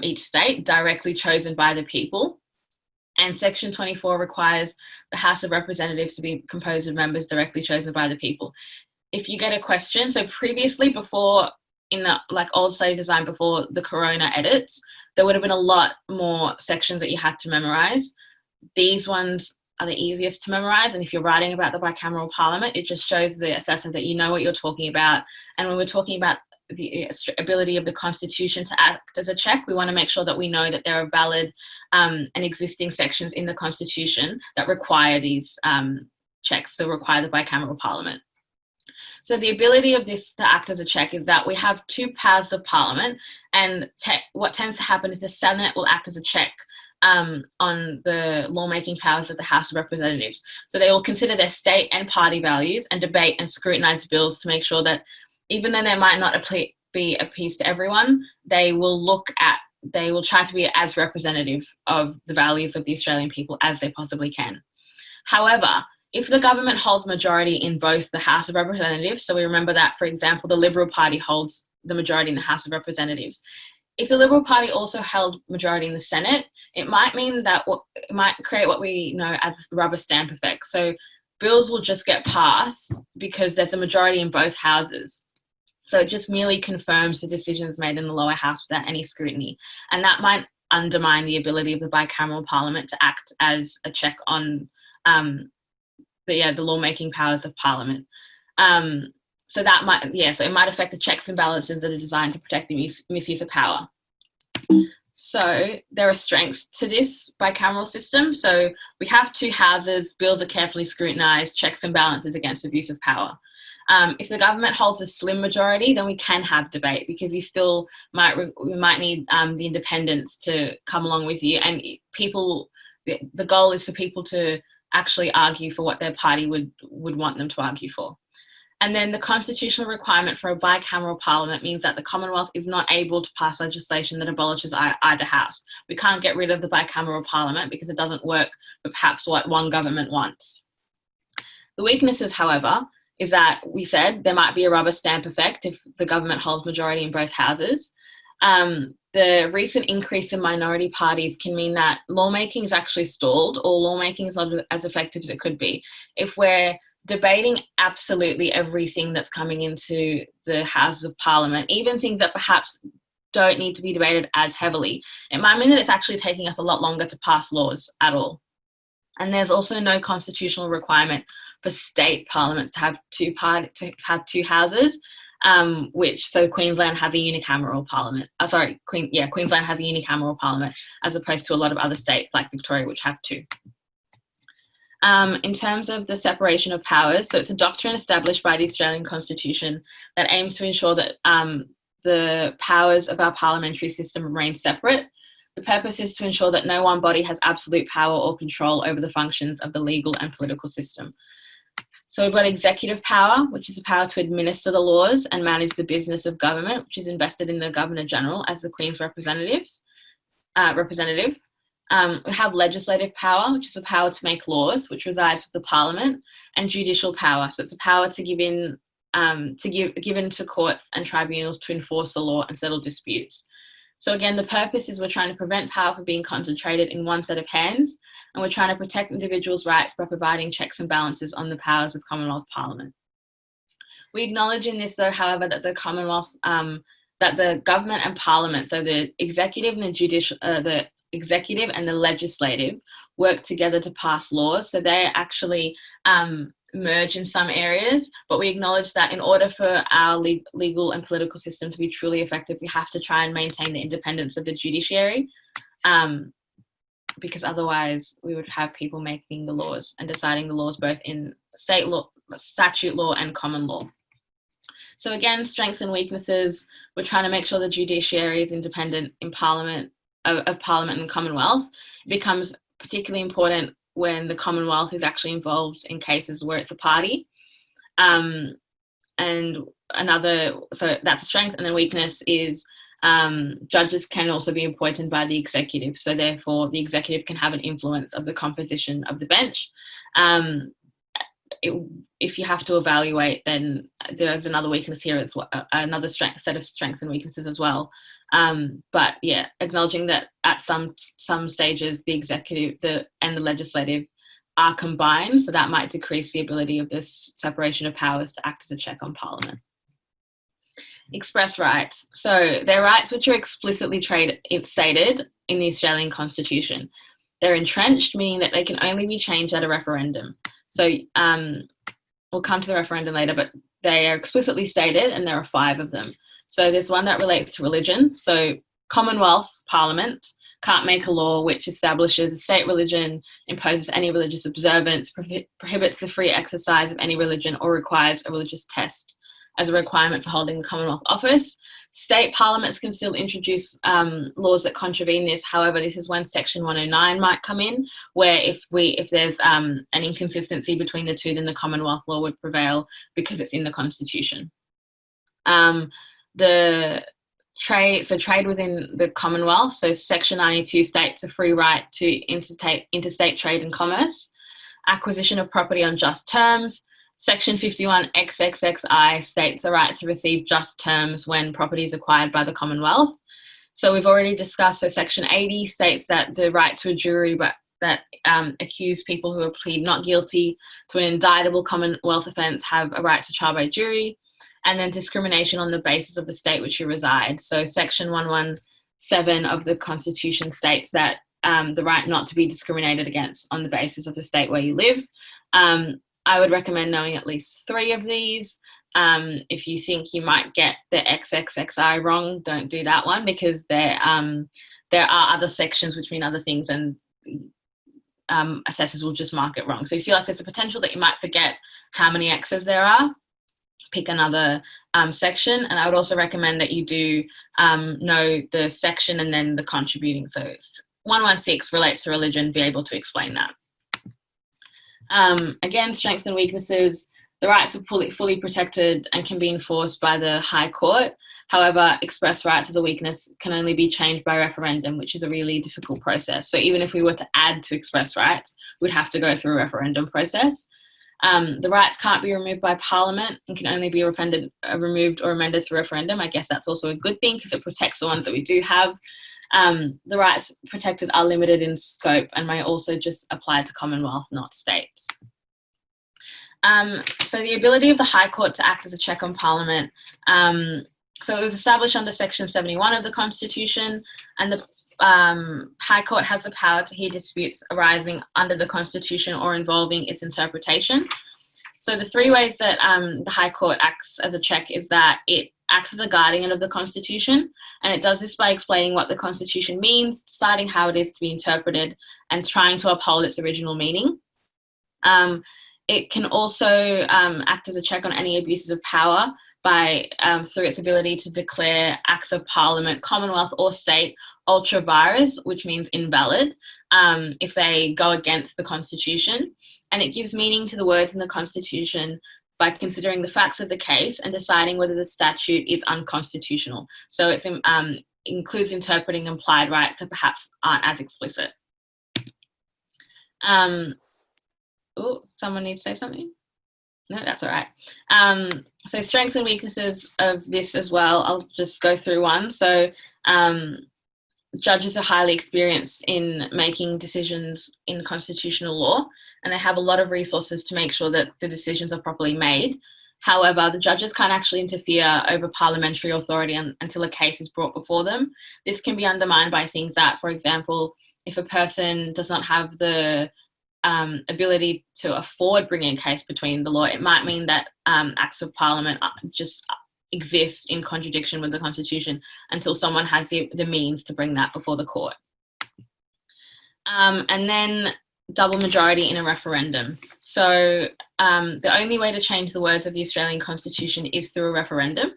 [SPEAKER 1] each state, directly chosen by the people. And Section 24 requires the House of Representatives to be composed of members directly chosen by the people. If you get a question, so previously, before, in the old study design before the Corona edits, there would have been a lot more sections that you had to memorize. These ones are the easiest to memorize, and if you're writing about the bicameral parliament, it just shows the assessment that you know what you're talking about. And when we're talking about the ability of the Constitution to act as a check, we want to make sure that we know that there are valid and existing sections in the Constitution that require these checks, that require the bicameral parliament. So the ability of this to act as a check is that we have two paths of parliament, and what tends to happen is the Senate will act as a check on the lawmaking powers of the House of Representatives. So they will consider their state and party values and debate and scrutinise bills to make sure that even though they might not be appeased to everyone, they will try to be as representative of the values of the Australian people as they possibly can. However, if the government holds majority in both the House of Representatives, so we remember that, for example, the Liberal Party holds the majority in the House of Representatives. If the Liberal Party also held majority in the Senate, it might mean that it might create what we know as the rubber stamp effect. So bills will just get passed because there's a majority in both houses. So it just merely confirms the decisions made in the lower house without any scrutiny. And that might undermine the ability of the bicameral parliament to act as a check on the lawmaking powers of parliament. So it might affect the checks and balances that are designed to protect the misuse of power. So there are strengths to this bicameral system. So we have two houses, bills are carefully scrutinised, checks and balances against abuse of power. If the government holds a slim majority, then we can have debate, because we still might need the independents to come along with you, and the goal is for people to actually argue for what their party would want them to argue for. And then the constitutional requirement for a bicameral parliament means that the Commonwealth is not able to pass legislation that abolishes either house. We can't get rid of the bicameral parliament because it doesn't work for perhaps what one government wants. The weaknesses, however, is that we said there might be a rubber stamp effect if the government holds majority in both houses. The recent increase in minority parties can mean that lawmaking is actually stalled, or lawmaking is not as effective as it could be. If we're debating absolutely everything that's coming into the Houses of Parliament, even things that perhaps don't need to be debated as heavily, it might mean that it's actually taking us a lot longer to pass laws at all. And there's also no constitutional requirement for state parliaments to have two houses, so Queensland has a unicameral parliament. Queensland has a unicameral parliament, as opposed to a lot of other states like Victoria, which have two. In terms of the separation of powers, so it's a doctrine established by the Australian Constitution that aims to ensure that the powers of our parliamentary system remain separate. The purpose is to ensure that no one body has absolute power or control over the functions of the legal and political system. So we've got executive power, which is the power to administer the laws and manage the business of government, which is invested in the Governor-General as the Queen's representative. We have legislative power, which is the power to make laws, which resides with the Parliament, and judicial power. So it's a power to given to courts and tribunals to enforce the law and settle disputes. So again, the purpose is we're trying to prevent power from being concentrated in one set of hands, and we're trying to protect individuals' rights by providing checks and balances on the powers of Commonwealth Parliament. We acknowledge in this, though, however, that the Commonwealth, that the government and Parliament, so the executive and the executive and the legislative, work together to pass laws. So they actually merge in some areas, but we acknowledge that in order for our legal and political system to be truly effective, we have to try and maintain the independence of the judiciary, because otherwise we would have people making the laws and deciding the laws both in state law, statute law, and common law. So again, strengths and weaknesses, we're trying to make sure the judiciary is independent in Parliament, of Parliament and Commonwealth. It becomes particularly important when the Commonwealth is actually involved in cases where it's a party. So that's a strength. And then weakness is judges can also be appointed by the executive. So therefore the executive can have an influence of the composition of the bench. If you have to evaluate, then there's another weakness here as well, another set of strengths and weaknesses as well. But yeah, acknowledging that at some stages the executive and the legislative are combined, so that might decrease the ability of this separation of powers to act as a check on Parliament. Express rights. So they're rights which are explicitly stated in the Australian Constitution. They're entrenched, meaning that they can only be changed at a referendum. So we'll come to the referendum later, but they are explicitly stated, and there are 5 of them. So there's one that relates to religion. So Commonwealth Parliament can't make a law which establishes a state religion, imposes any religious observance, prohibits the free exercise of any religion, or requires a religious test as a requirement for holding the Commonwealth office. State parliaments can still introduce laws that contravene this. However, this is when Section 109 might come in, where if there's an inconsistency between the two, then the Commonwealth law would prevail because it's in the Constitution. Trade within the Commonwealth. So Section 92 states a free right to interstate trade and commerce, acquisition of property on just terms. Section 51 XXXI states a right to receive just terms when property is acquired by the Commonwealth. So we've already discussed, so Section 80 states that the right to a jury, but that accuse people who are plead not guilty to an indictable Commonwealth offence have a right to trial by jury. And then discrimination on the basis of the state which you reside. So Section 117 of the Constitution states that the right not to be discriminated against on the basis of the state where you live. I would recommend knowing at least 3 of these. If you think you might get the XXXI wrong, don't do that one, because they're there are other sections which mean other things, and assessors will just mark it wrong. So if you feel like there's a potential that you might forget how many X's there are, pick another section. And I would also recommend that you do know the section and then the contributing. So 116 relates to religion, be able to explain that. Again, strengths and weaknesses. The rights are fully protected and can be enforced by the High Court. However, express rights as a weakness can only be changed by referendum, which is a really difficult process. So even if we were to add to express rights, we'd have to go through a referendum process. The rights can't be removed by Parliament and can only be removed or amended through referendum. I guess that's also a good thing because it protects the ones that we do have. The rights protected are limited in scope and may also just apply to Commonwealth, not states. So the ability of the High Court to act as a check on Parliament. So it was established under Section 71 of the Constitution, and the High Court has the power to hear disputes arising under the Constitution or involving its interpretation. So the three ways that the High Court acts as a check is that it acts as a guardian of the Constitution, and it does this by explaining what the Constitution means, deciding how it is to be interpreted, and trying to uphold its original meaning. It can also act as a check on any abuses of power by through its ability to declare acts of Parliament, Commonwealth or state ultra vires, which means invalid, if they go against the Constitution. And it gives meaning to the words in the Constitution by considering the facts of the case and deciding whether the statute is unconstitutional. So it includes interpreting implied rights that perhaps aren't as explicit. Oh, someone needs to say something? No, that's all right. So strengths and weaknesses of this as well. I'll just go through one. So judges are highly experienced in making decisions in constitutional law, and they have a lot of resources to make sure that the decisions are properly made. However, the judges can't actually interfere over parliamentary authority until a case is brought before them. This can be undermined by things that, for example, if a person does not have the ability to afford bringing a case between the law, it might mean that acts of Parliament just exist in contradiction with the Constitution until someone has the means to bring that before the court. And then double majority in a referendum. So the only way to change the words of the Australian Constitution is through a referendum,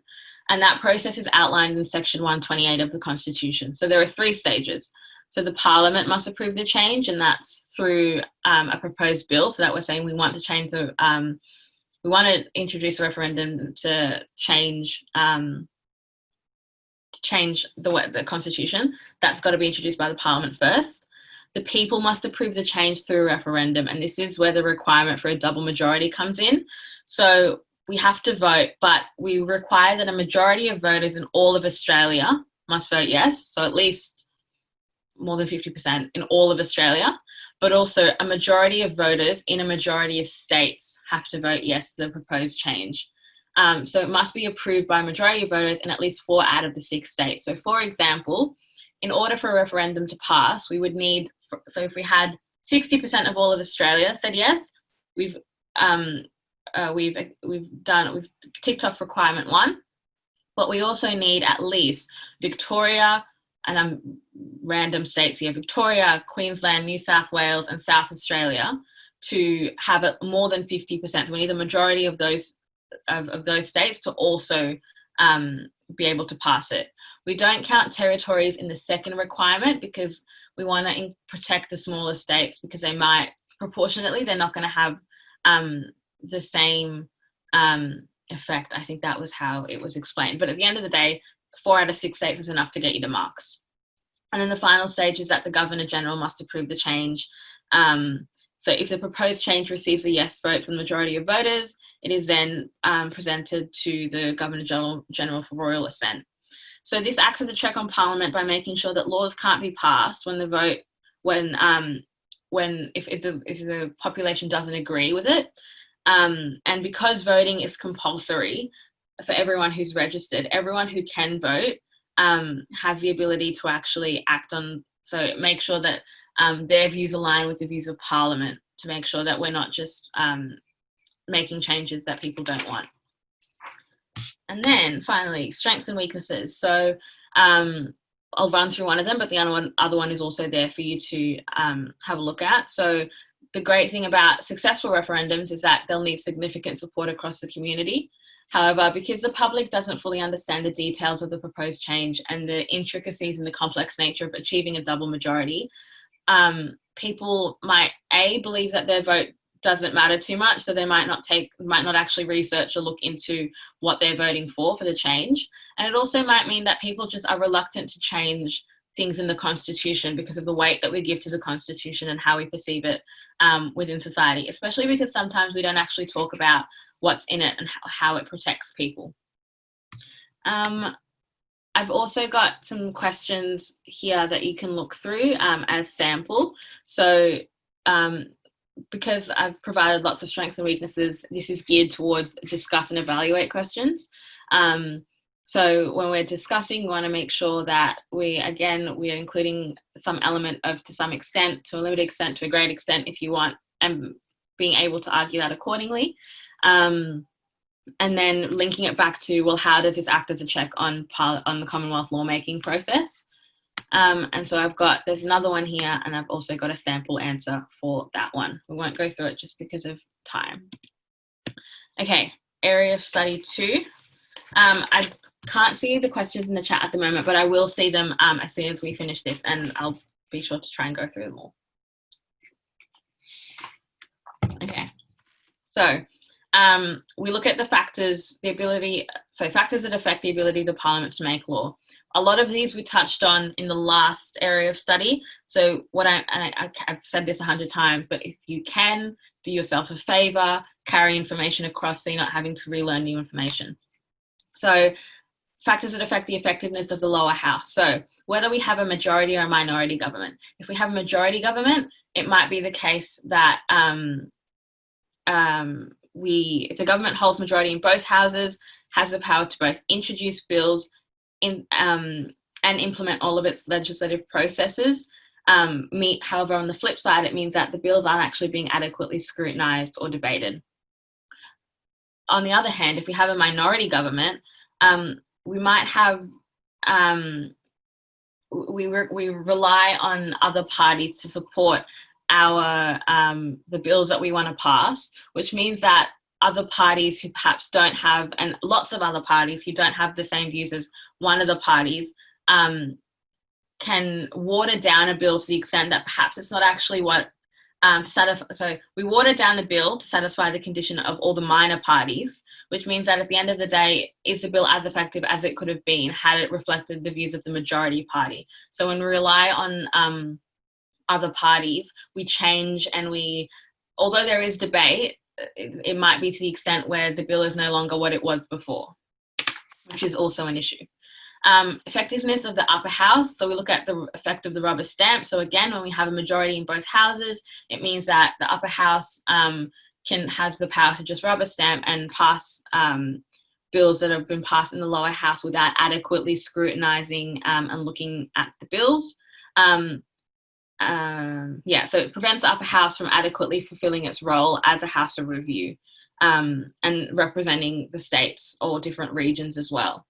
[SPEAKER 1] and that process is outlined in Section 128 of the Constitution. So there are 3 stages. So the Parliament must approve the change, and that's through a proposed bill. So that we're saying we want to change the, we want to introduce a referendum to change the Constitution. That's got to be introduced by the Parliament first. The people must approve the change through a referendum, and this is where the requirement for a double majority comes in. So we have to vote, but we require that a majority of voters in all of Australia must vote yes. So at least more than 50% in all of Australia, but also a majority of voters in a majority of states have to vote yes to the proposed change. So it must be approved by a majority of voters in at least 4 out of the 6 states. So for example, in order for a referendum to pass, we would need, so if we had 60% of all of Australia said yes, we've ticked off requirement 1, but we also need at least Victoria, and I'm random states here, Victoria, Queensland, New South Wales and South Australia to have it more than 50%. So we need the majority of those states to also be able to pass it. We don't count territories in the second requirement because we want to protect the smaller states, because they might, proportionately, they're not going to have the same effect. I think that was how it was explained. But at the end of the day, 4 out of 6 states is enough to get you to marks. And then the final stage is that the Governor-General must approve the change. So if the proposed change receives a yes vote from the majority of voters, it is then presented to the Governor-General for royal assent. So this acts as a check on Parliament by making sure that laws can't be passed when the vote, if the population doesn't agree with it. And because voting is compulsory for everyone who's registered, everyone who can vote has the ability to actually act on, so make sure that their views align with the views of Parliament, to make sure that we're not just making changes that people don't want. And then finally, strengths and weaknesses. So I'll run through one of them, but the other one is also there for you to have a look at. So the great thing about successful referendums is that they'll need significant support across the community. However, because the public doesn't fully understand the details of the proposed change and the intricacies and the complex nature of achieving a double majority, people might believe that their vote doesn't matter too much, so they might not actually research or look into what they're voting for the change. And it also might mean that people just are reluctant to change things in the Constitution because of the weight that we give to the Constitution and how we perceive it within society, especially because sometimes we don't actually talk about what's in it and how it protects people. I've also got some questions here that you can look through as sample. So because I've provided lots of strengths and weaknesses, this is geared towards discuss and evaluate questions. So when we're discussing, we want to make sure that we are including some element of, to some extent, to a limited extent, to a great extent, if you want, and being able to argue that accordingly. And then linking it back to, well, how does this act as a check on the Commonwealth lawmaking process? And so there's another one here, and I've also got a sample answer for that one. We won't go through it just because of time. Okay, area of study 2. I can't see the questions in the chat at the moment, but I will see them as soon as we finish this, and I'll be sure to try and go through them all. Okay, so we look at the factors, factors that affect the ability of the Parliament to make law. A lot of these we touched on in the last area of study. So I've said this 100 times, but if you can, do yourself a favour, carry information across so you're not having to relearn new information. So factors that affect the effectiveness of the lower house. So whether we have a majority or a minority government. If we have a majority government, it might be the case that if the government holds majority in both houses, has the power to both introduce bills and implement all of its legislative processes. However, on the flip side, it means that the bills aren't actually being adequately scrutinised or debated. On the other hand, if we have a minority government, we might have we rely on other parties to support the bills that we want to pass, which means that other parties who perhaps don't have, and lots of other parties who don't have the same views as one of the parties, can water down a bill to the extent that perhaps it's not actually what so we water down the bill to satisfy the condition of all the minor parties, which means that at the end of the day, is the bill as effective as it could have been had it reflected the views of the majority party? So when we rely on other parties, we change, and although there is debate, it might be to the extent where the bill is no longer what it was before, which is also an issue. Effectiveness of the upper house. So we look at the effect of the rubber stamp. So again, when we have a majority in both houses, it means that the upper house has the power to just rubber stamp and pass bills that have been passed in the lower house without adequately scrutinising and looking at the bills. So it prevents the upper house from adequately fulfilling its role as a house of review and representing the states or different regions as well.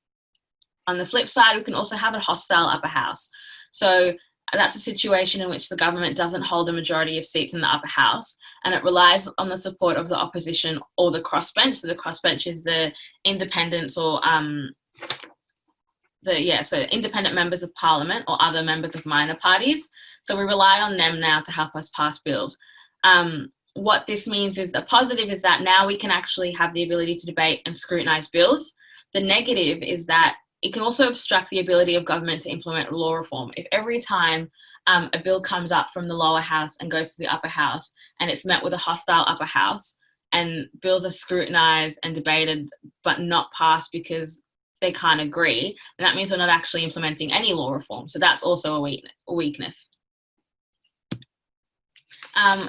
[SPEAKER 1] On the flip side, we can also have a hostile upper house. So that's a situation in which the government doesn't hold a majority of seats in the upper house, and it relies on the support of the opposition or the crossbench. So the crossbench is the independents or independent members of parliament or other members of minor parties. So we rely on them now to help us pass bills. What this means is, a positive is that now we can actually have the ability to debate and scrutinise bills. The negative is that it can also obstruct the ability of government to implement law reform. If every time a bill comes up from the lower house and goes to the upper house and it's met with a hostile upper house, and bills are scrutinised and debated but not passed because they can't agree, then that means we're not actually implementing any law reform. So that's also a weakness.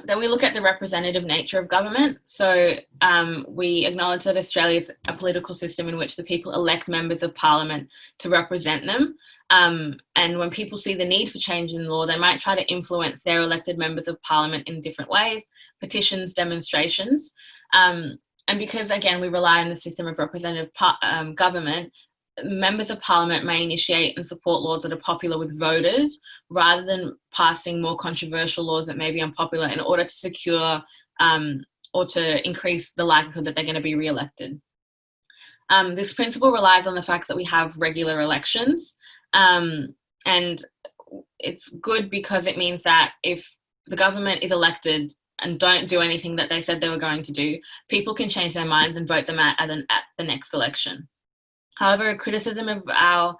[SPEAKER 1] Then we look at the representative nature of government. So we acknowledge that Australia is a political system in which the people elect members of parliament to represent them. And when people see the need for change in law, they might try to influence their elected members of parliament in different ways, petitions, demonstrations. And because, again, we rely on the system of representative government, members of parliament may initiate and support laws that are popular with voters rather than passing more controversial laws that may be unpopular in order to secure or to increase the likelihood that they're going to be re-elected. This principle relies on the fact that we have regular elections, and it's good because it means that if the government is elected and don't do anything that they said they were going to do, people can change their minds and vote them out at the next election. However, a criticism of our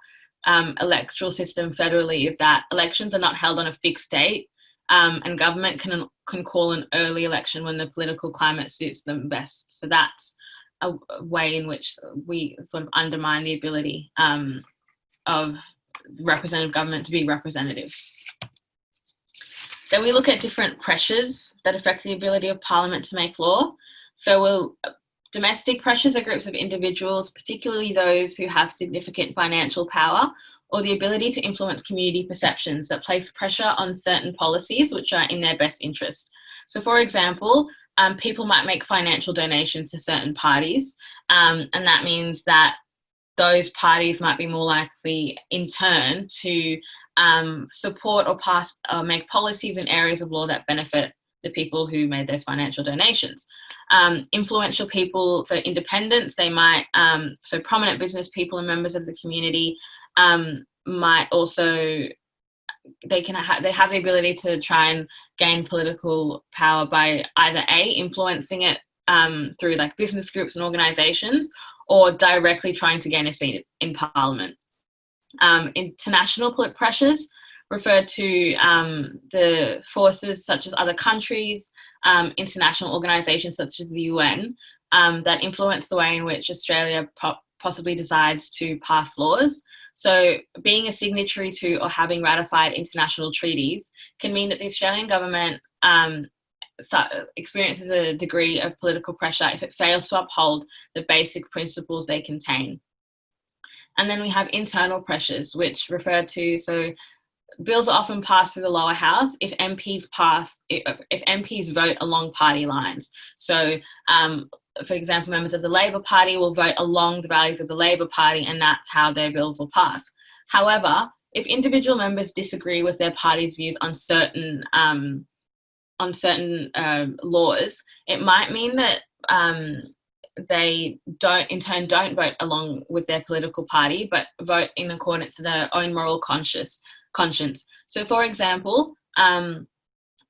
[SPEAKER 1] electoral system federally is that elections are not held on a fixed date, and government can call an early election when the political climate suits them best. So that's a way in which we sort of undermine the ability of representative government to be representative. Then we look at different pressures that affect the ability of Parliament to make law. So domestic pressures are groups of individuals, particularly those who have significant financial power or the ability to influence community perceptions that place pressure on certain policies which are in their best interest. So for example, people might make financial donations to certain parties, and that means that those parties might be more likely in turn to support or pass or make policies in areas of law that benefit the people who made those financial donations. Influential people, so independents, they might, so prominent business people and members of the community might also, they have the ability to try and gain political power by either influencing it through like business groups and organisations, or directly trying to gain a seat in Parliament. International pressures refer to the forces such as other countries, international organisations such as the UN, that influence the way in which Australia possibly decides to pass laws. So being a signatory to or having ratified international treaties can mean that the Australian government experiences a degree of political pressure if it fails to uphold the basic principles they contain. And then we have internal pressures, which refer to, so bills are often passed through the lower house if MPs vote along party lines. So, for example, members of the Labor Party will vote along the values of the Labor Party, and that's how their bills will pass. However, if individual members disagree with their party's views on certain laws, it might mean that they don't vote along with their political party, but vote in accordance to their own moral conscience. So, for example,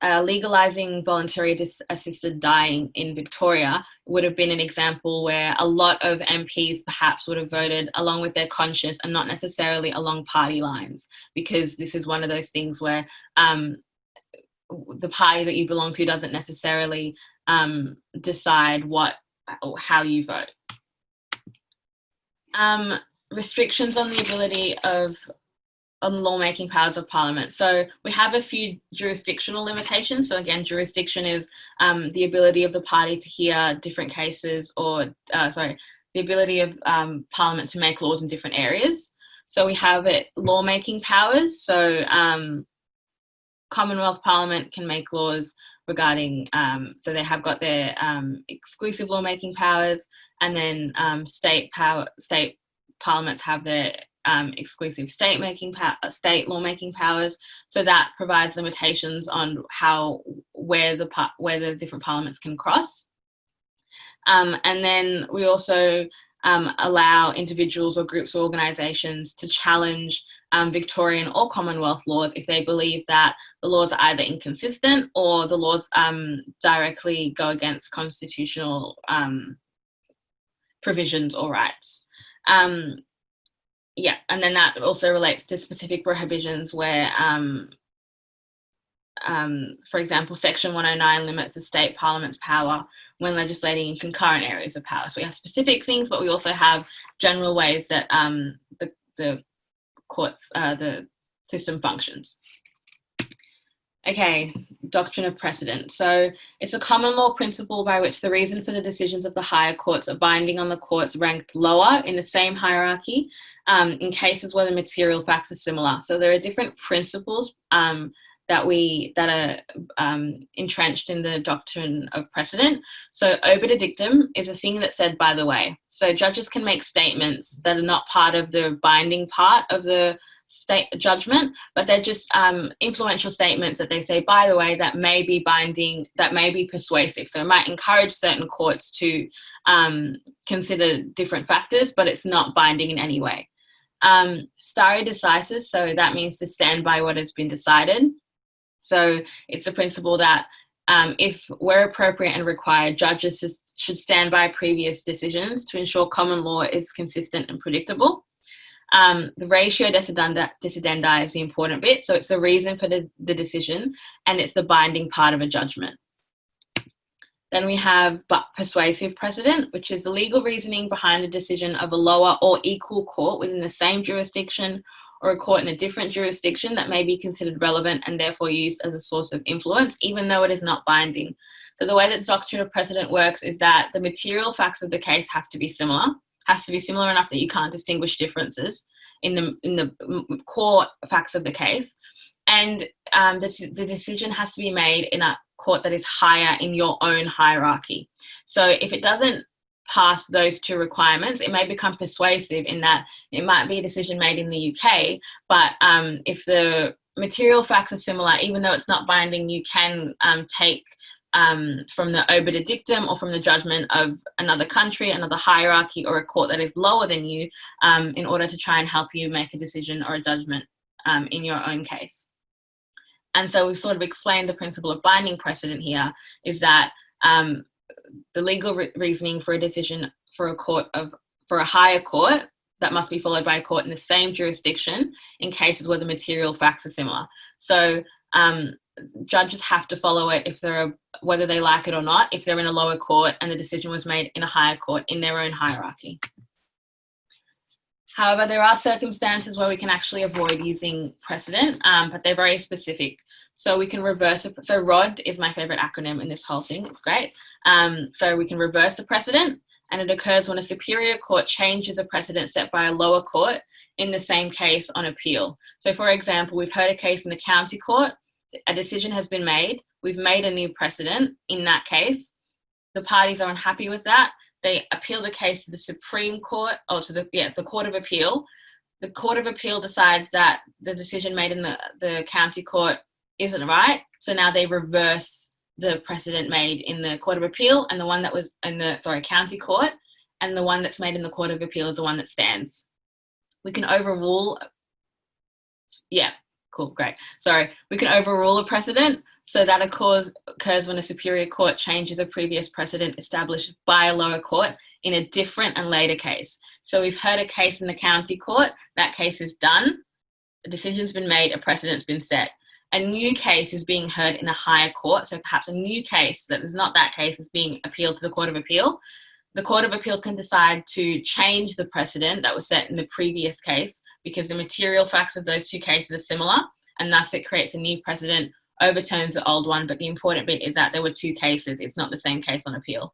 [SPEAKER 1] legalising voluntary assisted dying in Victoria would have been an example where a lot of MPs perhaps would have voted along with their conscience and not necessarily along party lines, because this is one of those things where the party that you belong to doesn't necessarily decide how you vote. Restrictions on the ability on the lawmaking powers of Parliament. So we have a few jurisdictional limitations. So again, jurisdiction is the ability of the party to hear different cases, or the ability of Parliament to make laws in different areas. So we have lawmaking powers. So Commonwealth Parliament can make laws regarding, so they have got their exclusive lawmaking powers, and then state parliaments have their exclusive state lawmaking powers. So that provides limitations on where the different parliaments can cross. And then we also allow individuals or groups or organisations to challenge Victorian or Commonwealth laws if they believe that the laws are either inconsistent or the laws directly go against constitutional provisions or rights. And then that also relates to specific prohibitions where, for example, Section 109 limits the state parliament's power when legislating in concurrent areas of power. So we have specific things, but we also have general ways that the courts, the system functions. Okay, doctrine of precedent. So it's a common law principle by which the reason for the decisions of the higher courts are binding on the courts ranked lower in the same hierarchy in cases where the material facts are similar. So there are different principles that are entrenched in the doctrine of precedent. So obiter dictum is a thing that's said by the way. So judges can make statements that are not part of the binding part of the state judgment, but they're just influential statements that they say, by the way, that may be binding, that may be persuasive. So it might encourage certain courts to consider different factors, but it's not binding in any way. Stare decisis, so that means to stand by what has been decided. So it's the principle that if where appropriate and required, judges should stand by previous decisions to ensure common law is consistent and predictable. The ratio decidendi is the important bit. So it's the reason for the decision, and it's the binding part of a judgment. Then we have persuasive precedent, which is the legal reasoning behind a decision of a lower or equal court within the same jurisdiction, or a court in a different jurisdiction that may be considered relevant and therefore used as a source of influence, even though it is not binding. So the way that doctrine of precedent works is that the material facts of the case have to be similar, enough that you can't distinguish differences in the core facts of the case. And the decision has to be made in a court that is higher in your own hierarchy. So if it doesn't pass those two requirements, it may become persuasive in that it might be a decision made in the UK, but if the material facts are similar, even though it's not binding, you can take from the obiter dictum or from the judgment of another country, another hierarchy, or a court that is lower than you in order to try and help you make a decision or a judgment in your own case. And so we've sort of explained the principle of binding precedent here is that the legal reasoning for a decision for a higher court that must be followed by a court in the same jurisdiction in cases where the material facts are similar. So judges have to follow it whether they like it or not, if they're in a lower court and the decision was made in a higher court in their own hierarchy. However, there are circumstances where we can actually avoid using precedent, but they're very specific. So we can reverse it. So ROD is my favorite acronym in this whole thing. It's great. So we can reverse the precedent, and it occurs when a superior court changes a precedent set by a lower court in the same case on appeal. So for example, we've heard a case in the county court, a decision has been made, we've made a new precedent in that case, the parties are unhappy with that, they appeal the case to the Supreme Court, or to the Court of Appeal. The Court of Appeal decides that the decision made in the county court isn't right, so now they reverse the precedent made in the Court of Appeal, and the one that was in the county court, and the one that's made in the Court of Appeal is the one that stands. We can overrule, we can overrule a precedent. So that occurs when a superior court changes a previous precedent established by a lower court in a different and later case. So we've heard a case in the county court, that case is done, a decision's been made, a precedent's been set. A new case is being heard in a higher court, so perhaps a new case that is not that case is being appealed to the Court of Appeal. The Court of Appeal can decide to change the precedent that was set in the previous case because the material facts of those two cases are similar, and thus it creates a new precedent, overturns the old one, but the important bit is that there were two cases, it's not the same case on appeal.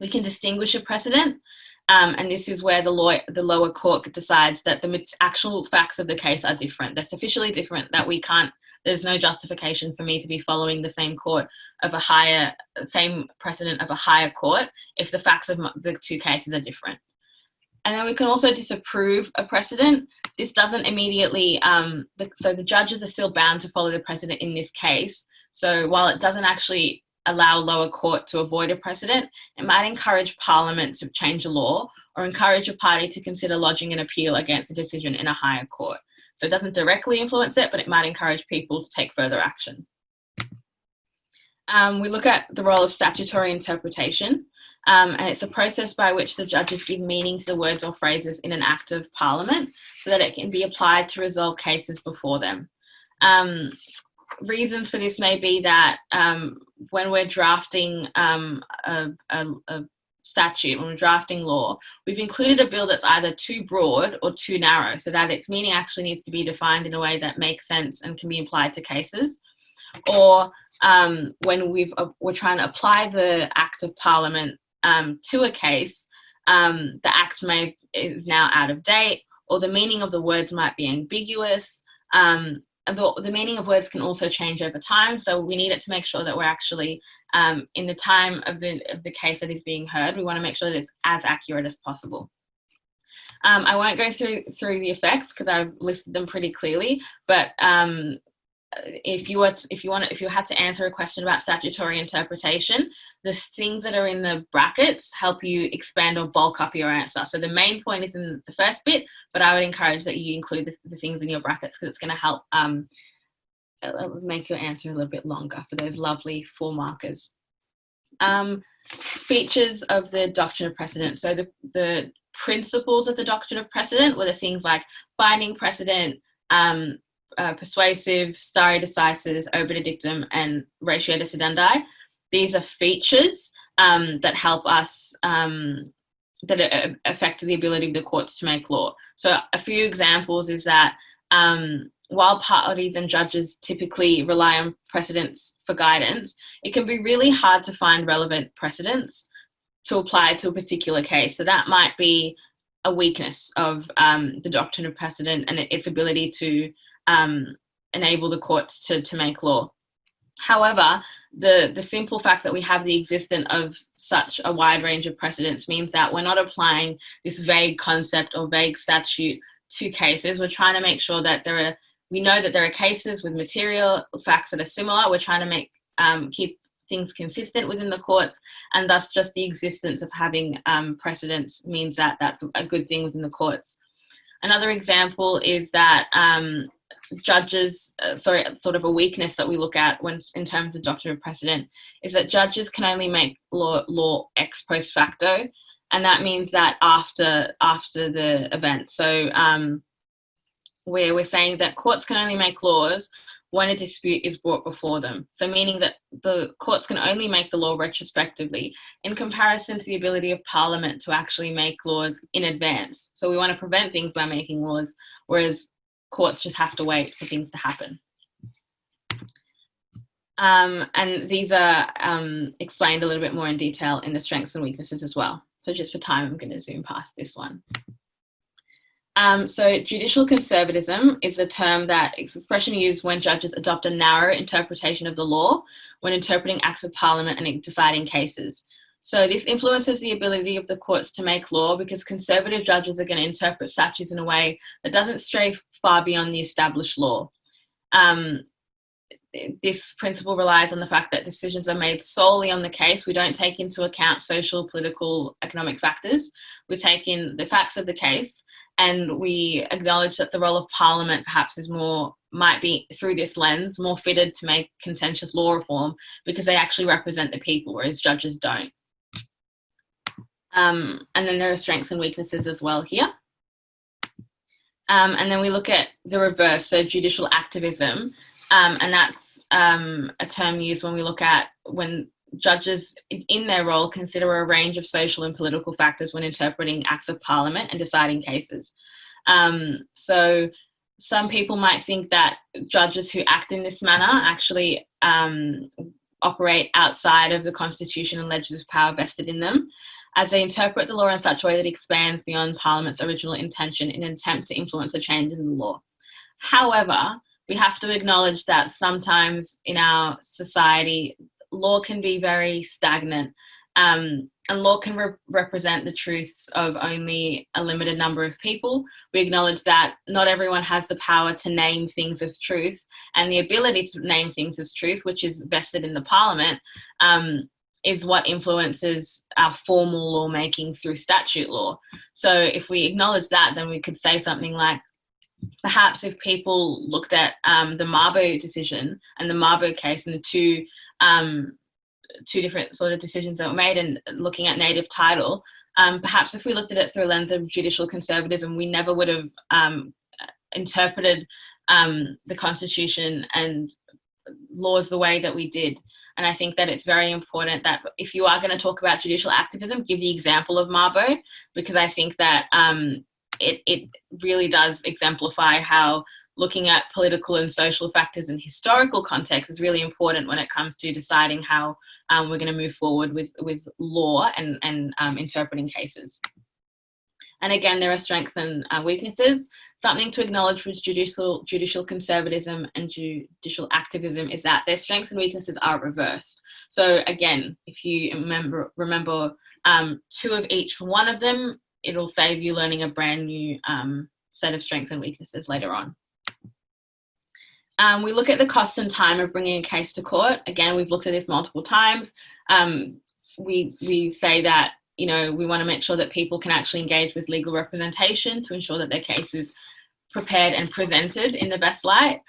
[SPEAKER 1] We can distinguish a precedent, and this is where the lower court decides that the actual facts of the case are different. They're sufficiently different that there's no justification for me to be following the same precedent of a higher court if the facts of the two cases are different. And then we can also disapprove a precedent. This doesn't immediately, so the judges are still bound to follow the precedent in this case. So while it doesn't actually allow lower court to avoid a precedent, it might encourage Parliament to change a law or encourage a party to consider lodging an appeal against a decision in a higher court. So it doesn't directly influence it, but it might encourage people to take further action. We look at the role of statutory interpretation. And it's a process by which the judges give meaning to the words or phrases in an act of Parliament so that it can be applied to resolve cases before them. Reasons for this may be that when we're drafting a statute, when we're drafting law, we've included a bill that's either too broad or too narrow so that its meaning actually needs to be defined in a way that makes sense and can be applied to cases. Or when we're trying to apply the Act of Parliament to a case, the Act is now out of date, or the meaning of the words might be ambiguous. the meaning of words can also change over time, so we need it to make sure that we're actually, in the time of the case that is being heard, we want to make sure that it's as accurate as possible. I won't go through the effects because I've listed them pretty clearly, but if you had to answer a question about statutory interpretation, the things that are in the brackets help you expand or bulk up your answer. So the main point is in the first bit, but I would encourage that you include the things in your brackets because it's going to help make your answer a little bit longer for those lovely 4 markers. Features of the doctrine of precedent. So the principles of the doctrine of precedent were the things like binding precedent, persuasive, stare decisis, obiter dictum, and ratio decidendi. These are features that help us, that affect the ability of the courts to make law. So a few examples is that while parties and judges typically rely on precedents for guidance, it can be really hard to find relevant precedents to apply to a particular case. So that might be a weakness of the doctrine of precedent and its ability to enable the courts to make law. However, the simple fact that we have the existence of such a wide range of precedents means that we're not applying this vague concept or vague statute to cases. We're trying to make sure that we know that there are cases with material facts that are similar. We're trying to keep things consistent within the courts, and thus just the existence of having precedents means that that's a good thing within the courts. Another example is that judges, sort of a weakness that we look at when in terms of doctrine of precedent, is that judges can only make law ex post facto, and that means that after the event. So where we're saying that courts can only make laws when a dispute is brought before them. So meaning that the courts can only make the law retrospectively in comparison to the ability of Parliament to actually make laws in advance. So we want to prevent things by making laws, whereas courts just have to wait for things to happen. And these are explained a little bit more in detail in the strengths and weaknesses as well. So just for time, I'm going to zoom past this one. So judicial conservatism is the term that expression used when judges adopt a narrow interpretation of the law when interpreting acts of Parliament and deciding cases. So this influences the ability of the courts to make law because conservative judges are going to interpret statutes in a way that doesn't stray far beyond the established law. This principle relies on the fact that decisions are made solely on the case. We don't take into account social, political, economic factors. We take in the facts of the case, and we acknowledge that the role of Parliament perhaps might be, through this lens, more fitted to make contentious law reform because they actually represent the people, whereas judges don't. And then there are strengths and weaknesses as well here. And then we look at the reverse, so judicial activism, and that's a term used when we look at when judges in their role consider a range of social and political factors when interpreting acts of Parliament and deciding cases. So some people might think that judges who act in this manner actually operate outside of the Constitution and legislative power vested in them, as they interpret the law in such a way that it expands beyond Parliament's original intention in an attempt to influence a change in the law. However, we have to acknowledge that sometimes in our society, law can be very stagnant, and law can represent the truths of only a limited number of people. We acknowledge that not everyone has the power to name things as truth, and the ability to name things as truth, which is vested in the Parliament, is what influences our formal lawmaking through statute law. So if we acknowledge that, then we could say something like, perhaps if people looked at the Mabo decision and the Mabo case and the two different sort of decisions that were made and looking at native title, perhaps if we looked at it through a lens of judicial conservatism, we never would have interpreted the Constitution and laws the way that we did. And I think that it's very important that if you are going to talk about judicial activism, give the example of Mabo, because I think that it really does exemplify how looking at political and social factors and historical context is really important when it comes to deciding how we're going to move forward with law and interpreting cases. And again, there are strengths and weaknesses. Something to acknowledge with judicial conservatism and judicial activism is that their strengths and weaknesses are reversed. So again, if you remember 2 of each for one of them, it'll save you learning a brand new set of strengths and weaknesses later on. We look at the cost and time of bringing a case to court. Again, we've looked at this multiple times. We say that, you know, we want to make sure that people can actually engage with legal representation to ensure that their case is prepared and presented in the best light.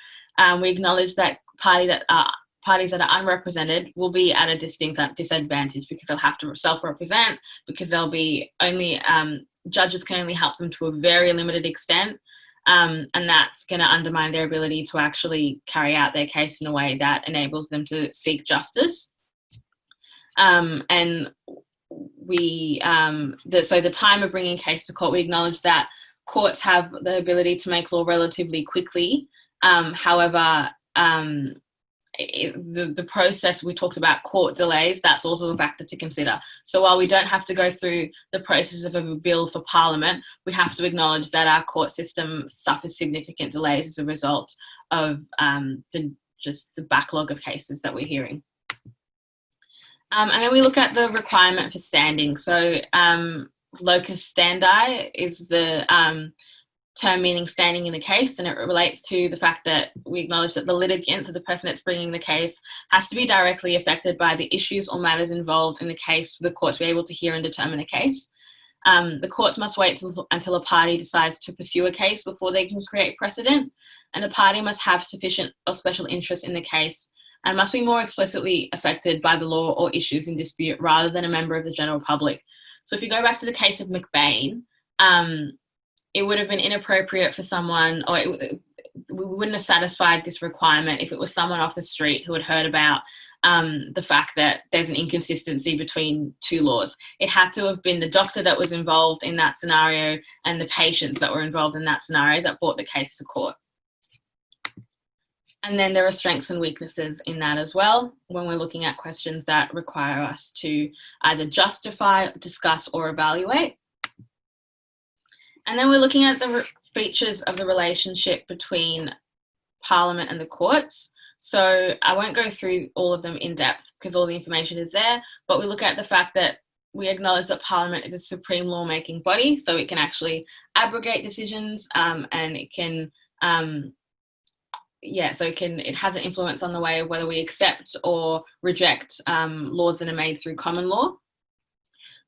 [SPEAKER 1] We acknowledge that parties that are unrepresented will be at a distinct disadvantage because they'll have to self-represent, because they'll be only, judges can only help them to a very limited extent. And that's going to undermine their ability to actually carry out their case in a way that enables them to seek justice. And so the time of bringing a case to court, we acknowledge that courts have the ability to make law relatively quickly. However, the process, we talked about court delays, that's also a factor to consider. So while we don't have to go through the process of a bill for Parliament, we have to acknowledge that our court system suffers significant delays as a result of the backlog of cases that we're hearing. And then we look at the requirement for standing. So locus standi is the term meaning standing in the case, and it relates to the fact that we acknowledge that the litigant, so the person that's bringing the case, has to be directly affected by the issues or matters involved in the case for the court to be able to hear and determine a case. The courts must wait until a party decides to pursue a case before they can create precedent, and a party must have sufficient or special interest in the case and must be more explicitly affected by the law or issues in dispute rather than a member of the general public. So if you go back to the case of McBain, it would have been inappropriate for someone, or we wouldn't have satisfied this requirement if it was someone off the street who had heard about the fact that there's an inconsistency between 2 laws. It had to have been the doctor that was involved in that scenario and the patients that were involved in that scenario that brought the case to court. And then there are strengths and weaknesses in that as well, when we're looking at questions that require us to either justify, discuss, or evaluate. And then we're looking at the features of the relationship between Parliament and the courts. So I won't go through all of them in depth because all the information is there, but we look at the fact that we acknowledge that Parliament is a supreme lawmaking body, so it can actually abrogate decisions, and it can, it has an influence on the way of whether we accept or reject laws that are made through common law.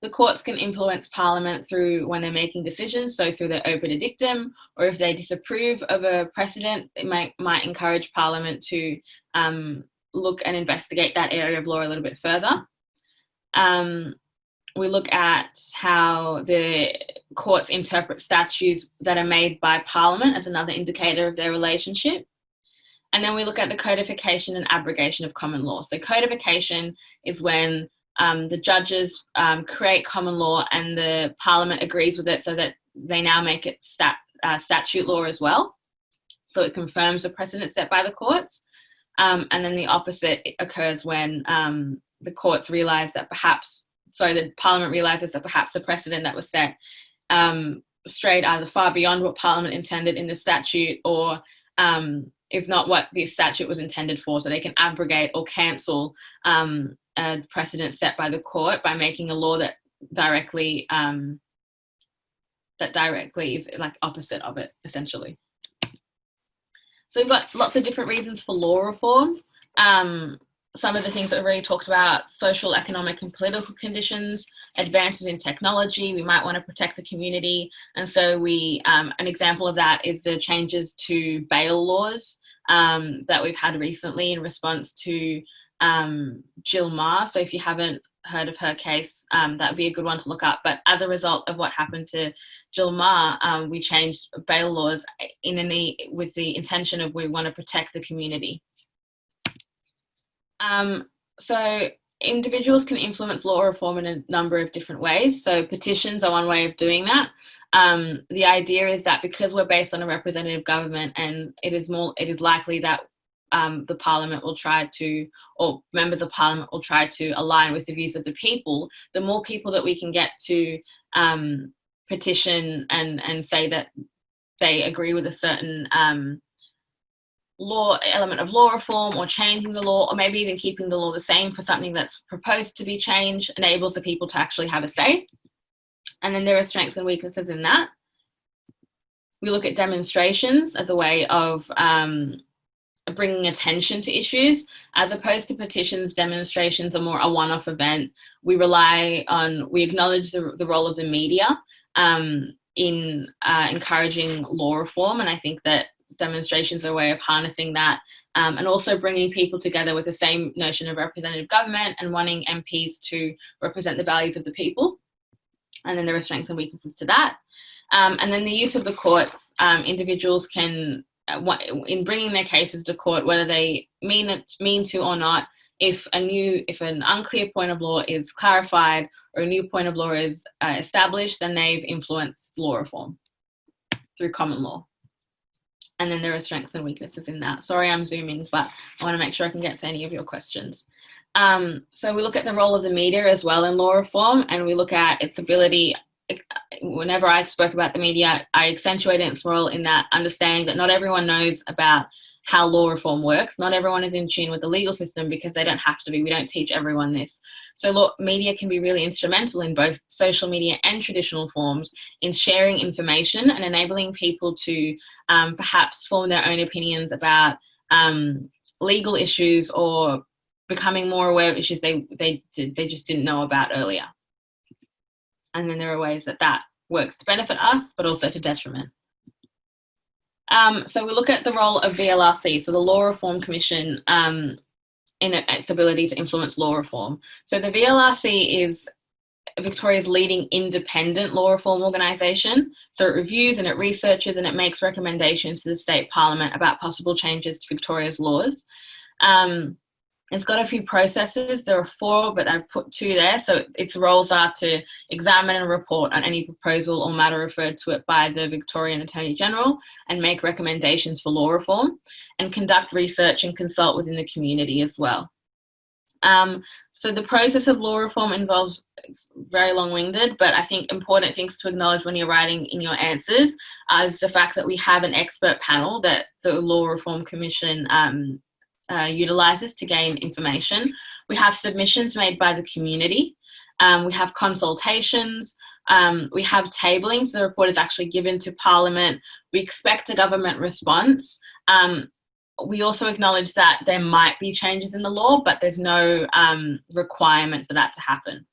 [SPEAKER 1] The courts can influence Parliament through when they're making decisions, so through their obiter dictum, or if they disapprove of a precedent, it might encourage Parliament to look and investigate that area of law a little bit further. We look at how the courts interpret statutes that are made by Parliament as another indicator of their relationship. And then we look at the codification and abrogation of common law. So codification is when the judges create common law and the Parliament agrees with it so that they now make it statute law as well. So it confirms the precedent set by the courts. And then the opposite occurs when the courts realise that the Parliament realises that perhaps the precedent that was set strayed either far beyond what Parliament intended in the statute, or if not what the statute was intended for. So they can abrogate or cancel a precedent set by the court by making a law that directly is like opposite of it, essentially. So we've got lots of different reasons for law reform. Some of the things that we've already talked about: social, economic, and political conditions, advances in technology. We might want to protect the community, and so an example of that is the changes to bail laws that we've had recently in response to Jill Meagher. So if you haven't heard of her case, that would be a good one to look up. But as a result of what happened to Jill Meagher, we changed bail laws with the intention of we want to protect the community. So individuals can influence law reform in a number of different ways. So petitions are one way of doing that. The idea is that because we're based on a representative government, and it is likely that the Parliament will try to, or members of Parliament will try to align with the views of the people, the more people that we can get to petition and say that they agree with a certain element of law reform, or changing the law, or maybe even keeping the law the same for something that's proposed to be changed, enables the people to actually have a say. And then there are strengths and weaknesses in that. We look at demonstrations as a way of bringing attention to issues. As opposed to petitions, demonstrations are more a one-off event. We acknowledge the role of the media in encouraging law reform, and I think that demonstrations are a way of harnessing that, and also bringing people together with the same notion of representative government and wanting MPs to represent the values of the people. And then there are strengths and weaknesses to that. And then the use of the courts. Individuals can, in bringing their cases to court, whether they mean to or not, if an unclear point of law is clarified or a new point of law is established, then they've influenced law reform through common law. And then there are strengths and weaknesses in that. Sorry, I'm zooming, but I want to make sure I can get to any of your questions. So we look at the role of the media as well in law reform, and we look at its ability. Whenever I spoke about the media, I accentuated its role in that understanding that not everyone knows about how law reform works. Not everyone is in tune with the legal system because they don't have to be. We don't teach everyone this. So media can be really instrumental in both social media and traditional forms in sharing information and enabling people to perhaps form their own opinions about legal issues, or becoming more aware of issues they just didn't know about earlier. And then there are ways that works to benefit us, but also to detriment. So we look at the role of VLRC, so the Law Reform Commission, in its ability to influence law reform. So the VLRC is Victoria's leading independent law reform organisation. So it reviews and it researches and it makes recommendations to the state parliament about possible changes to Victoria's laws. It's got a few processes. There are 4, but I've put 2 there. So its roles are to examine and report on any proposal or matter referred to it by the Victorian Attorney General and make recommendations for law reform, and conduct research and consult within the community as well. So the process of law reform involves very long-winded, but I think important things to acknowledge when you're writing in your answers is the fact that we have an expert panel that the Law Reform Commission utilises to gain information. We have submissions made by the community. We have consultations. We have tabling, so the report is actually given to Parliament. We expect a government response. We also acknowledge that there might be changes in the law, but there's no requirement for that to happen,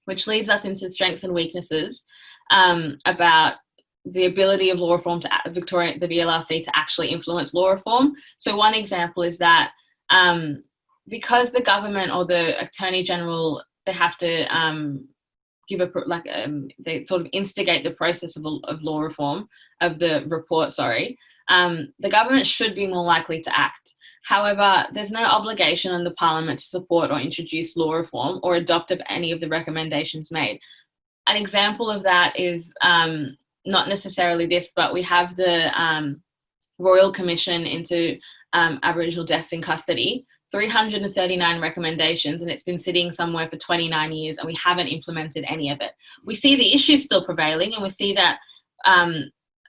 [SPEAKER 1] which leads us into strengths and weaknesses about the ability of law reform to the VLRC to actually influence law reform. So one example is that because the government or the Attorney General, they have to they sort of instigate the process of law reform, of the report, the government should be more likely to act. However, there's no obligation on the Parliament to support or introduce law reform or adopt any of the recommendations made. An example of that is not necessarily this, but we have the Royal Commission into Aboriginal deaths in custody, 339 recommendations, and it's been sitting somewhere for 29 years and we haven't implemented any of it. We see the issues still prevailing, and we see that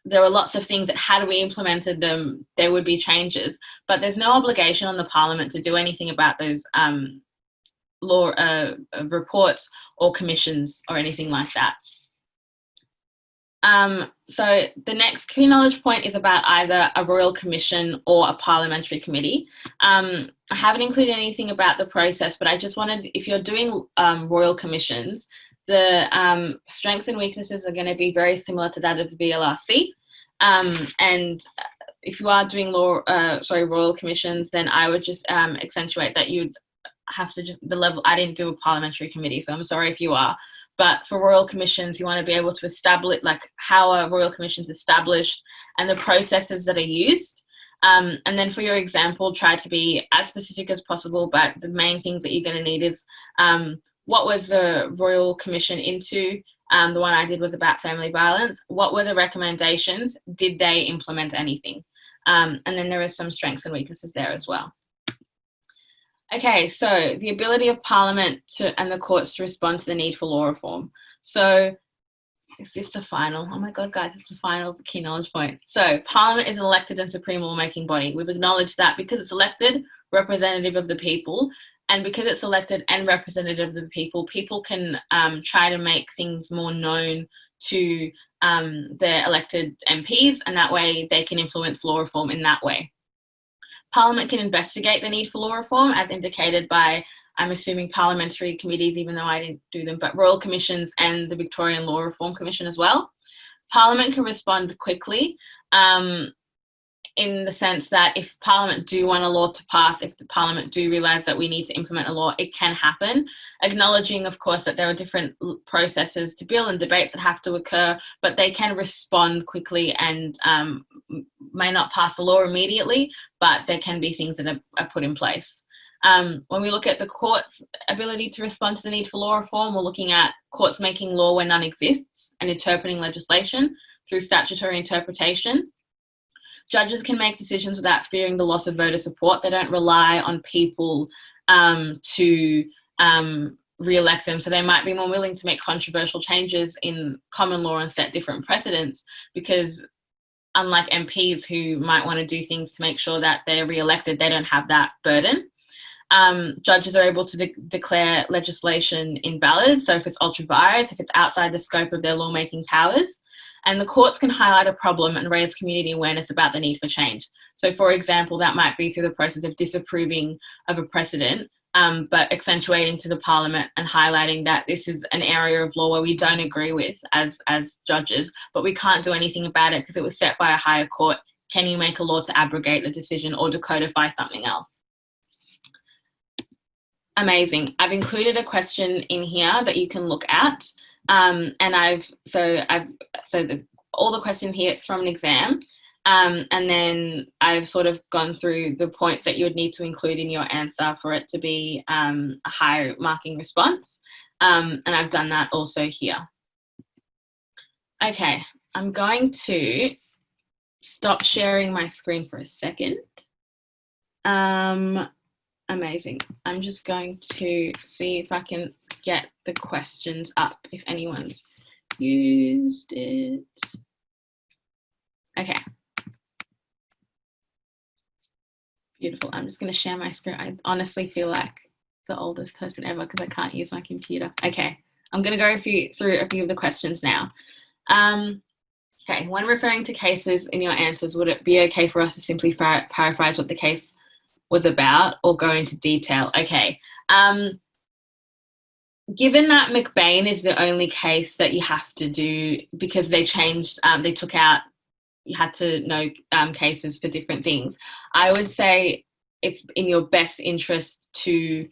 [SPEAKER 1] there are lots of things that had we implemented them, there would be changes, but there's no obligation on the Parliament to do anything about those law reports or commissions or anything like that. So the next key knowledge point is about either a Royal Commission or a Parliamentary Committee. I haven't included anything about the process, but I just wanted, if you're doing Royal Commissions, the strengths and weaknesses are going to be very similar to that of the VLRC. And if you are doing Royal Commissions, then I would just accentuate that you'd have to I didn't do a Parliamentary Committee, so I'm sorry if you are. But for Royal Commissions, you want to be able to establish how a Royal Commission is established and the processes that are used. And then for your example, try to be as specific as possible, but the main things that you're going to need is what was the Royal Commission into? The one I did was about family violence. What were the recommendations? Did they implement anything? And then there are some strengths and weaknesses there as well. Okay, so the ability of Parliament and the courts to respond to the need for law reform. So Is this the final? Oh my God, guys, it's the final key knowledge point. So Parliament is an elected and supreme lawmaking body. We've acknowledged that because it's elected, representative of the people, and because it's elected and representative of the people, people can try to make things more known to their elected MPs, and that way they can influence law reform in that way. Parliament can investigate the need for law reform as indicated by, I'm assuming, parliamentary committees, even though I didn't do them, but royal commissions and the Victorian Law Reform Commission as well. Parliament can respond quickly in the sense that if Parliament do want a law to pass, if the Parliament do realise that we need to implement a law, it can happen, acknowledging, of course, that there are different processes to bill and debates that have to occur, but they can respond quickly and may not pass the law immediately, but there can be things that are put in place. When we look at the court's ability to respond to the need for law reform, we're looking at courts making law where none exists and interpreting legislation through statutory interpretation. Judges can make decisions without fearing the loss of voter support. They don't rely on people to re-elect them. So they might be more willing to make controversial changes in common law and set different precedents, because unlike MPs who might want to do things to make sure that they're re-elected, they don't have that burden. Judges are able to declare legislation invalid. So if it's ultra vires, if it's outside the scope of their lawmaking powers. And the courts can highlight a problem and raise community awareness about the need for change. So for example, that might be through the process of disapproving of a precedent, but accentuating to the Parliament and highlighting that this is an area of law where we don't agree with as judges, but we can't do anything about it because it was set by a higher court. Can you make a law to abrogate the decision or to codify something else? Amazing. I've included a question in here that you can look at. And all the question here, it's from an exam. And then I've sort of gone through the points that you would need to include in your answer for it to be a high marking response. And I've done that also here. Okay, I'm going to stop sharing my screen for a second. Amazing. I'm just going to see if I can get the questions up if anyone's used it. Okay. Beautiful. I'm just going to share my screen. I honestly feel like the oldest person ever because I can't use my computer. Okay. I'm going to go through a few of the questions now. Okay. When referring to cases in your answers, would it be okay for us to simply paraphrase what the case was about or go into detail? Okay. Given that McBain is the only case that you have to do because they changed, they took out, you had to know cases for different things, I would say it's in your best interest to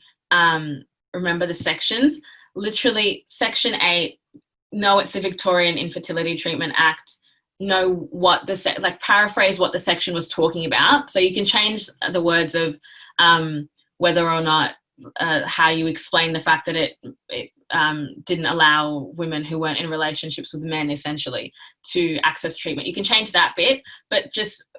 [SPEAKER 1] remember the sections. Literally, Section 8, know it's the Victorian Infertility Treatment Act, know what paraphrase what the section was talking about. So you can change the words of whether or not how you explain the fact that it didn't allow women who weren't in relationships with men essentially to access treatment. You can change that bit, but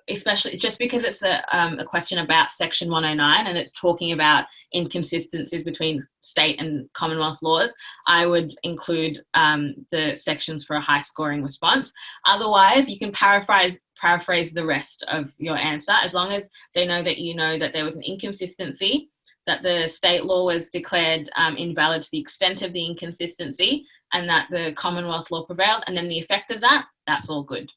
[SPEAKER 1] especially because it's a question about Section 109 and it's talking about inconsistencies between state and Commonwealth laws, I would include the sections for a high scoring response. Otherwise, you can paraphrase the rest of your answer as long as they know that you know that there was an inconsistency, that the state law was declared invalid to the extent of the inconsistency, and that the Commonwealth law prevailed, and then the effect of that, that's all good.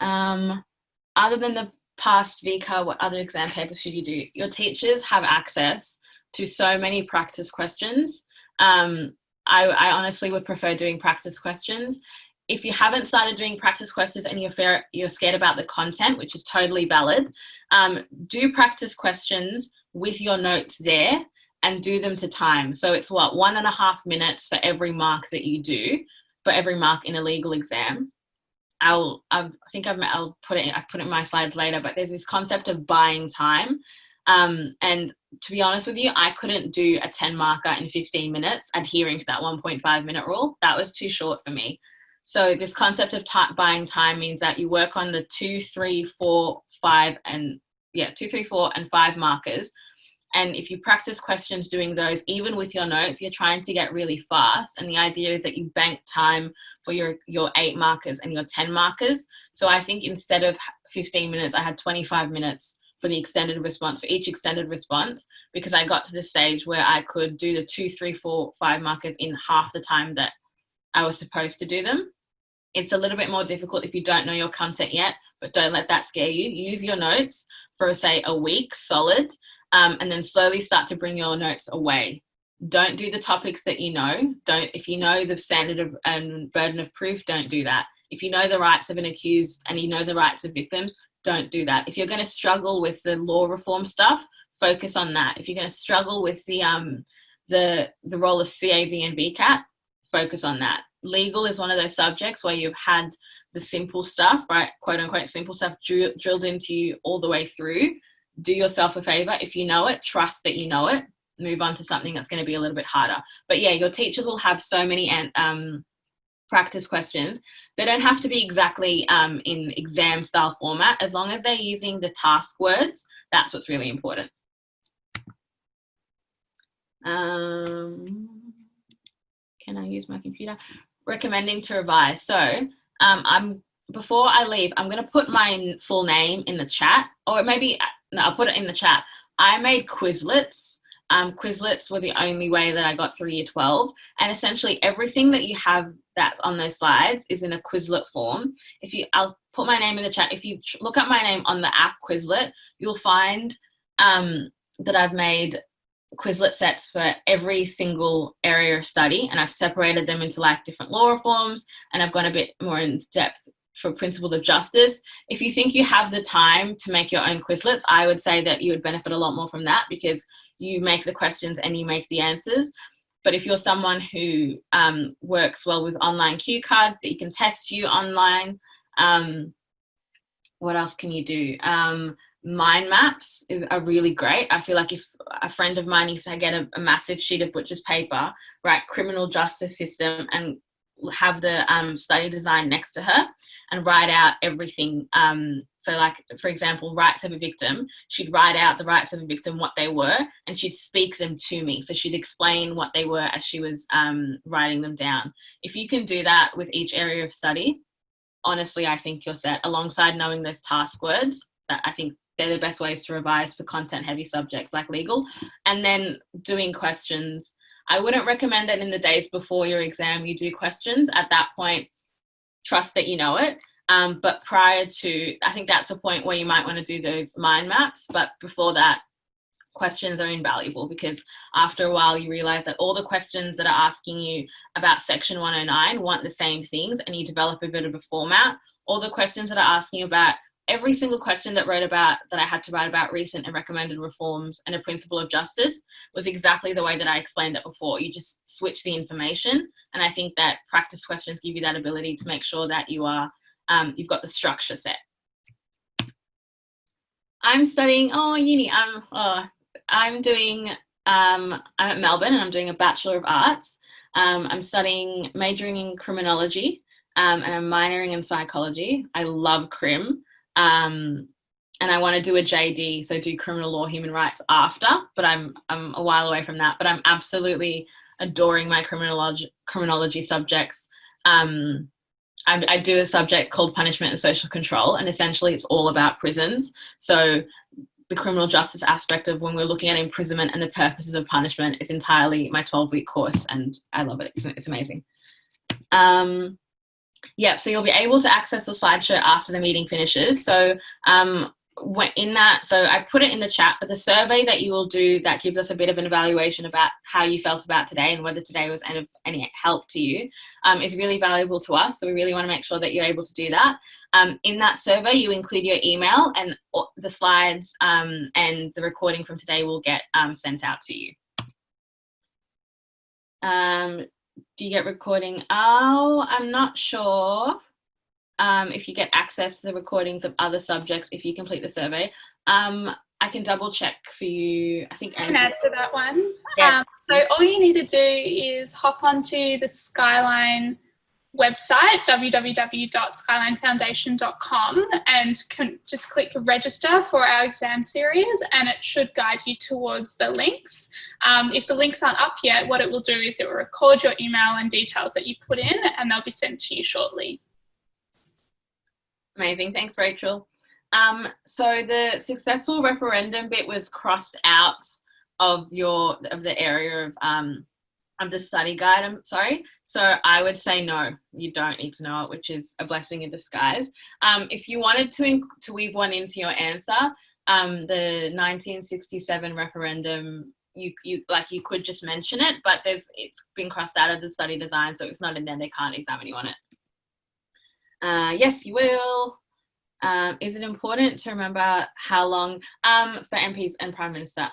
[SPEAKER 1] Other than the past VCA, what other exam papers should you do? Your teachers have access to so many practice questions. I honestly would prefer doing practice questions. If you haven't started doing practice questions and you're scared about the content, which is totally valid, do practice questions with your notes there and do them to time. So it's 1.5 minutes for every mark that you do, for every mark in a legal exam. I'll put it in my slides later, but there's this concept of buying time. And to be honest with you, I couldn't do a 10 marker in 15 minutes adhering to that 1.5 minute rule. That was too short for me. So this concept of buying time means that you work on the 2, 3, 4, 5 and 5 markers And if you practice questions doing those, even with your notes, you're trying to get really fast. And the idea is that you bank time for your 8 markers and your 10 markers. So I think instead of 15 minutes, I had 25 minutes for the extended response, for each extended response, because I got to the stage where I could do the 2, 3, 4, 5 markers in half the time that I was supposed to do them. It's a little bit more difficult if you don't know your content yet, but don't let that scare you. Use your notes for, say, a week solid, and then slowly start to bring your notes away. Don't do the topics that you know. If you know the standard of and burden of proof, don't do that. If you know the rights of an accused and you know the rights of victims, don't do that. If you're going to struggle with the law reform stuff, focus on that. If you're going to struggle with the role of CAV and Vcat, focus on that. Legal is one of those subjects where you've had the simple stuff, right, quote unquote simple stuff, drilled into you all the way through. Do yourself a favor. If you know it, trust that you know it. Move on to something that's going to be a little bit harder. But yeah, your teachers will have so many practice questions. They don't have to be exactly in exam style format. As long as they're using the task words, that's what's really important. Can I use my computer? Recommending to revise. So before I leave, I'm going to put my full name in the chat, or maybe, no, I'll put it in the chat. I made Quizlets. Quizlets were the only way that I got through year 12. And essentially everything that you have that's on those slides is in a Quizlet form. I'll put my name in the chat. If you look up my name on the app Quizlet, you'll find that I've made Quizlet sets for every single area of study, and I've separated them into like different law reforms, and I've gone a bit more in depth for Principle of Justice. If you think you have the time to make your own Quizlets, I would say that you would benefit a lot more from that, because you make the questions and you make the answers. But if you're someone who works well with online cue cards that you can test you online, what else can you do? Mind maps are really great. I feel like if a friend of mine used to get a massive sheet of butcher's paper, write criminal justice system and have the study design next to her and write out everything. So like, for example, rights of a victim, she'd write out the rights of a victim, what they were, and she'd speak them to me. So she'd explain what they were as she was writing them down. If you can do that with each area of study, honestly, I think you're set, alongside knowing those task words. That I think they're the best ways to revise for content heavy subjects like legal. And then doing questions. I wouldn't recommend that in the days before your exam you do questions. At that point, trust that you know it. But prior to, I think that's the point where you might want to do those mind maps. But before that, questions are invaluable, because after a while you realize that all the questions that are asking you about section 109 want the same things, and you develop a bit of a format. All the questions that are asking you about, every single question that I had to write about recent and recommended reforms and a principle of justice was exactly the way that I explained it before. You just switch the information. And I think that practice questions give you that ability to make sure that you are, you've got the structure set. I'm studying, uni. I'm at Melbourne and I'm doing a Bachelor of Arts. I'm majoring in criminology, and I'm minoring in psychology. I love crim. And I want to do a JD, so do criminal law, human rights after, but I'm a while away from that. But I'm absolutely adoring my criminology subjects. I do a subject called punishment and social control, and essentially it's all about prisons. So the criminal justice aspect of when we're looking at imprisonment and the purposes of punishment is entirely my 12-week course, and I love it. It's amazing. Yeah, so you'll be able to access the slideshow after the meeting finishes. So so I put it in the chat, but the survey that you will do that gives us a bit of an evaluation about how you felt about today and whether today was of any help to you is really valuable to us. So we really want to make sure that you're able to do that. In that survey, you include your email, and the slides and the recording from today will get sent out to you. Do you get recording? Oh, I'm not sure if you get access to the recordings of other subjects if you complete the survey. I can double check for you. I think I
[SPEAKER 3] can answer that one.
[SPEAKER 1] Yeah.
[SPEAKER 3] So all you need to do is hop onto the Skyline website, www.skylinefoundation.com, and can just click register for our exam series, and it should guide you towards the links. If the links aren't up yet, what it will do is it will record your email and details that you put in, and they'll be sent to you shortly.
[SPEAKER 1] Amazing, thanks Rachel. So the successful referendum bit was crossed out of the area of the study guide, I'm sorry. So I would say no, you don't need to know it, which is a blessing in disguise. If you wanted to weave one into your answer, the 1967 referendum, you could just mention it, but it's been crossed out of the study design, so it's not in there, they can't examine you on it. Yes, you will. Is it important to remember how long for MPs and Prime Minister?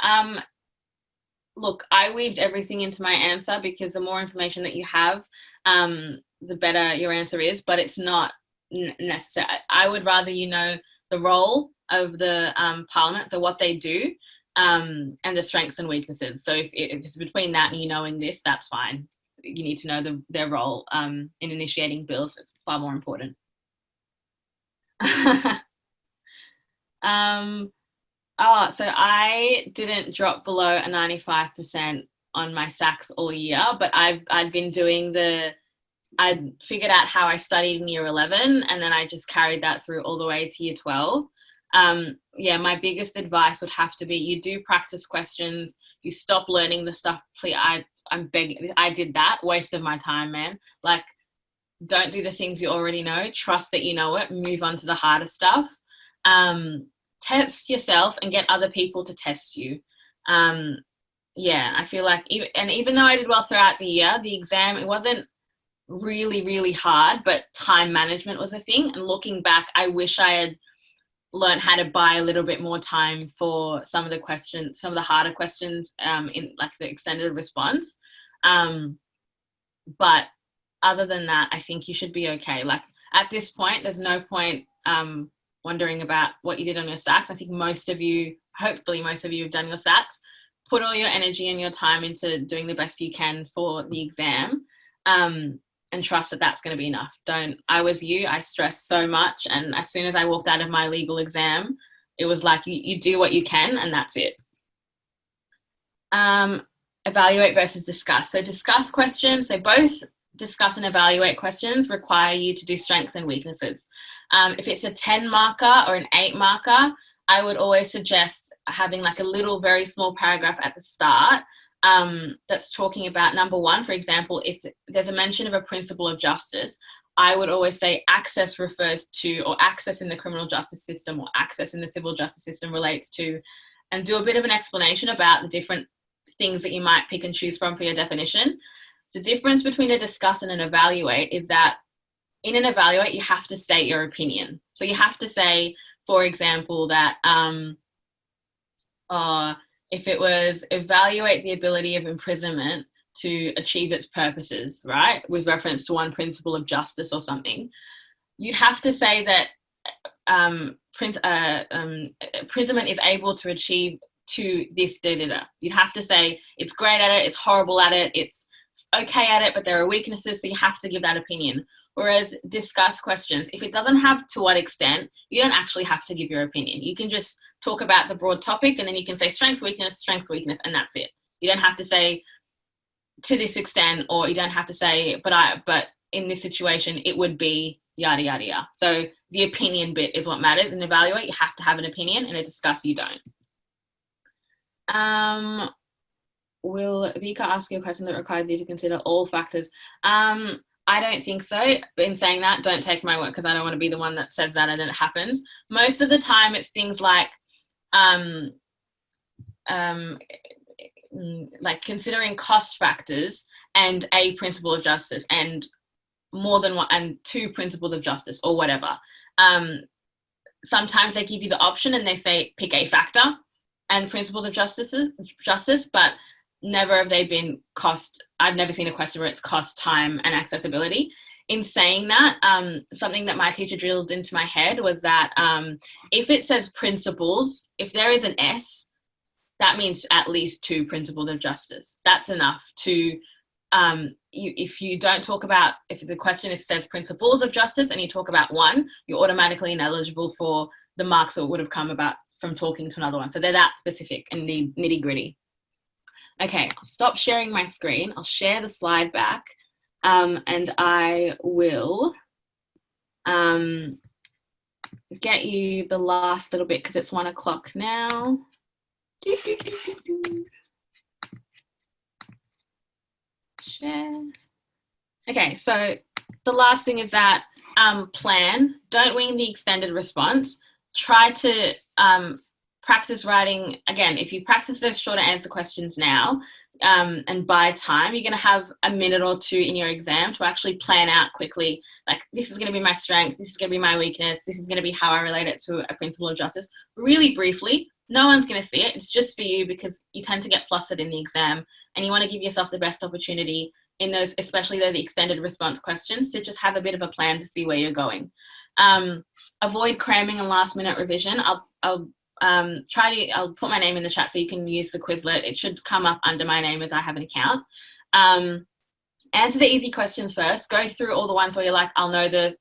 [SPEAKER 1] Look, I weaved everything into my answer because the more information that you have, the better your answer is, but it's not necessary. I would rather you know the role of the Parliament, so what they do, and the strengths and weaknesses. So if it's between that and you knowing this, that's fine. You need to know their role in initiating bills. It's far more important. So I didn't drop below a 95% on my SACs all year, but I'd been doing I'd figured out how I studied in year 11, and then I just carried that through all the way to year 12. My biggest advice would have to be you do practice questions, you stop learning the stuff. Please, I'm begging, I did that, waste of my time, man. Like, don't do the things you already know, trust that you know it, move on to the harder stuff. Test yourself and get other people to test you. I feel like even though I did well throughout the year, the exam, it wasn't really, really hard, but time management was a thing. And looking back, I wish I had learned how to buy a little bit more time for some of the questions, some of the harder questions in like the extended response. But other than that, I think you should be okay. Like at this point, there's no point wondering about what you did on your SACs. I think hopefully most of you have done your SACs. Put all your energy and your time into doing the best you can for the exam, and trust that that's going to be enough. I was you, I stressed so much, and as soon as I walked out of my legal exam, it was like you do what you can and that's it. Evaluate versus discuss. So discuss questions, so both discuss and evaluate questions require you to do strengths and weaknesses. If it's a 10 marker or an 8 marker, I would always suggest having like a little very small paragraph at the start that's talking about number one. For example, if there's a mention of a principle of justice, I would always say access refers to, or access in the criminal justice system or access in the civil justice system relates to, and do a bit of an explanation about the different things that you might pick and choose from for your definition. The difference between a discuss and an evaluate is that in an evaluate, you have to state your opinion. So you have to say, for example, that if it was evaluate the ability of imprisonment to achieve its purposes, right, with reference to one principle of justice or something, you'd have to say that imprisonment is able to achieve to this da-da-da. You'd have to say it's great at it, it's horrible at it, it's okay at it, but there are weaknesses, so you have to give that opinion. Whereas discuss questions, if it doesn't have to what extent, you don't actually have to give your opinion. You can just talk about the broad topic, and then you can say strength, weakness, and that's it. You don't have to say to this extent, or you don't have to say, but in this situation, it would be yada, yada, yada. So the opinion bit is what matters. In evaluate, you have to have an opinion. In a discuss, you don't. Will Vika ask you a question that requires you to consider all factors? I don't think so. But in saying that, don't take my word, because I don't want to be the one that says that and then it happens. Most of the time, it's things like considering cost factors and a principle of justice and more than one and two principles of justice or whatever. Sometimes they give you the option and they say pick a factor and principles of justice, but never have they been cost. I've never seen a question where it's cost, time, and accessibility. In saying that, something that my teacher drilled into my head was that if it says principles, if there is an S, that means at least two principles of justice. That's enough to, if you don't talk about, if the question says principles of justice and you talk about one, you're automatically ineligible for the marks that would have come about from talking to another one. So they're that specific and the nitty gritty. Okay, I'll stop sharing my screen. I'll share the slide back, and I will get you the last little bit because it's 1 o'clock now. Share. Okay, so the last thing is that plan. Don't wing the extended response. Try to practice writing. Again, if you practice those shorter answer questions now and buy time, you're going to have a minute or two in your exam to actually plan out quickly, like this is going to be my strength, this is going to be my weakness, this is going to be how I relate it to a principle of justice. Really briefly, no one's going to see it. It's just for you because you tend to get flustered in the exam and you want to give yourself the best opportunity in those, especially the extended response questions, to just have a bit of a plan to see where you're going. Avoid cramming and last minute revision. I'll put my name in the chat so you can use the Quizlet. It should come up under my name as I have an account. Answer the easy questions first. Go through all the ones where you're like, I'll know the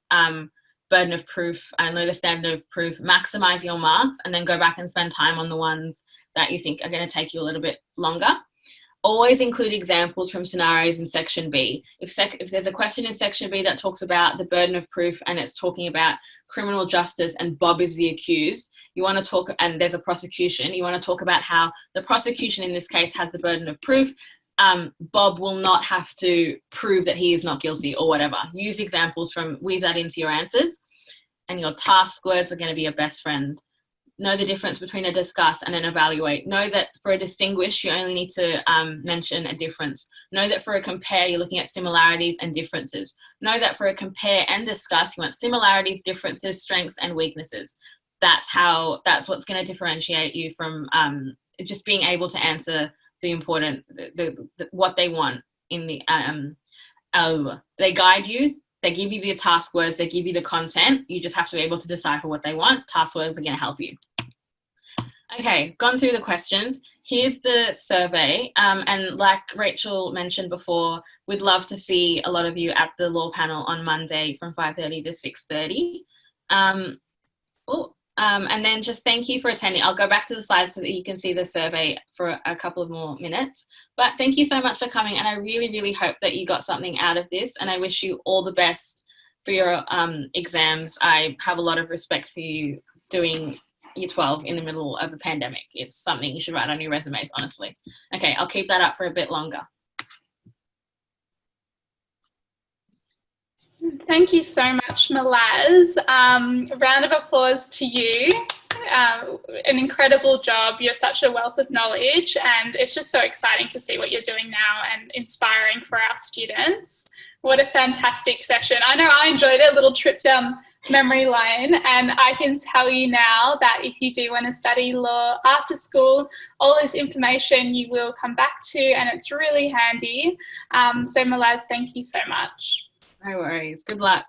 [SPEAKER 1] burden of proof, I know the standard of proof, maximize your marks, and then go back and spend time on the ones that you think are going to take you a little bit longer. Always include examples from scenarios in section B. If there's a question in section B that talks about the burden of proof and it's talking about criminal justice and Bob is the accused, you want to talk, and there's a prosecution, you want to talk about how the prosecution in this case has the burden of proof. Bob will not have to prove that he is not guilty or whatever. Use examples weave that into your answers. And your task words are going to be your best friend. Know the difference between a discuss and an evaluate. Know that for a distinguish, you only need to mention a difference. Know that for a compare, you're looking at similarities and differences. Know that for a compare and discuss, you want similarities, differences, strengths, and weaknesses. That's what's going to differentiate you from just being able to answer the important, what they want in the, they guide you. They give you the task words, they give you the content. You just have to be able to decipher what they want. Task words are going to help you. Okay, gone through the questions. Here's the survey. And like Rachel mentioned before, we'd love to see a lot of you at the law panel on Monday from 5:30 to 6:30. And then just thank you for attending. I'll go back to the slides so that you can see the survey for a couple of more minutes. But thank you so much for coming. And I really, really hope that you got something out of this. And I wish you all the best for your exams. I have a lot of respect for you doing Year 12 in the middle of a pandemic. It's something you should write on your resumes, honestly. Okay, I'll keep that up for a bit longer.
[SPEAKER 3] Thank you so much, Malaz. A round of applause to you. An incredible job. You're such a wealth of knowledge, and it's just so exciting to see what you're doing now and inspiring for our students. What a fantastic session. I know I enjoyed it, a little trip down memory lane, and I can tell you now that if you do want to study law after school, all this information you will come back to, and it's really handy. So Malaz, thank you so much.
[SPEAKER 1] No worries. Good luck.